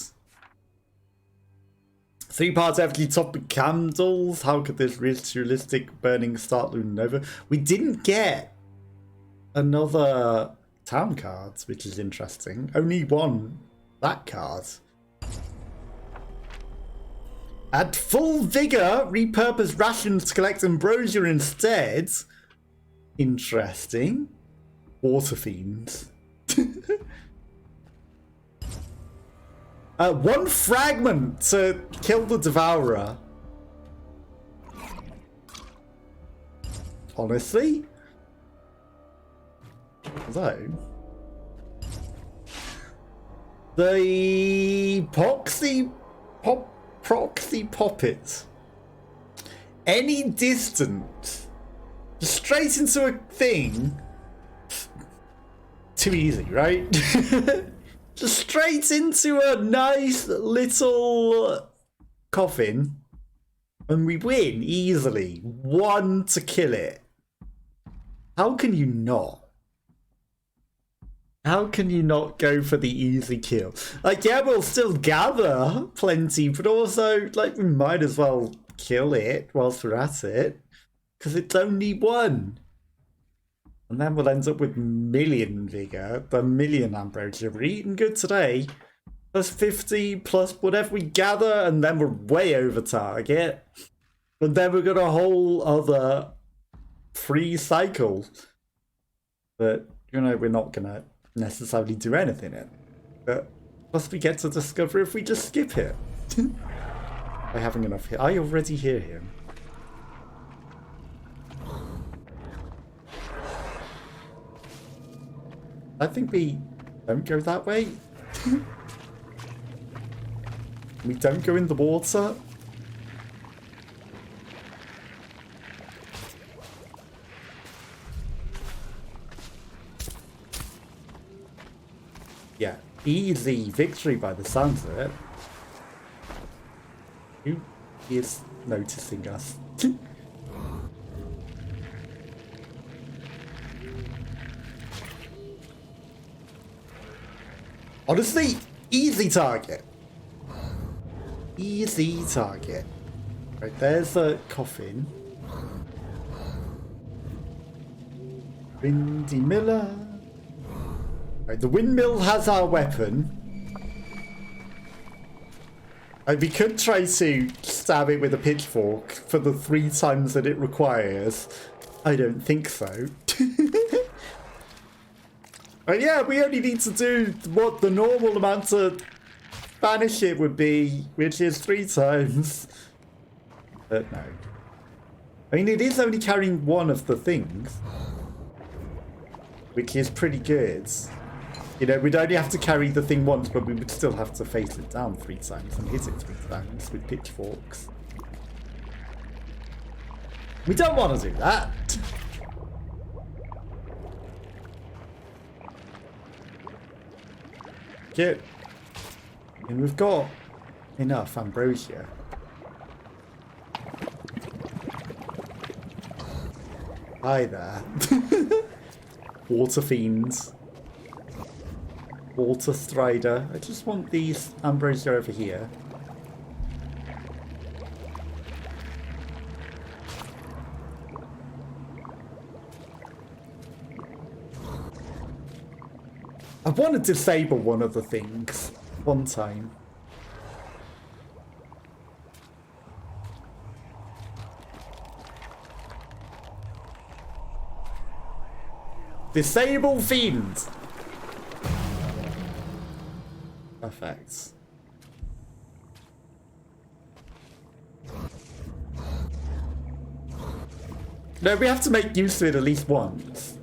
Speaker 1: 3 parts heavily topped with candles. How could this ritualistic burning start looting over? We didn't get another town card, which is interesting. Only one that card. At full vigor, repurpose rations to collect Ambrosia instead. Interesting. Water fiends. 1 fragment to kill the devourer. Honestly? Although the proxy poppet. Any distance. Straight into a thing. Too easy, right? Just straight into a nice little coffin. And we win easily. 1 to kill it. How can you not? How can you not go for the easy kill? Like, yeah, we'll still gather plenty, but also, like, we might as well kill it whilst we're at it. Because it's only 1. And then we'll end up with million vigor, the million ambrosia. We're eating good today. Plus 50, plus whatever we gather, and then we're way over target. And then we've got a whole other free cycle that, you know, we're not going to necessarily do anything in. But plus we get to discover if we just skip it. By having enough here. I already hear him. I think we don't go that way. We don't go in the water. Yeah, easy victory by the sounds of it. Who is noticing us? Honestly, easy target. Easy target. Right, there's a coffin. Windy Miller. Right, the windmill has our weapon. We could try to stab it with a pitchfork for the 3 times that it requires. I don't think so. But yeah, we only need to do what the normal amount to banish it would be, which is 3 times. But no. I mean, it is only carrying one of the things, which is pretty good. You know, we'd only have to carry the thing once, but we would still have to face it down 3 times and hit it 3 times with pitchforks. We don't want to do that. Good. And we've got enough Ambrosia. Hi there. Water fiends. Water Strider. I just want these Ambrosia over here. I want to disable one of the things one time. Disable fiends. Perfect. No, we have to make use of it at least once.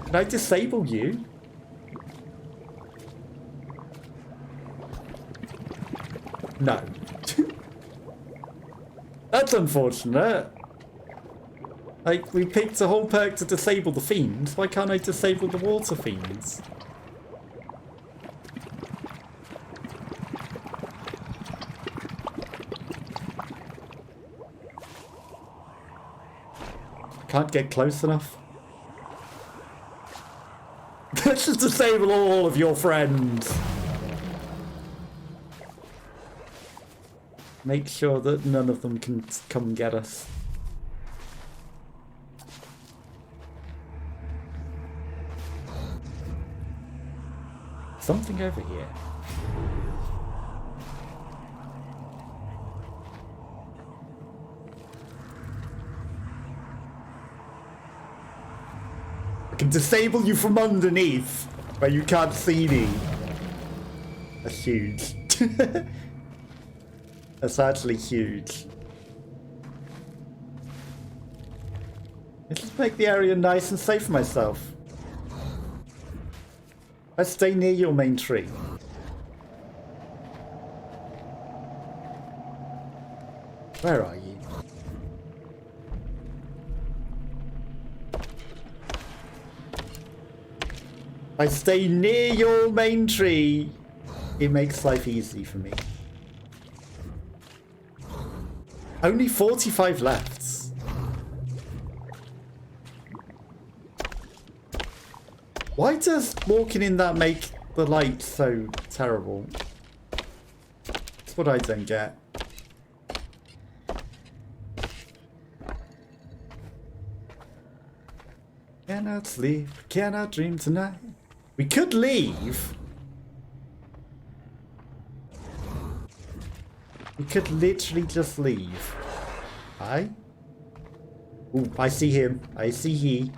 Speaker 1: Can I disable you? No. That's unfortunate. Like, we picked a whole perk to disable the fiends. Why can't I disable the water fiends? Can't get close enough. Let's just disable all of your friends. Make sure that none of them can come get us. Something over here. I can disable you from underneath, where you can't see me. That's huge. That's actually huge. Let's just make the area nice and safe for myself. I stay near your main tree. Where are you? I stay near your main tree. It makes life easy for me. Only 45 left. Why does walking in that make the light so terrible? That's what I don't get. Cannot sleep, cannot dream tonight. We could leave. We could literally just leave. Hi? Ooh, I see him. I see he.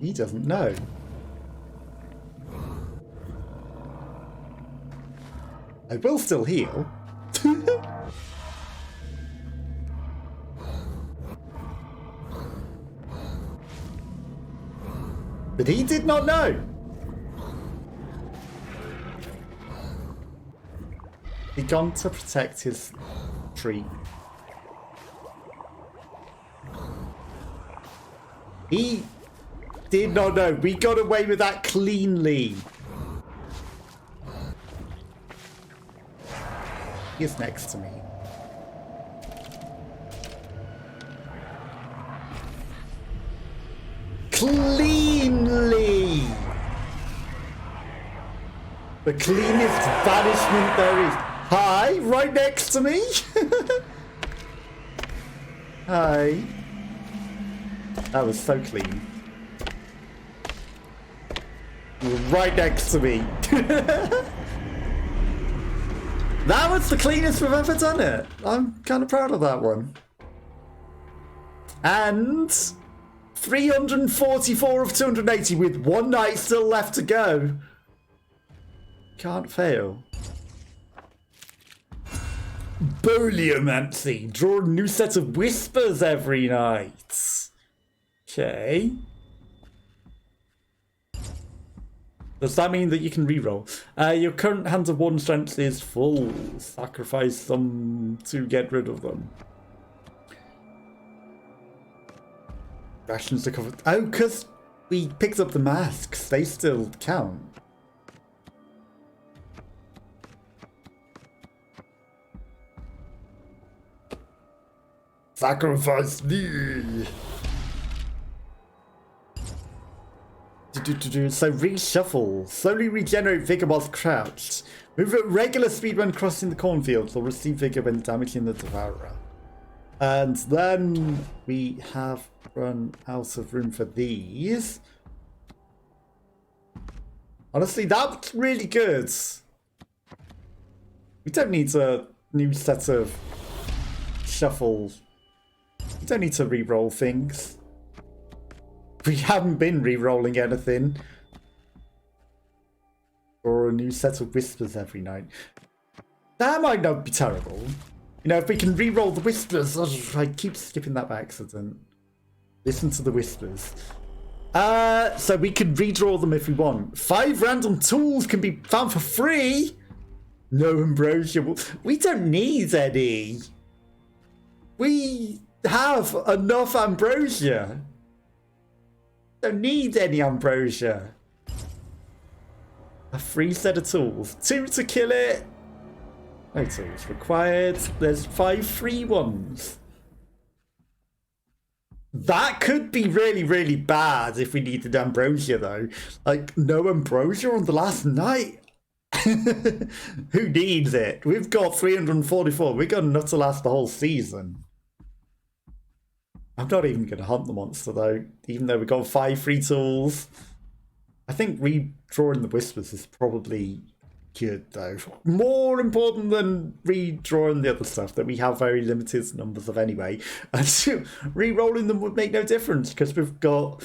Speaker 1: He doesn't know. I will still heal. But he did not know. He gone to protect his tree. He did not know. We got away with that cleanly. He is next to me. Cleanly! The cleanest banishment there is. Hi, right next to me. Hi. That was so clean. You were right next to me. That was the cleanest we've ever done it. I'm kind of proud of that one. And 344 of 280 with one night still left to go. Can't fail. Boliomancy. Draw a new set of whispers every night. Okay. Does that mean that you can reroll? Your current hands of one strength is full. Sacrifice some to get rid of them. Rations to cover. Oh, because we picked up the masks. They still count. Sacrifice me. So reshuffle. Slowly regenerate vigor whilst crouched. Move at regular speed when crossing the cornfields or receive vigor when damaging the devourer. And then we have run out of room for these. Honestly, that's really good. We don't need a new set of shuffles. We don't need to re-roll things. We haven't been re-rolling anything. Or a new set of whispers every night. That might not be terrible. You know, if we can re-roll the whispers. I keep skipping that by accident. Listen to the whispers. So we can redraw them if we want. 5 random tools can be found for free. No Ambrosia. We don't need any. We have enough Ambrosia. Don't need any Ambrosia. A free set of tools. 2 to kill it. No tools required. There's 5 free ones. That could be really, really bad if we needed Ambrosia, though. Like, no Ambrosia on the last night? Who needs it? We've got 344. We've got enough to last the whole season. I'm not even going to hunt the monster, though, even though we got 5 free tools. I think redrawing the whispers is probably good, though. More important than redrawing the other stuff that we have very limited numbers of anyway. And re-rolling them would make no difference because we've got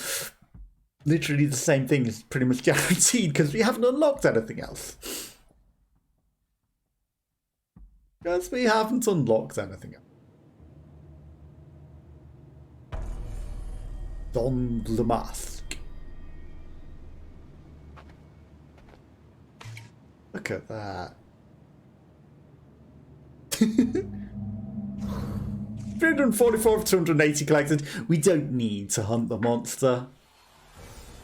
Speaker 1: literally the same thing is pretty much guaranteed because we haven't unlocked anything else. Because we haven't unlocked anything else. Don the Mask. Look at that. 344 of 280 collected. We don't need to hunt the monster.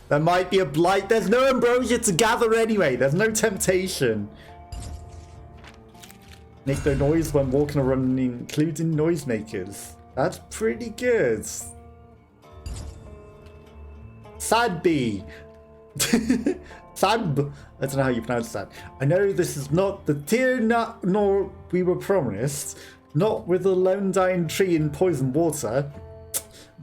Speaker 1: There might be a blight. There's no Ambrosia to gather anyway. There's no temptation. Make no noise when walking or running, including noisemakers. That's pretty good. Sadby. Sab. I don't know how you pronounce that. I know this is not the tier nor we were promised. Not with a lone dying tree in poison water.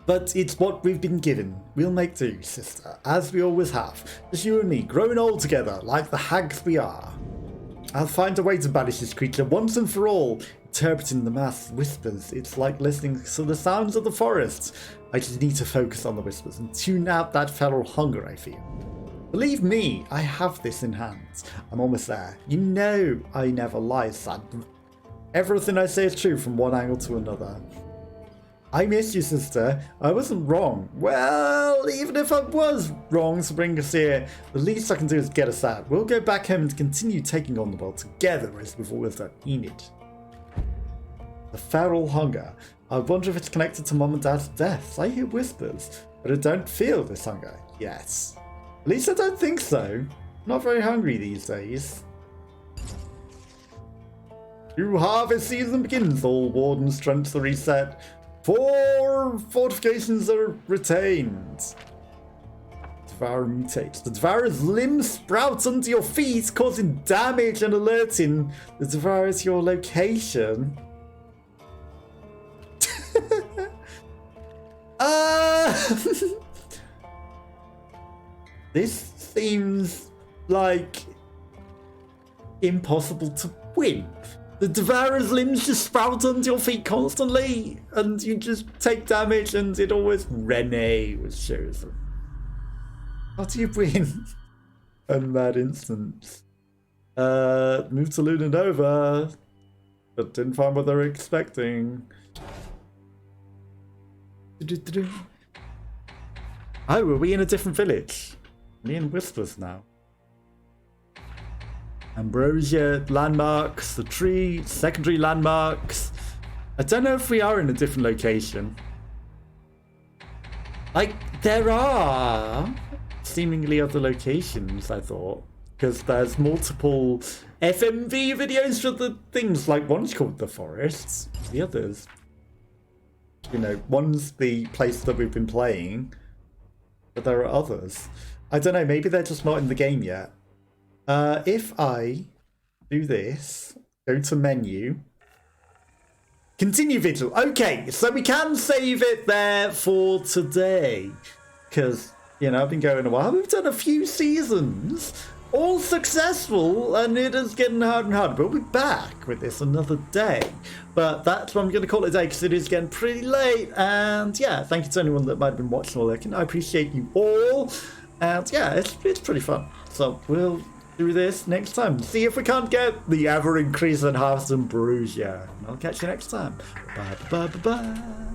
Speaker 1: But it's what we've been given. We'll make do, sister, as we always have. Just you and me, growing old together, like the hags we are. I'll find a way to banish this creature once and for all. Interpreting the mass whispers, it's like listening to the sounds of the forest. I just need to focus on the whispers and tune out that feral hunger I feel. Believe me, I have this in hand. I'm almost there. You know I never lie, son. Everything I say is true from one angle to another. I miss you, sister. I wasn't wrong. Well, even if I was wrong to bring us here, the least I can do is get us out. We'll go back home and continue taking on the world together as we've always done. Enid. The feral hunger. I wonder if it's connected to Mom and Dad's deaths. I hear whispers, but I don't feel this hunger. Yes. At least I don't think so. I'm not very hungry these days. New harvest season begins. All warden strengths are reset. 4 fortifications are retained. Devourer mutates. The devourer's limbs sprout under your feet, causing damage and alerting the devourer to your location. This seems like impossible to win. The devourer's limbs just sprout under your feet constantly, and you just take damage, and it always Rene was chosen. How do you win in that instance? Move to Luna Nova, but didn't find what they were expecting. Oh, are we in a different village? Me and Whispers now. Ambrosia, landmarks, the tree, secondary landmarks. I don't know if we are in a different location. There are seemingly other locations, I thought. Because there's multiple FMV videos for the things, like one's called The Forests, the others. You know, one's the place that we've been playing, but there are others. I don't know, maybe they're just not in the game yet. If I do this, go to menu, continue vigil. Okay, so we can save it there for today. Because, you know, I've been going a while. We've done a few seasons, all successful, and it is getting harder and harder. But we'll be back with this another day. But that's what I'm going to call it a day, because it is getting pretty late. And yeah, thank you to anyone that might have been watching or looking. I appreciate you all. And yeah, it's pretty fun. So we'll do this next time. See if we can't get the ever increasing harvest Ambrosia. I'll catch you next time. Bye bye bye bye.